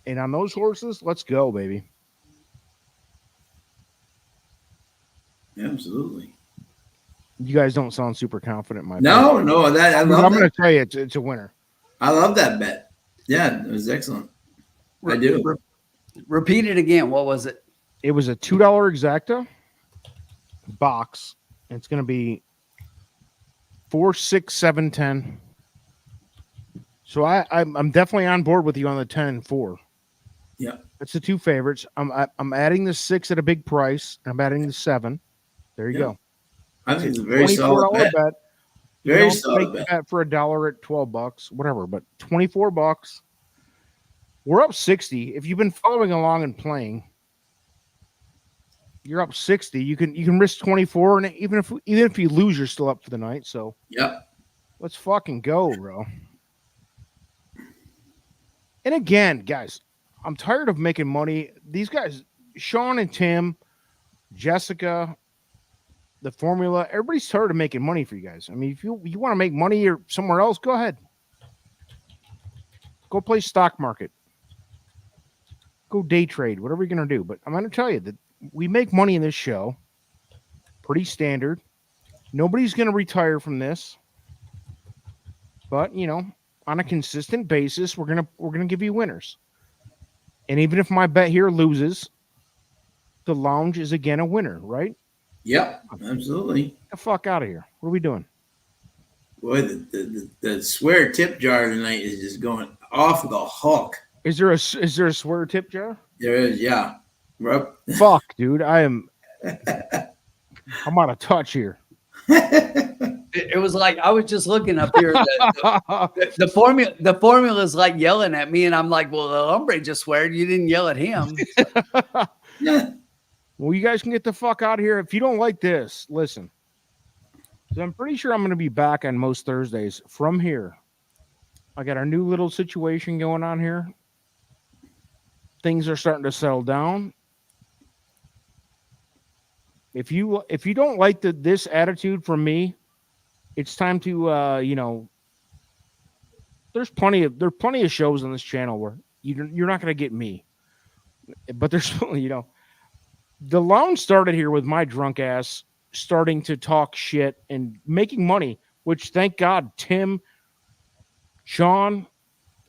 And on those horses, let's go, baby. Absolutely. You guys don't sound super confident, my No, bet. no, I'm I'm going to tell you, it's a winner. I love that bet. Yeah, it was excellent. I do. Repeat it again. What was it? It was a $2 exacta box. It's going to be 4, 6, 7, 10. So I'm definitely on board with you on the 10 and 4. Yeah, that's the 2 favorites. I'm adding the 6 at a big price. I'm adding the 7. There you go. I think it's a very solid bet. Very solid bet. That for $1 at $12, whatever. But $24. We're up 60. If you've been following along and playing, you're up 60. You can risk 24, and even if you lose, you're still up for the night. So let's fucking go, bro. And again, guys, I'm tired of making money. These guys, Sean and Tim, Jessica, the formula, everybody's tired of making money for you guys. I mean, if you want to make money or somewhere else, go ahead. Go play stock market. Go day trade, whatever you're going to do. But I'm going to tell you that we make money in this show. Pretty standard. Nobody's going to retire from this. But, on a consistent basis, we're gonna give you winners. And even if my bet here loses, the lounge is again a winner, right? Yep, absolutely. Get the fuck out of here. What are we doing? Boy, the swear tip jar tonight is just going off the hook. Is there a swear tip jar? There is, yeah. Fuck, dude. I'm out of touch here. It was like I was just looking up here. The formula is like yelling at me, and I'm like, "Well, the hombre just swear you didn't yell at him." Yeah. Well, you guys can get the fuck out of here. If you don't like this, listen. So I'm pretty sure I'm going to be back on most Thursdays from here. I got our new little situation going on here. Things are starting to settle down. If you don't like this attitude from me, it's time to there's plenty of shows on this channel where you're not going to get me. But there's the lounge started here with my drunk ass starting to talk shit and making money, which thank God Tim, Sean,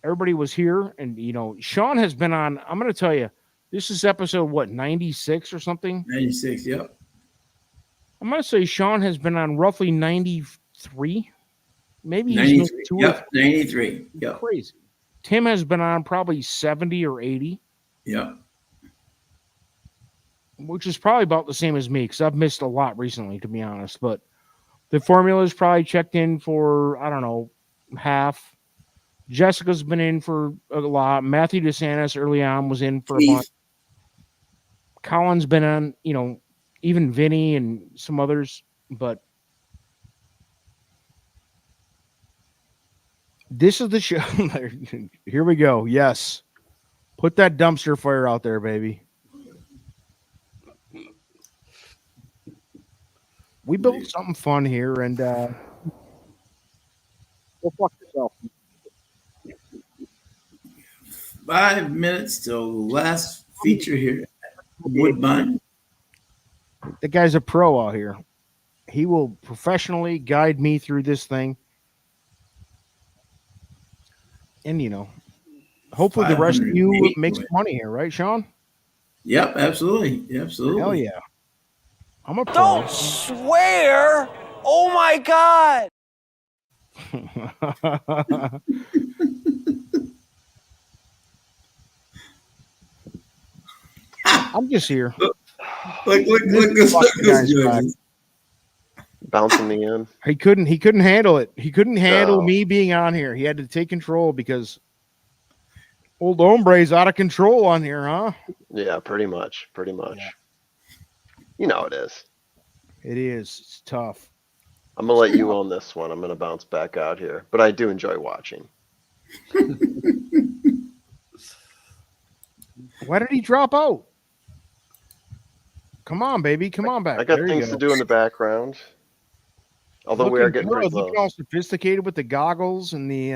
everybody was here. And Sean has been on, I'm going to tell you, this is episode 96 or something? 96, yep. I'm going to say Sean has been on roughly 93. Maybe he's 93, missed 2 or yep, 93, yep. Crazy. Tim has been on probably 70 or 80. Yep. Which is probably about the same as me because I've missed a lot recently, to be honest. But the formula's probably checked in for, I don't know, half. Jessica's been in for a lot. Matthew DeSantis early on was in for a bunch. Colin's been on, even Vinny and some others. But this is the show. Here we go. Yes. Put that dumpster fire out there, baby. We built something fun here, and go fuck yourself. 5 minutes till the last feature here. Woodbine. The guy's a pro out here. He will professionally guide me through this thing. And, hopefully the rest of you make some money here, right, Sean? Yep, absolutely. Absolutely. Hell yeah. I'm a pro. Don't swear! Oh my God! I'm just here. Look this. Bouncing me in. He couldn't handle it. He couldn't handle me being on here. He had to take control because old hombre's out of control on here, huh? Yeah, pretty much. Yeah. You know it is. It is. It's tough. I'm gonna let you own this one. I'm gonna bounce back out here, but I do enjoy watching. Why did he drop out? Come on, baby. Come on back. I got There you things go. to do in the background. Although we are getting pretty looking low. all sophisticated with the goggles and the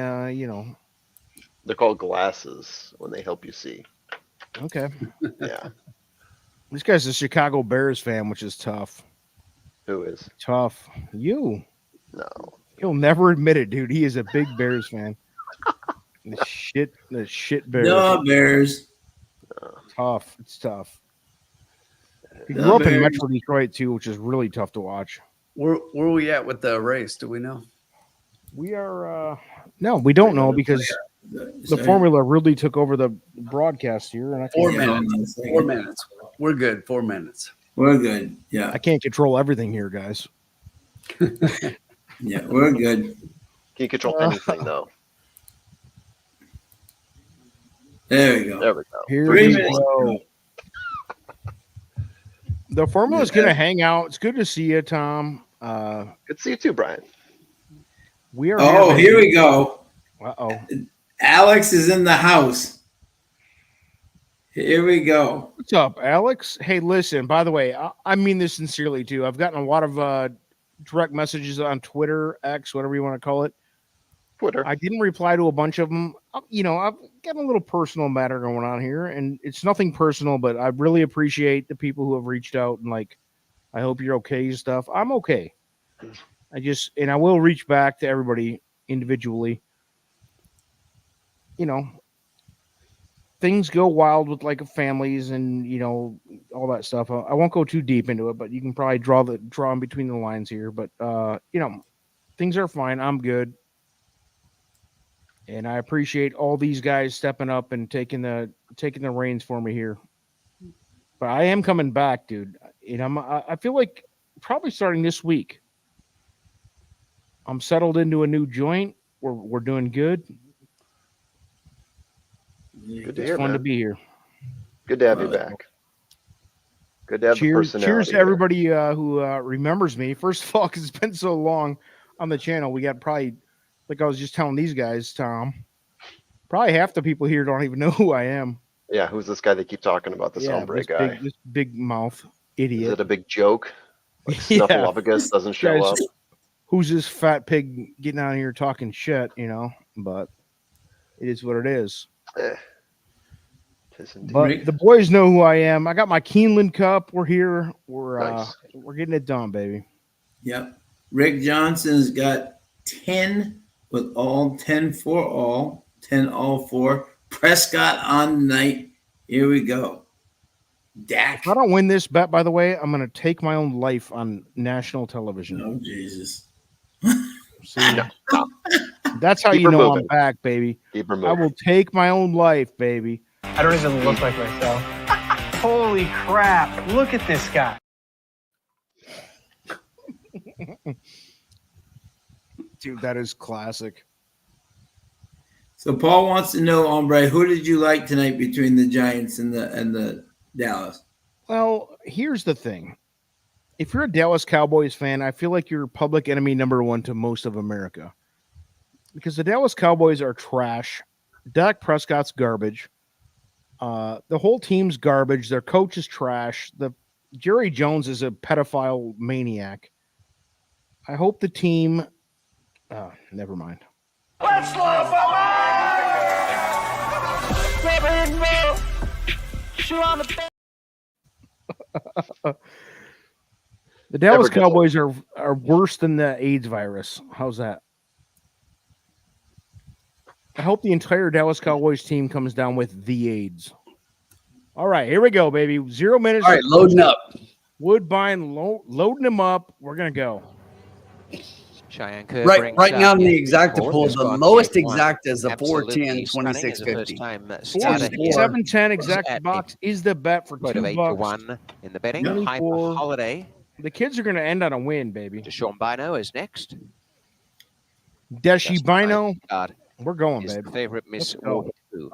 They're called glasses when they help you see. Okay. Yeah. This guy's a Chicago Bears fan, which is tough. Who is? Tough. You. No. He'll never admit it, dude. He is a big Bears fan. The shit Bears. No Bears. Tough. It's tough. He The grew up in Bears. Metro Detroit too, which is really tough to watch. Where are we at with the race? Do we know? We are no, we don't know because the formula really took over the broadcast here, and I 4 can't, minutes. 4 minutes. We're good. 4 minutes. We're good. Yeah. I can't control everything here, guys. Yeah, we're good. Can't control anything though. There we go. There we go. Here 3 we minutes. go. The formula is going to hang out. It's good to see you, Tom. Good to see you too, Brian. We are. Oh, here we go. Uh-oh. Alex is in the house. Here we go. What's up, Alex? Hey, listen, by the way, I mean this sincerely, too. I've gotten a lot of direct messages on Twitter, X, whatever you want to call it. Twitter. I didn't reply to a bunch of them. I've got a little personal matter going on here, and it's nothing personal, but I really appreciate the people who have reached out and, I hope you're okay and stuff. I'm okay. I will reach back to everybody individually. Things go wild with families and all that stuff. I won't go too deep into it, but you can probably draw in between the lines here. But things are fine. I'm good, and I appreciate all these guys stepping up and taking the reins for me here. But I am coming back, dude. I feel like probably starting this week. I'm settled into a new joint. We're doing good. Good to It's hear, fun man. to be here. Good to have you back. Good to have the personality. Cheers to here. everybody who remembers me. First of all, because it's been so long on the channel, we got probably like I was just telling these guys, Tom. Probably half the people here don't even know who I am. Yeah, who's this guy they keep talking about? This hombre guy. This big mouth Is idiot. it a big joke? Like Yeah. Snuffleupagus doesn't show Guys, up. Who's this fat pig getting out here talking shit? But it is what it is. But the boys know who I am. I got my Keeneland Cup. We're here. We're getting it done, baby. Yep. Rick Johnson's got 10 with all 10 for all, 10 all for. Prescott on night. Here we go. Dak. If I don't win this bet, by the way, I'm going to take my own life on national television. Oh, Jesus. See, that's how Keep you her know moving. I'm back, baby. Keep her I moving. will take my own life, baby. I don't even look like myself. Holy crap. Look at this guy. Dude, that is classic. So Paul wants to know, hombre, who did you like tonight between the Giants and the Dallas? Well, here's the thing. If you're a Dallas Cowboys fan, I feel like you're public enemy number one to most of America. Because the Dallas Cowboys are trash. Dak Prescott's garbage. The whole team's garbage. Their coach is trash. Jerry Jones is a pedophile maniac. I hope the team... never mind. Let's love The Dallas Never Cowboys are worse than the AIDS virus. How's that? I hope the entire Dallas Cowboys team comes down with the AIDS. All right, here we go, baby. 0 minutes. All right, loading up. Woodbine loading them up. We're gonna go. Cheyenne Kerr Right now in the exacta forward. pool, This the one lowest is one. exact is a Absolutely 410 stunning. It's the first 2650. time 4, starter 6, here. 7, 10 exact at box is the bet for Quote of 8 to $2. 1 in the betting. Really Hyper cool. Holiday. The kids are gonna end on a win, baby. Deshaun Bino is next. Deshi Bino, Card we're going, is the baby. favorite Miss Let's go. Waterloo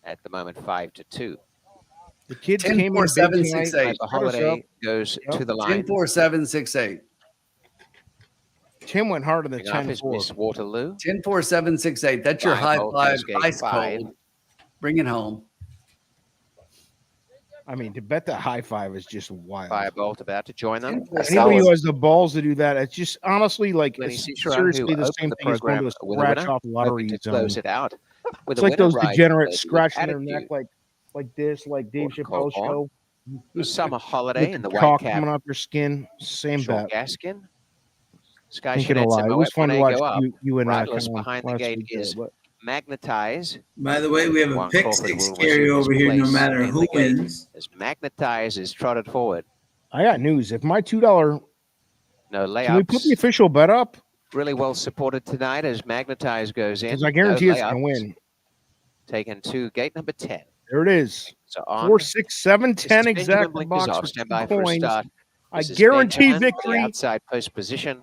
at the moment 5-2. The kids 10, came 4, in 7, big 6, tonight. 8. Hyper Holiday goes Yep. to the 10, line. 4, 7, 6, 8. Tim went hard on the Coming up 10 is 4. Miss Waterloo. 10, 4, 7, 6, 8. That's your high Firebolt five, is gate ice 5. cold. Bring it home. I mean, to bet the high five is just wild. Firebolt about to join them. 10, 4, Anybody 7, who has the balls to do that, it's just honestly like Lenny it's Cicero, seriously who the opened same the thing as going program to a with a scratch winner, off lottery hoping to zone. close it out with It's a like winner those ride degenerates with scratching their attitude. neck like this, like Dave Call Chappelle show. Summer Holiday in the white Cock cap. coming off your skin. Same Sean bet. Gaskin. Sky Ain't gonna Shanetz lie. and It was Moet fun to Monet watch go up. you and Riderless Colin behind the last gate week there, is but Magnetize. By the way, we have a Juan pick Crawford six will carry receive over his here no place matter in who the gate wins. as Magnetize is trotted forward. I got news. If my $2, No can we put the layups. official bet up? Really well supported tonight as Magnetize goes in. Because I guarantee no it's gonna layups. win. Taken to gate number 10. There it is. So on 4, 6, 7, 10 Mrs. exact Benjamin blinkers box off. for Stand 2 by for a coins. start. I Mrs. guarantee Benjamin, the victory. outside post position.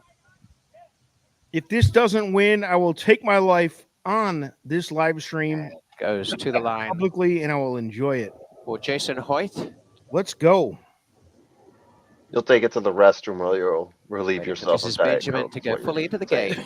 If this doesn't win, I will take my life on this live stream Goes to the line publicly and I will enjoy it. for Jason Hoyt. Let's go. You'll take it to the restroom or you'll relieve Ready for yourself of Mrs. Diet Benjamin Coke to go before fully you into the say gate.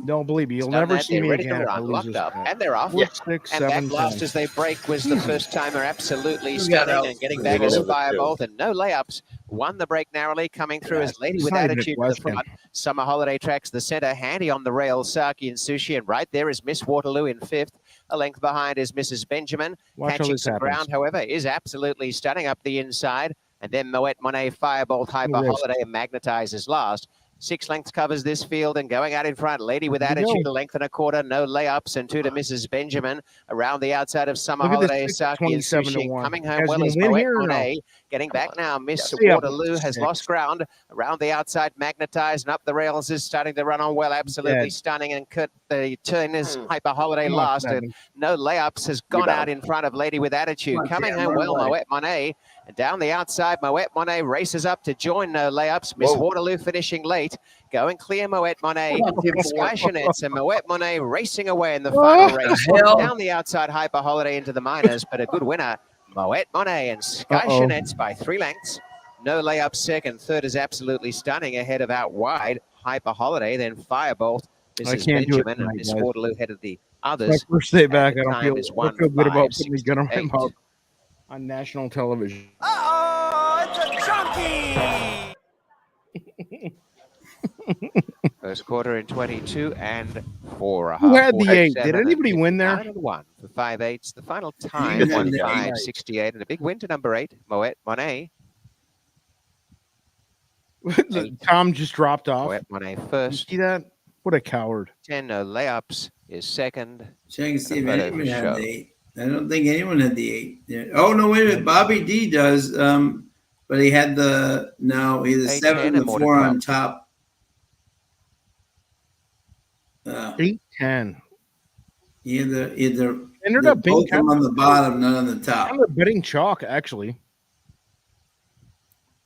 Don't believe me. You'll Done never that, see they're me ready again to if I run, lose locked this up, bet. and they're off. 4, 6, And 7, that blast 10. as they break was the first timer absolutely got stunning out. and getting back as Zero to Firebolt and no layups. Won the break narrowly, coming through as Lady it's with not even a attitude to the question. front. Summer Holiday tracks the center, handy on the rails, Saki and Sushi, and right there is Miss Waterloo in 5th. A length behind is Mrs. Benjamin. Watch how Catching this some happens. ground, however, is absolutely stunning up the inside. And then Moet Monet, Firebolt, Hyper risk. Holiday, and Magnetize is last. 6 lengths covers this field and going out in front. Lady with Here we attitude, go. a length and a quarter, no layups, and 2 to Mrs. Benjamin. Around the outside of Summer Look at this Holiday, 6, Saki and 27 to Sushi. 1. Coming home Guys well gonna is win Moet here or no? Monet. Getting back now, Miss Yeah, but Waterloo has 6. lost ground. Around the outside, Magnetize and up the rails is starting to run on well. Absolutely Dead. stunning. And the turn is Hyper Holiday Come on, last. And 7. no layups has gone out in front of Lady with Attitude. Come on, Coming Cam, home run well, away. Moet Monet. And down the outside, Moet Monet races up to join no layups. Miss Whoa. Waterloo finishing late. Going clear, Moet Monet. Come on, Tim. Sky Shanetz and Moet Monet racing away in the What final the race. hell? Down the outside, Hyper Holiday into the minors, but a good winner. Moet Monet and Sky Uh-oh. Shanetz by 3 lengths. No layup second. Third is absolutely stunning ahead of out wide. Hyper Holiday, then Firebolt This I is can't do it Benjamin, and tonight, Miss guys. Waterloo headed the It's my others. first day and back. the I don't time feel is good about putting the gun on my 1:05.68. mouth on national television. First quarter in 22 and 4 Who half. had the 8? Did 47 anybody and win there? 59 and 1 for 5/8. The final You time had the 1:05.68 and a big win to number 8, Moet Monet. Tom just dropped off. Moet Monet You first. see that? What a coward. 10 no layups is second. Check and see if photo anyone for had show. the 8. I don't think anyone had the 8. Yeah. Oh no, wait a minute. Bobby D does. But he had the 8, 7 10 and the and more to 4 on come. top. 8-10. He had the Ended up being both of them on the bottom, not on the top. kind of betting chalk, actually.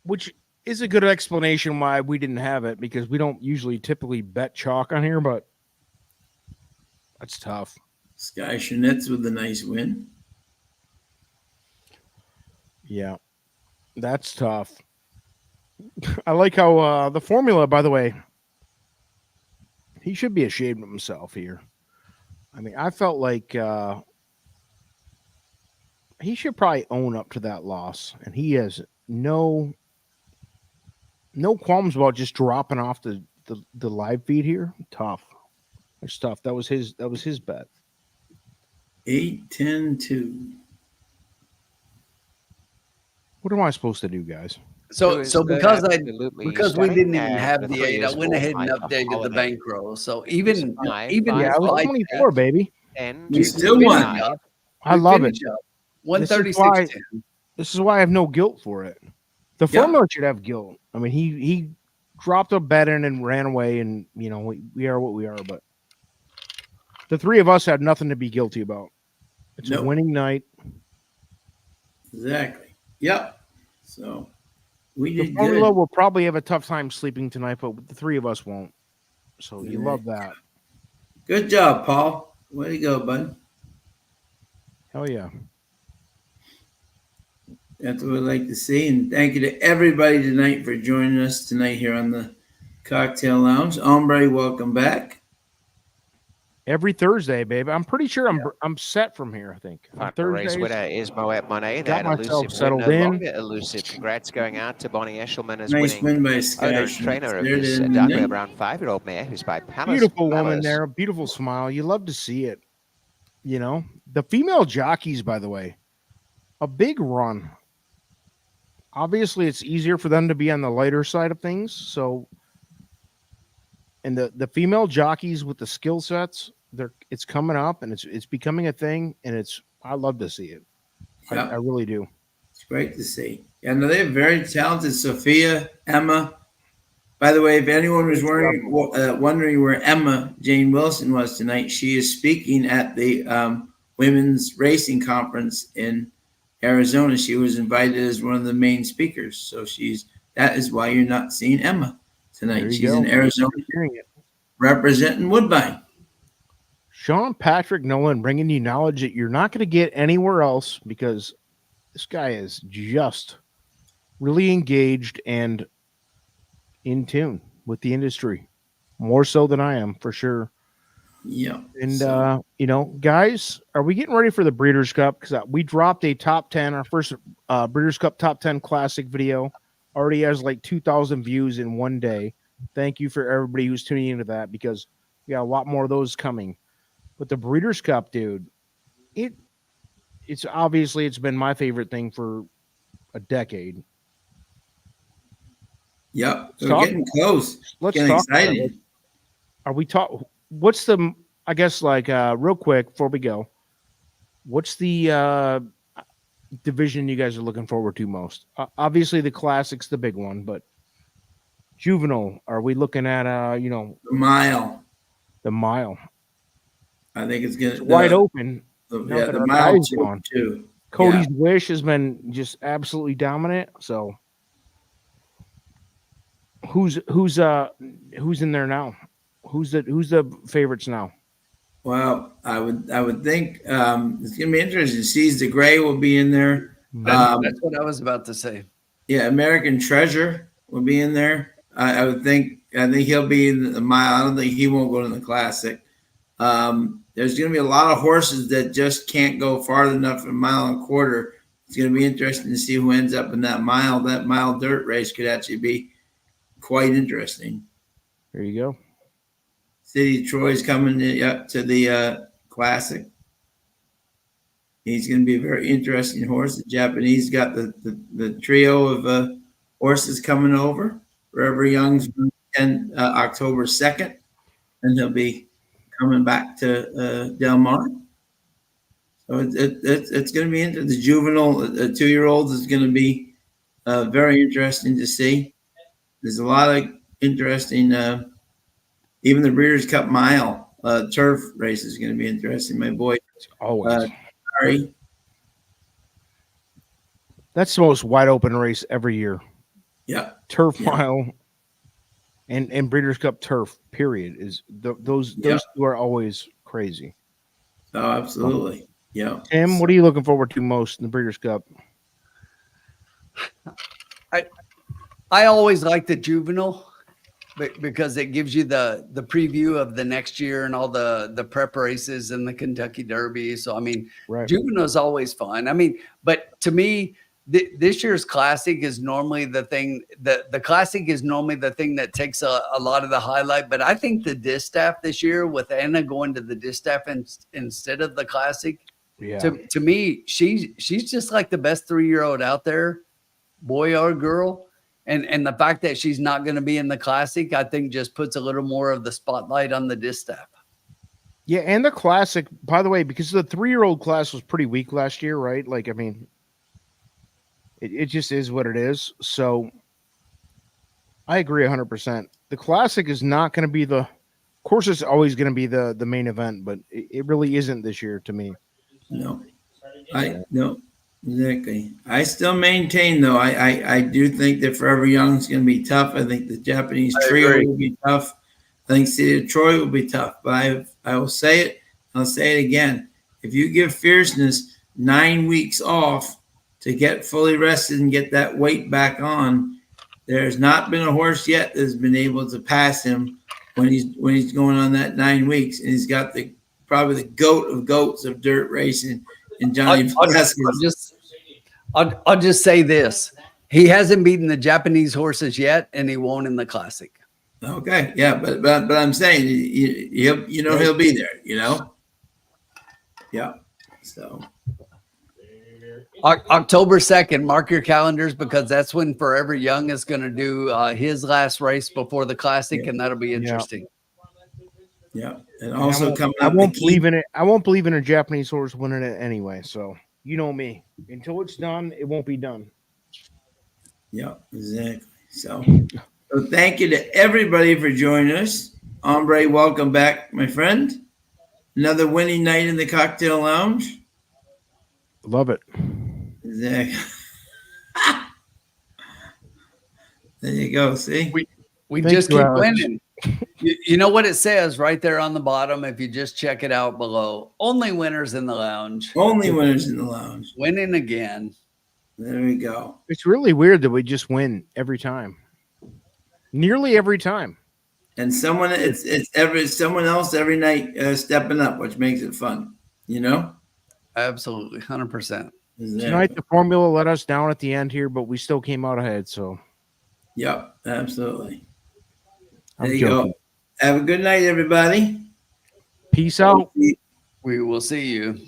Which is a good explanation why we didn't have it, because we don't usually typically bet chalk on here, but that's tough. Sky Schnitz with a nice win. Yeah, that's tough. I like how the formula, by the way, he should be ashamed of himself here. I mean, I felt like he should probably own up to that loss, and he has no qualms about just dropping off the live feed here. Tough. That's tough. That was his bet. 8-10-2. What am I supposed to do, guys? So because we stunning, didn't even and have the the three 8, is I went for ahead and Micah updated the Holiday. bankroll. So even Five, Yeah, I was five, 24, baby. 10 We to still the won. five. I love it. 136. This is why I have no guilt for it. The Yeah. formula should have guilt. I mean, he dropped a bet in and ran away, and we are what we are. But the three of us had nothing to be guilty about. It's a Nope. winning night. Exactly. Yep. So we The did formula good. will probably have a tough time sleeping tonight, but the three of us won't. So you love that. Good job, Paul. Way to go, bud. Hell yeah. That's what I'd like to see. And thank you to everybody tonight for joining us tonight here on the Cocktail Lounge. Ombre, welcome back. Every Thursday, baby. I'm pretty sure I'm set from here, I think. On Final race Thursdays. winner is Moet Monet. Got That myself elusive settled win, no in. longer elusive. Congrats going out to Bonnie Eshelman as Nice winning win by Sky owner and Schnitz. trainer of There it this is in the dark night. red brown 5-year-old mare, who's by Palace. Beautiful woman Palace. there, beautiful smile. You love to see it. The female jockeys, by the way, a big run. Obviously, it's easier for them to be on the lighter side of things. So, and the female jockeys with the skill sets, it's coming up, and it's becoming a thing, and I love to see it. Yeah. I really do. It's great to see. And they're very talented. Sophia, Emma. By the way, if anyone was wondering where Emma Jane Wilson was tonight, she is speaking at the Women's Racing Conference in Arizona. She was invited as one of the main speakers. So that is why you're not seeing Emma There tonight. you She's go. in Arizona Hearing it. representing Woodbine. Sean Patrick Nolan bringing you knowledge that you're not going to get anywhere else, because this guy is just really engaged and in tune with the industry, more so than I am, for sure. Yeah. And, guys, are we getting ready for the Breeders' Cup? Because we dropped a top 10, our first Breeders' Cup top 10 classic video. Already has like 2,000 views in one day. Thank you for everybody who's tuning into that, because we got a lot more of those coming. But the Breeders' Cup, dude, it's obviously it's been my favorite thing for a decade. Yep. We're getting close. Let's Getting talk about excited. it. Are we what's the, I guess, like real quick before we go, what's the division you guys are looking forward to most? Obviously the Classic's the big one, but Juvenile, are we looking at The mile. the Mile? I think it's getting Wide open. The mile Guy's gone. too. Cody's Wish has been just absolutely dominant. So who's in there now? Who's the favorites now? Well, I would think it's gonna be interesting. Seize the Gray will be in there. That's what I was about to say. Yeah, American Treasure will be in there. I would think I think he'll be in the mile. I don't think he won't go to the Classic. There's going to be a lot of horses that just can't go far enough in a mile and a quarter. It's going to be interesting to see who ends up in that mile. That mile dirt race could actually be quite interesting. There you go. City of Troy's coming up to the Classic. He's going to be a very interesting horse. The Japanese got the trio of horses coming over. Forever Young's October 2nd, and he'll be coming back to Del Mar. So it's going to be interesting. The juvenile, 2-year-olds is going to be very interesting to see. There's a lot of interesting, even the Breeders' Cup Mile turf race is going to be interesting. My boy, Always. Sorry. That's the most wide open race every year. Yeah. Turf mile and Breeders' Cup turf, period. Is those two are always crazy. Oh, absolutely. Yeah. Tim, what are you looking forward to most in the Breeders' Cup? I always like the juvenile because it gives you the preview of the next year and all the prep races and the Kentucky Derby. So, I mean, juvenile is always fun. I mean, but to me, this year's Classic is normally the thing the Classic is normally the thing that takes a lot of the highlight. But I think the distaff this year, with Anna going to the distaff instead of the Classic, to me, she's just like the best 3-year-old out there, boy or girl. And the fact that she's not going to be in the Classic, I think, just puts a little more of the spotlight on the distaff. Yeah, and the Classic, by the way, because the 3-year-old class was pretty weak last year, right? Like, I mean, it just is what it is. So I agree 100%. The Classic is not going to be of course, it's always going to be the main event, but it really isn't this year to me. No, no, exactly. I still maintain, though, I do think that Forever Young is going to be tough. I think the Japanese trio will be tough. I think City of Troy will be tough. But I will say it. I'll say it again. If you give Fierceness 9 weeks off to get fully rested and get that weight back on, there's not been a horse yet that's been able to pass him when he's going on that 9 weeks. And he's got probably the goat of goats of dirt racing in Johnny Velasquez. I'll just say this. He hasn't beaten the Japanese horses yet, and he won't in the Classic. Okay. Yeah. But I'm saying, he'll be there, Yeah. So October 2nd, mark your calendars, because that's when Forever Young is going to do his last race before the Classic, and that'll be interesting. Yeah. And also I won't believe in it. I won't believe in a Japanese horse winning it anyway. So you know me. Until it's done, it won't be done. Yeah, exactly. So thank you to everybody for joining us. Ombre, welcome back, my friend. Another winning night in the cocktail lounge. Love it. Exactly. There you go. See? We just keep winning. You know what it says right there on the bottom, if you just check it out below. Only winners in the lounge. Only winners in the lounge. Winning again. There we go. It's really weird that we just win every time. Nearly every time. And someone else every night stepping up, which makes it fun. Absolutely. 100%. Tonight the formula let us down at the end here, but we still came out ahead. So yep, absolutely. There you go. Have a good night, everybody. Peace out. We will see you.